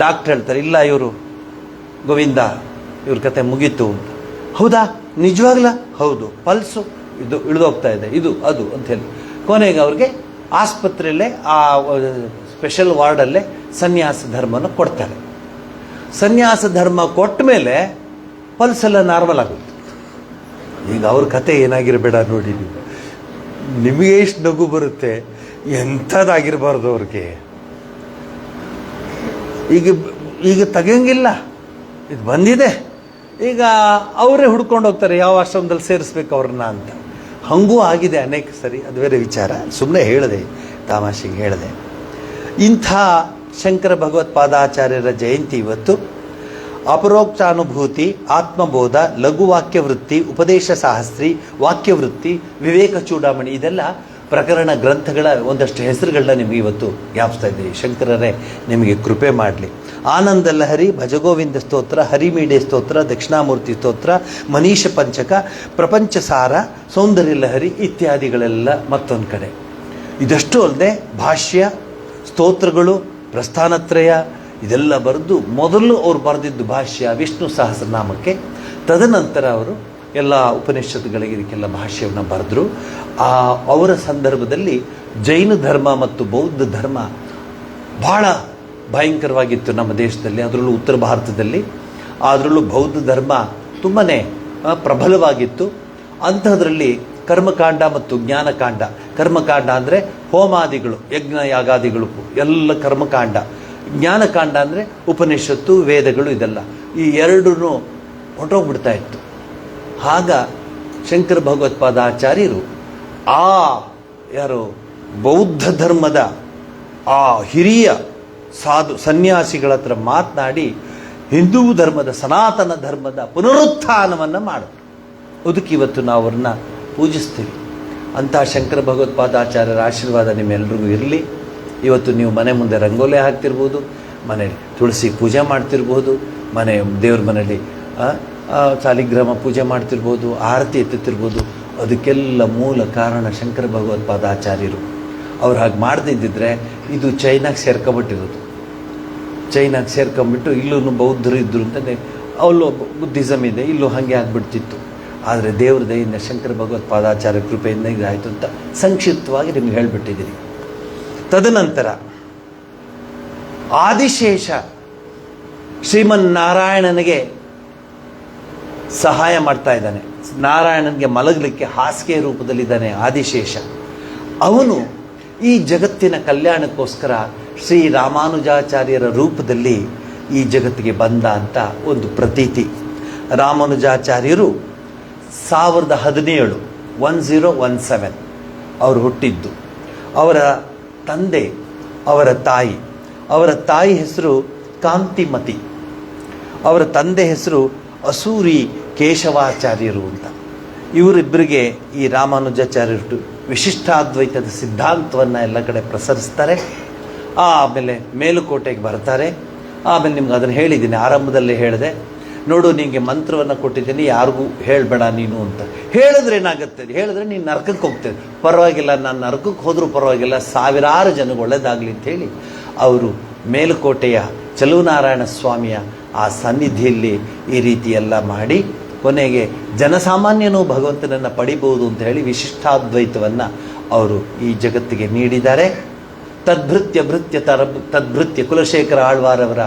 ಡಾಕ್ಟ್ರ್ ಹೇಳ್ತಾರೆ, ಇಲ್ಲ ಇವರು ಗೋವಿಂದ ಇವ್ರ ಕತೆ ಮುಗೀತು ಅಂತ. ಹೌದಾ, ನಿಜವಾಗ್ಲ? ಹೌದು, ಪಲ್ಸು ಇದು ಇಳಿದೋಗ್ತಾ ಇದೆ, ಇದು ಅದು ಅಂತ ಹೇಳಿ ಕೊನೆಗೆ ಅವ್ರಿಗೆ ಆಸ್ಪತ್ರೆಯಲ್ಲೇ ಆ ಸ್ಪೆಷಲ್ ವಾರ್ಡಲ್ಲೇ ಸನ್ಯಾಸ ಧರ್ಮನ ಕೊಡ್ತಾರೆ. ಸನ್ಯಾಸ ಧರ್ಮ ಕೊಟ್ಟ ಮೇಲೆ ಪಲ್ಸೆಲ್ಲ ನಾರ್ಮಲ್ ಆಗುತ್ತೆ. ಈಗ ಅವ್ರ ಕತೆ ಏನಾಗಿರಬೇಡ ನೋಡಿ, ನಿಮಗೆ ಎಷ್ಟು ನಗು ಬರುತ್ತೆ, ಎಂಥದ್ದಾಗಿರಬಾರ್ದು ಅವ್ರಿಗೆ. ಈಗ ತೆಗಿಯಂಗಿಲ್ಲ, ಇದು ಬಂದಿದೆ, ಈಗ ಅವರೇ ಹುಡ್ಕೊಂಡು ಹೋಗ್ತಾರೆ ಯಾವ ಆಶ್ರಮದಲ್ಲಿ ಸೇರಿಸ್ಬೇಕು ಅವ್ರನ್ನ ಅಂತ. ಹಂಗೂ ಆಗಿದೆ ಅನೇಕ ಸರಿ, ಅದು ಬೇರೆ ವಿಚಾರ, ಸುಮ್ಮನೆ ಹೇಳಿದೆ, ತಮಾಷೆಗೆ ಹೇಳಿದೆ. ಇಂಥ ಶಂಕರ ಭಗವತ್ಪಾದಾಚಾರ್ಯರ ಜಯಂತಿ ಇವತ್ತು. ಅಪರೋಕ್ಷಾನುಭೂತಿ, ಆತ್ಮಬೋಧ, ಲಘುವಾಕ್ಯವೃತ್ತಿ, ಉಪದೇಶ ಸಾಹಸ್ರಿ, ವಾಕ್ಯವೃತ್ತಿ, ವಿವೇಕ ಚೂಡಾಮಣಿ, ಇದೆಲ್ಲ ಪ್ರಕರಣ ಗ್ರಂಥಗಳ ಒಂದಷ್ಟು ಹೆಸರುಗಳನ್ನ ನಿಮಗೆ ಇವತ್ತು ಜ್ಞಾಪಿಸ್ತಾ ಇದ್ದೀವಿ. ಶಂಕರರೇ ನಿಮಗೆ ಕೃಪೆ ಮಾಡಲಿ. ಆನಂದ ಲಹರಿ, ಭಜಗೋವಿಂದ ಸ್ತೋತ್ರ, ಹರಿಮೀಡೆ ಸ್ತೋತ್ರ, ದಕ್ಷಿಣಾಮೂರ್ತಿ ಸ್ತೋತ್ರ, ಮನೀಷ ಪಂಚಕ, ಪ್ರಪಂಚ ಸಾರ, ಸೌಂದರ್ಯ ಲಹರಿ ಇತ್ಯಾದಿಗಳೆಲ್ಲ ಮತ್ತೊಂದು ಕಡೆ. ಇದಷ್ಟು ಅಲ್ಲದೆ ಭಾಷ್ಯ, ಸ್ತೋತ್ರಗಳು, ಪ್ರಸ್ಥಾನತ್ರಯ ಇದೆಲ್ಲ ಬರೆದು, ಮೊದಲು ಅವರು ಬರೆದಿದ್ದು ಭಾಷ್ಯ ವಿಷ್ಣು ಸಹಸ್ರನಾಮಕ್ಕೆ. ತದನಂತರ ಅವರು ಎಲ್ಲ ಉಪನಿಷತ್ತುಗಳಿಗೆ ಇದಕ್ಕೆಲ್ಲ ಭಾಷ್ಯವನ್ನು ಬರೆದರು. ಅವರ ಸಂದರ್ಭದಲ್ಲಿ ಜೈನ ಧರ್ಮ ಮತ್ತು ಬೌದ್ಧ ಧರ್ಮ ಭಾಳ ಭಯಂಕರವಾಗಿತ್ತು ನಮ್ಮ ದೇಶದಲ್ಲಿ, ಅದರಲ್ಲೂ ಉತ್ತರ ಭಾರತದಲ್ಲಿ. ಅದರಲ್ಲೂ ಬೌದ್ಧ ಧರ್ಮ ತುಂಬಾ ಪ್ರಬಲವಾಗಿತ್ತು. ಅಂಥದ್ರಲ್ಲಿ ಕರ್ಮಕಾಂಡ ಮತ್ತು ಜ್ಞಾನಕಾಂಡ. ಕರ್ಮಕಾಂಡ ಅಂದರೆ ಹೋಮಾದಿಗಳು, ಯಜ್ಞ ಯಾಗಾದಿಗಳು ಎಲ್ಲ ಕರ್ಮಕಾಂಡ. ಜ್ಞಾನಕಾಂಡ ಅಂದರೆ ಉಪನಿಷತ್ತು, ವೇದಗಳು, ಇದೆಲ್ಲ ಈ ಎರಡೂ ಹೊರಟೋಗ್ಬಿಡ್ತಾ ಇತ್ತು. ಆಗ ಶಂಕರ ಭಗವತ್ಪಾದಾಚಾರ್ಯರು ಯಾರು ಬೌದ್ಧ ಧರ್ಮದ ಆ ಹಿರಿಯ ಸನ್ಯಾಸಿಗಳ ಹತ್ರ ಮಾತನಾಡಿ ಹಿಂದೂ ಧರ್ಮದ, ಸನಾತನ ಧರ್ಮದ ಪುನರುತ್ಥಾನವನ್ನು ಮಾಡಿದ್ರು. ಅದಕ್ಕೆ ಇವತ್ತು ನಾವು ಅವ್ರನ್ನ ಪೂಜಿಸ್ತೀವಿ. ಅಂಥ ಶಂಕರ ಭಗವತ್ಪಾದಾಚಾರ್ಯರ ಆಶೀರ್ವಾದ ನಿಮ್ಮೆಲ್ರಿಗೂ ಇರಲಿ. ಇವತ್ತು ನೀವು ಮನೆ ಮುಂದೆ ರಂಗೋಲಿ ಹಾಕ್ತಿರ್ಬೋದು, ಮನೇಲಿ ತುಳಸಿ ಪೂಜೆ ಮಾಡ್ತಿರ್ಬೋದು, ದೇವ್ರ ಮನೇಲಿ ಸಾಲಿಗ್ರಾಮ ಪೂಜೆ ಮಾಡ್ತಿರ್ಬೋದು, ಆರತಿ ಎತ್ತುತ್ತಿರ್ಬೋದು. ಅದಕ್ಕೆಲ್ಲ ಮೂಲ ಕಾರಣ ಶಂಕರ ಭಗವತ್ಪಾದಾಚಾರ್ಯರು. ಅವ್ರು ಹಾಗೆ ಮಾಡದಿದ್ದರೆ ಇದು ಚೈನಾಗೆ ಸೇರ್ಕೊಂಬಿಟ್ಟಿರೋದು. ಚೈನಾಗೆ ಸೇರ್ಕೊಂಬಿಟ್ಟು ಇಲ್ಲೂ ಬೌದ್ಧರು ಇದ್ದರು ಅಂತಲೇ ಅಲ್ಲೂ ಬುದ್ಧಿಸಮ್ ಇದೆ, ಇಲ್ಲೂ ಹಾಗೆ ಆಗಿಬಿಡ್ತಿತ್ತು. ಆದರೆ ದೇವ್ರ ದಯಿಂದ ಶಂಕರ ಭಗವತ್ಪಾದಾಚಾರ್ಯ ಕೃಪೆಯಿಂದ ಇದಾಯಿತು ಅಂತ ಸಂಕ್ಷಿಪ್ತವಾಗಿ ನಿಮ್ಗೆ ಹೇಳಿಬಿಟ್ಟಿದ್ದೀನಿ. ತದನಂತರ ಆದಿಶೇಷ ಶ್ರೀಮನ್ನಾರಾಯಣನಿಗೆ ಸಹಾಯ ಮಾಡ್ತಾ ಇದ್ದಾನೆ. ನಾರಾಯಣನಿಗೆ ಮಲಗಲಿಕ್ಕೆ ಹಾಸಿಗೆ ರೂಪದಲ್ಲಿದ್ದಾನೆ ಆದಿಶೇಷ. ಅವನು ಈ ಜಗತ್ತಿನ ಕಲ್ಯಾಣಕ್ಕೋಸ್ಕರ ಶ್ರೀ ರಾಮಾನುಜಾಚಾರ್ಯರ ರೂಪದಲ್ಲಿ ಈ ಜಗತ್ತಿಗೆ ಬಂದ ಅಂತ ಒಂದು ಪ್ರತೀತಿ. ರಾಮಾನುಜಾಚಾರ್ಯರು 1017 ಅವರು ಹುಟ್ಟಿದ್ದು. ಅವರ ತಂದೆ, ಅವರ ತಾಯಿ ಹೆಸರು ಕಾಂತಿಮತಿ, ಅವರ ತಂದೆ ಹೆಸರು ಅಸೂರಿ ಕೇಶವಾಚಾರ್ಯರು ಅಂತ. ಇವರಿಬ್ಬರಿಗೆ ಈ ರಾಮಾನುಜಾಚಾರ್ಯರು ವಿಶಿಷ್ಟಾದ್ವೈತದ ಸಿದ್ಧಾಂತವನ್ನು ಎಲ್ಲ ಕಡೆ ಪ್ರಸರಿಸ್ತಾರೆ. ಆಮೇಲೆ ಮೇಲುಕೋಟೆಗೆ ಬರ್ತಾರೆ. ಆಮೇಲೆ ನಿಮ್ಗೆ ಅದನ್ನು ಹೇಳಿದ್ದೀನಿ, ಆರಂಭದಲ್ಲೇ ಹೇಳಿದೆ, ನೋಡು ನಿನಗೆ ಮಂತ್ರವನ್ನು ಕೊಟ್ಟಿದ್ದೀನಿ, ಯಾರಿಗೂ ಹೇಳಬೇಡ ನೀನು ಅಂತ. ಹೇಳಿದ್ರೆ ಏನಾಗುತ್ತೆ, ಹೇಳಿದ್ರೆ ನೀನು ನರಕಕ್ಕೆ ಹೋಗ್ತೇವೆ, ಪರವಾಗಿಲ್ಲ, ನಾನು ನರಕಕ್ಕೆ ಹೋದರೂ ಪರವಾಗಿಲ್ಲ, ಸಾವಿರಾರು ಜನಕ್ಕೆ ಒಳ್ಳೆಯದಾಗಲಿ ಅಂಥೇಳಿ ಅವರು ಮೇಲುಕೋಟೆಯ ಚಲುವನಾರಾಯಣ ಸ್ವಾಮಿಯ ಆ ಸನ್ನಿಧಿಯಲ್ಲಿ ಈ ರೀತಿ ಎಲ್ಲ ಮಾಡಿ ಕೊನೆಗೆ ಜನಸಾಮಾನ್ಯನೂ ಭಗವಂತನನ್ನು ಪಡಿಬೋದು ಅಂತ ಹೇಳಿ ವಿಶಿಷ್ಟಾದ್ವೈತವನ್ನು ಅವರು ಈ ಜಗತ್ತಿಗೆ ನೀಡಿದ್ದಾರೆ. ತದ್ಭೃತ್ಯ ಕುಲಶೇಖರ ಆಳ್ವಾರವರ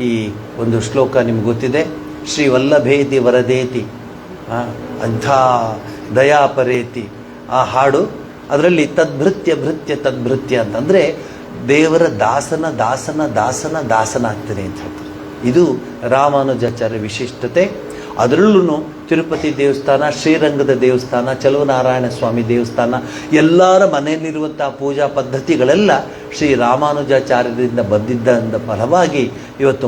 ಈ ಒಂದು ಶ್ಲೋಕ ನಿಮ್ಗೆ ಗೊತ್ತಿದೆ, ಶ್ರೀ ವಲ್ಲಭೇತಿ ವರದೇತಿ ಅಂಥ ದಯಾಪರೇತಿ ಆ ಹಾಡು. ಅದರಲ್ಲಿ ತದ್ಭೃತ್ಯ ಅಂತಂದರೆ ದೇವರ ದಾಸನ ಆಗ್ತದೆ ಅಂತ ಹೇಳ್ತಾರೆ. ಇದು ರಾಮಾನುಜಾಚಾರ್ಯ ವಿಶಿಷ್ಟತೆ. ಅದರಲ್ಲೂ ತಿರುಪತಿ ದೇವಸ್ಥಾನ, ಶ್ರೀರಂಗದ ದೇವಸ್ಥಾನ, ಚಲುವನಾರಾಯಣ ಸ್ವಾಮಿ ದೇವಸ್ಥಾನ, ಎಲ್ಲರ ಮನೆಯಲ್ಲಿರುವಂಥ ಪೂಜಾ ಪದ್ಧತಿಗಳೆಲ್ಲ ಶ್ರೀ ರಾಮಾನುಜಾಚಾರ್ಯರಿಂದ ಬಂದಿದ್ದ ಫಲವಾಗಿ ಇವತ್ತು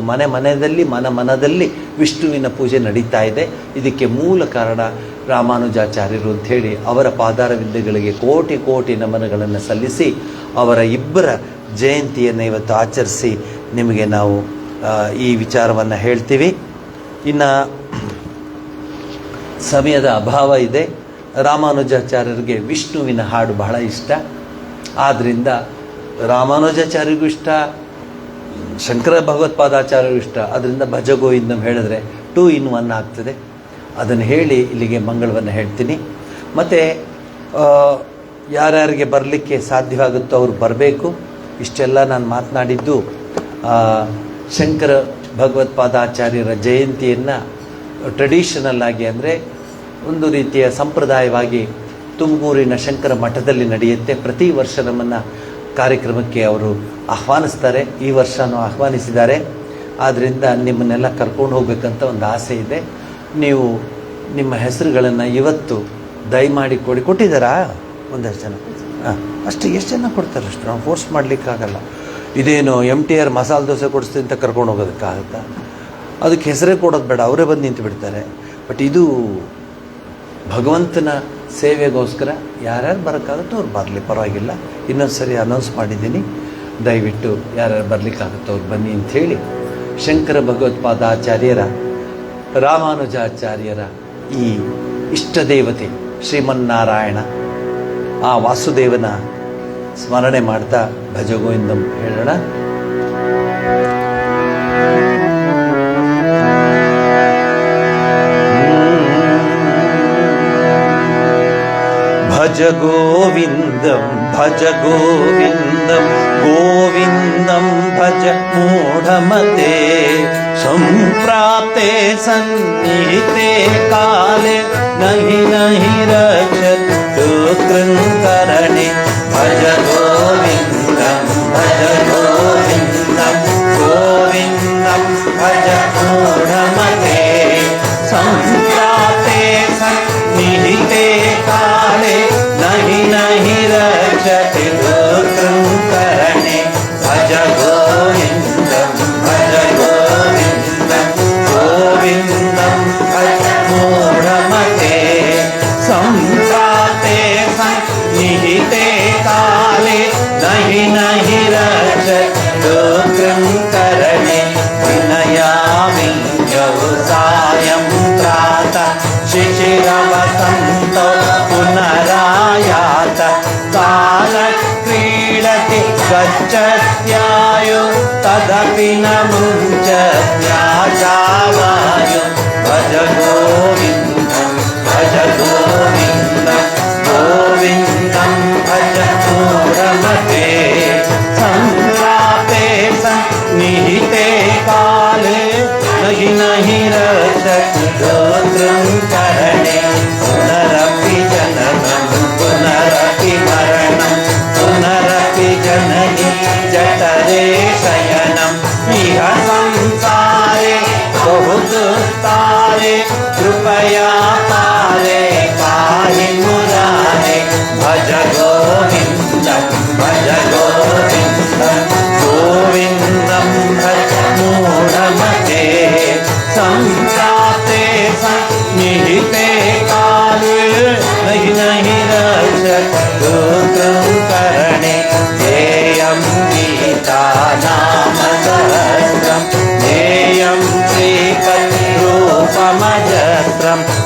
ಮನದಲ್ಲಿ ವಿಷ್ಣುವಿನ ಪೂಜೆ ನಡೀತಾ ಇದೆ. ಇದಕ್ಕೆ ಮೂಲ ಕಾರಣ ರಾಮಾನುಜಾಚಾರ್ಯರು ಅಂಥೇಳಿ ಅವರ ಪಾದಾರವಿಂದಗಳಿಗೆ ಕೋಟಿ ನಮನಗಳನ್ನು ಸಲ್ಲಿಸಿ ಅವರ ಇಬ್ಬರ ಜಯಂತಿಯನ್ನು ಇವತ್ತು ಆಚರಿಸಿ ನಿಮಗೆ ನಾವು ಈ ವಿಚಾರವನ್ನು ಹೇಳ್ತೀವಿ. ಇನ್ನು ಸಮಯದ ಅಭಾವ ಇದೆ. ರಾಮಾನುಜಾಚಾರ್ಯರಿಗೆ ವಿಷ್ಣುವಿನ ಹಾಡು ಬಹಳ ಇಷ್ಟ. ಆದ್ದರಿಂದ ರಾಮಾನುಜಾಚಾರ್ಯರಿಗೂ ಇಷ್ಟ, ಶಂಕರ ಭಗವತ್ಪಾದಾಚಾರ್ಯರಿಗೂ ಇಷ್ಟ. ಅದರಿಂದ ಭಜಗೋವಿಂದಂ ಹೇಳಿದ್ರೆ 2 in 1 ಆಗ್ತದೆ. ಅದನ್ನು ಹೇಳಿ ಇಲ್ಲಿಗೆ ಮಂಗಳವನ್ನು ಹೇಳ್ತೀನಿ. ಮತ್ತು ಯಾರ್ಯಾರಿಗೆ ಬರಲಿಕ್ಕೆ ಸಾಧ್ಯವಾಗುತ್ತೋ ಅವ್ರು ಬರಬೇಕು. ಇಷ್ಟೆಲ್ಲ ನಾನು ಮಾತನಾಡಿದ್ದು ಶಂಕರ ಭಗವತ್ಪಾದಾಚಾರ್ಯರ ಜಯಂತಿಯನ್ನು ಟ್ರೆಡಿಷನಲ್ ಆಗಿ, ಅಂದರೆ ಒಂದು ರೀತಿಯ ಸಂಪ್ರದಾಯವಾಗಿ ತುಮಕೂರಿನ ಶಂಕರ ಮಠದಲ್ಲಿ ನಡೆಯುತ್ತೆ. ಪ್ರತಿ ವರ್ಷ ನಮ್ಮನ್ನು ಕಾರ್ಯಕ್ರಮಕ್ಕೆ ಅವರು ಆಹ್ವಾನಿಸ್ತಾರೆ. ಈ ವರ್ಷವೂ ಆಹ್ವಾನಿಸಿದ್ದಾರೆ. ಆದ್ದರಿಂದ ನಿಮ್ಮನ್ನೆಲ್ಲ ಕರ್ಕೊಂಡು ಹೋಗ್ಬೇಕಂತ ಒಂದು ಆಸೆ ಇದೆ. ನೀವು ನಿಮ್ಮ ಹೆಸರುಗಳನ್ನು ಇವತ್ತು ದಯಮಾಡಿ ಕೊಟ್ಟಿದ್ದಾರಾ? ಒಂದಷ್ಟು ಜನ. ಅಷ್ಟು ಎಷ್ಟು ಜನ ಕೊಡ್ತಾರೆ? ಅಷ್ಟು ನಾವು ಫೋರ್ಸ್ ಮಾಡಲಿಕ್ಕಾಗಲ್ಲ. ಇದೇನು MTR ಮಸಾಲೆ ದೋಸೆ ಕೊಡಿಸ್ತೀನಿ ಅಂತ ಕರ್ಕೊಂಡು ಹೋಗೋದಕ್ಕಾಗುತ್ತಾ? ಅದಕ್ಕೆ ಹೆಸರೇ ಕೊಡೋದು ಬೇಡ, ಅವರೇ ಬಂದು ನಿಂತು ಬಿಡ್ತಾರೆ. ಬಟ್ ಇದು ಭಗವಂತನ ಸೇವೆಗೋಸ್ಕರ ಯಾರ್ಯಾರು ಬರೋಕ್ಕಾಗುತ್ತೋ ಅವ್ರು ಬರಲಿ, ಪರವಾಗಿಲ್ಲ. ಇನ್ನೊಂದು ಸರಿ ಅನೌನ್ಸ್ ಮಾಡಿದ್ದೀನಿ, ದಯವಿಟ್ಟು ಯಾರ್ಯಾರು ಬರಲಿಕ್ಕಾಗುತ್ತೋ ಅವ್ರು ಬನ್ನಿ ಅಂಥೇಳಿ ಶಂಕರ ಭಗವತ್ಪಾದಾಚಾರ್ಯರ, ರಾಮಾನುಜಾಚಾರ್ಯರ ಈ ಇಷ್ಟ ದೇವತೆ ಶ್ರೀಮನ್ನಾರಾಯಣ, ಆ ವಾಸುದೇವನ ಸ್ಮರಣೆ ಮಾಡ್ತಾ ಭಜಗೋವಿಂದಂ ಹೇಳೋಣ. ಭಜ ಗೋವಿಂದಂ ಭಜ ಗೋವಿಂದಂ ಗೋವಿಂದಂ ಭಜ ಮೂಢಮತೆ ಸಂಪ್ರಾಪ್ತೆ ಸನ್ನಿಹಿತೆ ಕಾಲೇ ನಹಿ ನಹಿ ರಕ್ಷತು ಕೃಂಕರಣೆ. ಭಜ ಗೋವಿಂದಂ ಭಜ ಗೋವಿಂದಂ ಗೋವಿಂದಂ ಭಜ ಮೂಢಮತೆ ಸಂಪ್ರಾಪ್ತೆ ಸನ್ನಿಹಿತೆ ಕಾಲೇ ನಹಿ ನಹಿ ರಕ್ಷತಿ ಕೃಂಕರಣೆ. ಭಜ ಗೋವಿಂದಂ ಭಜ ಗೋವಿಂದಂ ಗೋವಿಂದಂ ಭಜ ಮೂಢಮತೆ ಸಂಪ್ರಾಪ್ತೆ ಸನ್ನಿಹಿತೆ ಕಾಲೇ ನಹಿ ನಹಿ ರಕ್ಷತಿ ಕೃಂಕರಣೆ. ವಿನಯಾಮಿ ಸಾಯಂ ಪ್ರಾತಃ ಶಿಶಿರವಸಂತೋ ಪುನರಾಯಾತ ಕಾಲ ಕ್ರೀಡತಿ ಗಚ್ಚತ್ಯಾಯು ತದಪಿ ನ ಮುಂಚತ್ಯಾಚಾವಾಯು. ಭಜ ಗೋವಿಂದಂ ಭಜ ಗೋವಿಂದಂ ಗೋವಿಂದಂ ಭಜ ಮೂಢಮತೆ ಸಂಪ್ರಾಪ್ತೆ ಸನ್ನಿಹಿತೆ ಕಾಲೇ ನಹಿ ನಹಿ ರಕ್ಷತಿ ಕೃಂಕರಣೆ. ಪುನರಪಿ ಜನನಂ ಪುನರಪಿ ಮರಣಂ ಪುನರಪಿ ಜನನಿ ಜಠರೇ ಶಯನಂ. ಇಹ ಸಂಸಾರೇ ಬಹುದುಸ್ತಾರೇ ಕೃಪಯಾ ಪಾರೇ ಪಾಹಿ ಮುರಾರೇ. ಭಜ ಗೋವಿಂದಂ ಭಜ ಗೋವಿಂದಂ ಗೋವಿಂದಂ ಭಜ ಮೂಢಮತೆ ಸಂಪ್ರಾಪ್ತೆ ಸನ್ನಿಹಿತೆ ಕಾಲೇ ನಹಿ ನಹಿ ರಕ್ಷತು ಕೃಂಕರಣೆ. ಧ್ಯೇಯಂ ಗೀತಾ ನಾಮ ಸಹಸ್ರಂ ಧ್ಯೇಯಂ ಶ್ರೀಪತಿರೂಪಮಜಸ್ರಂ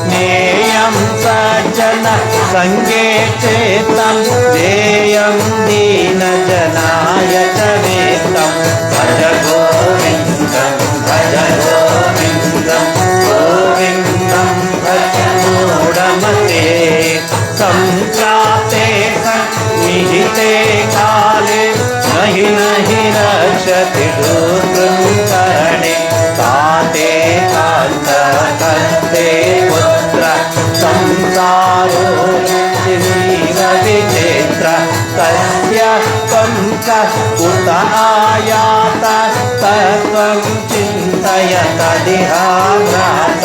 ಜ್ಞೇಯಂ ಸಜ್ಜನ ಸಂಗೇ ಚೇತಂ ಧ್ಯೇಯಂ ದೀನಜನಾಯ ಚ ವೇತ್ತಂ. ಭಜ ಗೋವಿಂದಂ ಭಜ ಗೋವಿಂದಂ ಗೋವಿಂದಂ ಭಜ ಮೂಢಮತೆ ಸಂಪ್ರಾಪ್ತೆ ಸನ್ನಿಹಿತೆ ಕಾಲೇ ನಹಿ ನಹಿ ರಕ್ಷತಿ ಕೃಂಕರಣೆ. ಕಾತೆ ಕಾಂತ ಕಂತೆ ಪುತ್ರ ಸಂಸಾರೋ ಜೀವ ವಿಚಿತ್ರ ತಸ್ಯ ಪಂಕ ಉತ ಆಯಾತ ತತ್ವಂ ಚಿಂತಯ ತದಿಹಾಭ್ರಾತ.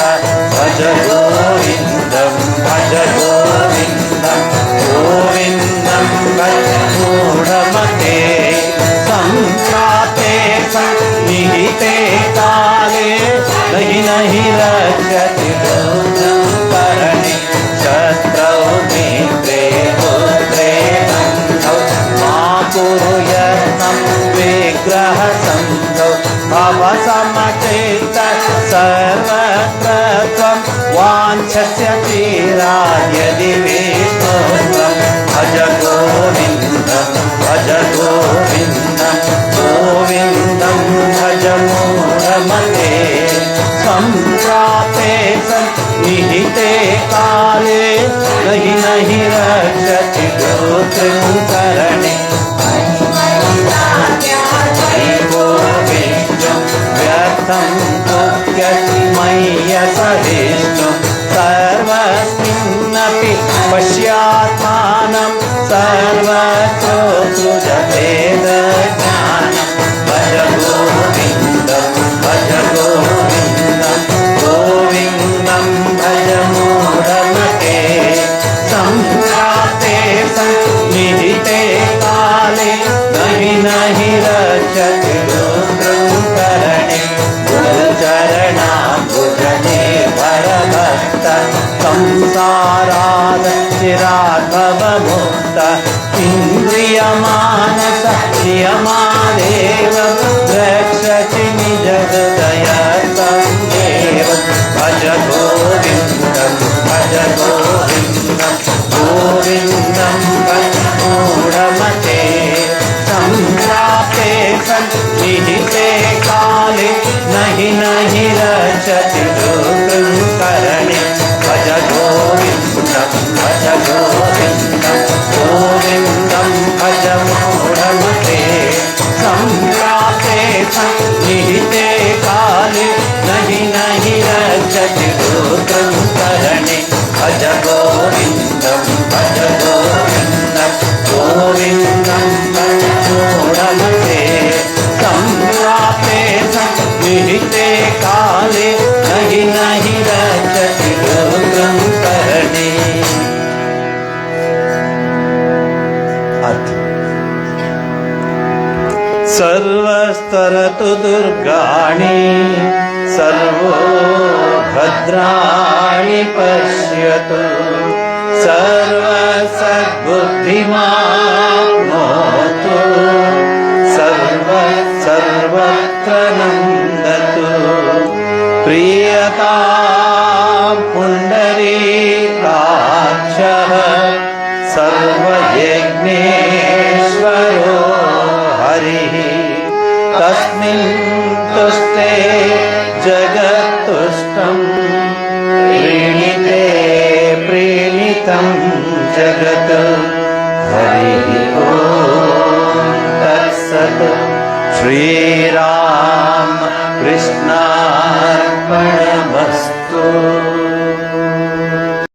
ಭಜ ಗೋವಿಂದಂ ಭಜ ಗೋವಿಂದಂ ಗೋವಿಂದಂ ಭಜ ಮೂಢಮತೆ ಸಂಪ್ರಾಪ್ತೆ ಸನ್ನಿಹಿತೆ ಕಾಲೇ ನಹಿ ನಹಿ ರಕ್ಷತಿ ಕೃಂಕರಣೆ. ಶತ್ರೌ ಮಿತ್ರೇ ಪುತ್ರೇ ಬಂಧೌ ಮಾ ಕುರು ಯತ್ನಂ ವಿಗ್ರಹ ಸಂಧೌ. ಭವ ಸಮಚೇತ ಸರ್ವತ್ರ ತ್ವಂ वाञ्छस्य तीराद्यदि विष्णुत्वं भज गोविन्दं भज गोविन्दं गोविन्दं भज मूढमते सम्प्राप्ते सन्निहिते काले नहि नहि रक्षति गोत्रकरणे व्यर्थं कुर्वति मय्यसहिष्णु सर्वस्मिन्नपि पश्यात्मानं सर्वतो सृजभेदज्ञानं भज गोविन्दं भज गोविन्दं गोविन्दं भज मूढमते सम्प्राप्ते सन्निहिते काले नहि नहि रक्षति गोत्रकरणे गुरुचरणाम्बुजने भरभक्त संसारात् चिराद्भवमुक्त इन्द्रियमानस नियमादेव रक्षति निजहृदयतं देव भज गोविन्दं भज गोविन्दं गोविन्दं भज मूढमते सम्प्राप्ते सन्निहिते काले नहि नहि रक्षति गोत्रकरणे भज गोविन्दं भज गोविन्दं गोविन्दं भज मूढमते सम्प्राप्ते सन्निहिते काले नहि नहि रक्षति गोत्रकरणे भज गोविन्दं भज गोविन्दं गोविन्दं भज मूढमते सम्प्राप्ते सन्निहिते काले नहि नहि रक्षति गोत्रकरणे। सर्वस्तरतु दुर्गाणि सर्वो भद्राणि पश्यतु सर्वसद्बुद्धिमाप्नोतु सर्वत्र नन्दतु प्रियतां पुण्डरीकाक्षः सर्वयज्ञेश्वरो हरिः तस्मिन् तुष्टे जगत्तुष्टं प्रीणिते प्रीणितं जगत् हरिः ॐ तत्सत् श्रीराम कृष्णार्पणमस्तु।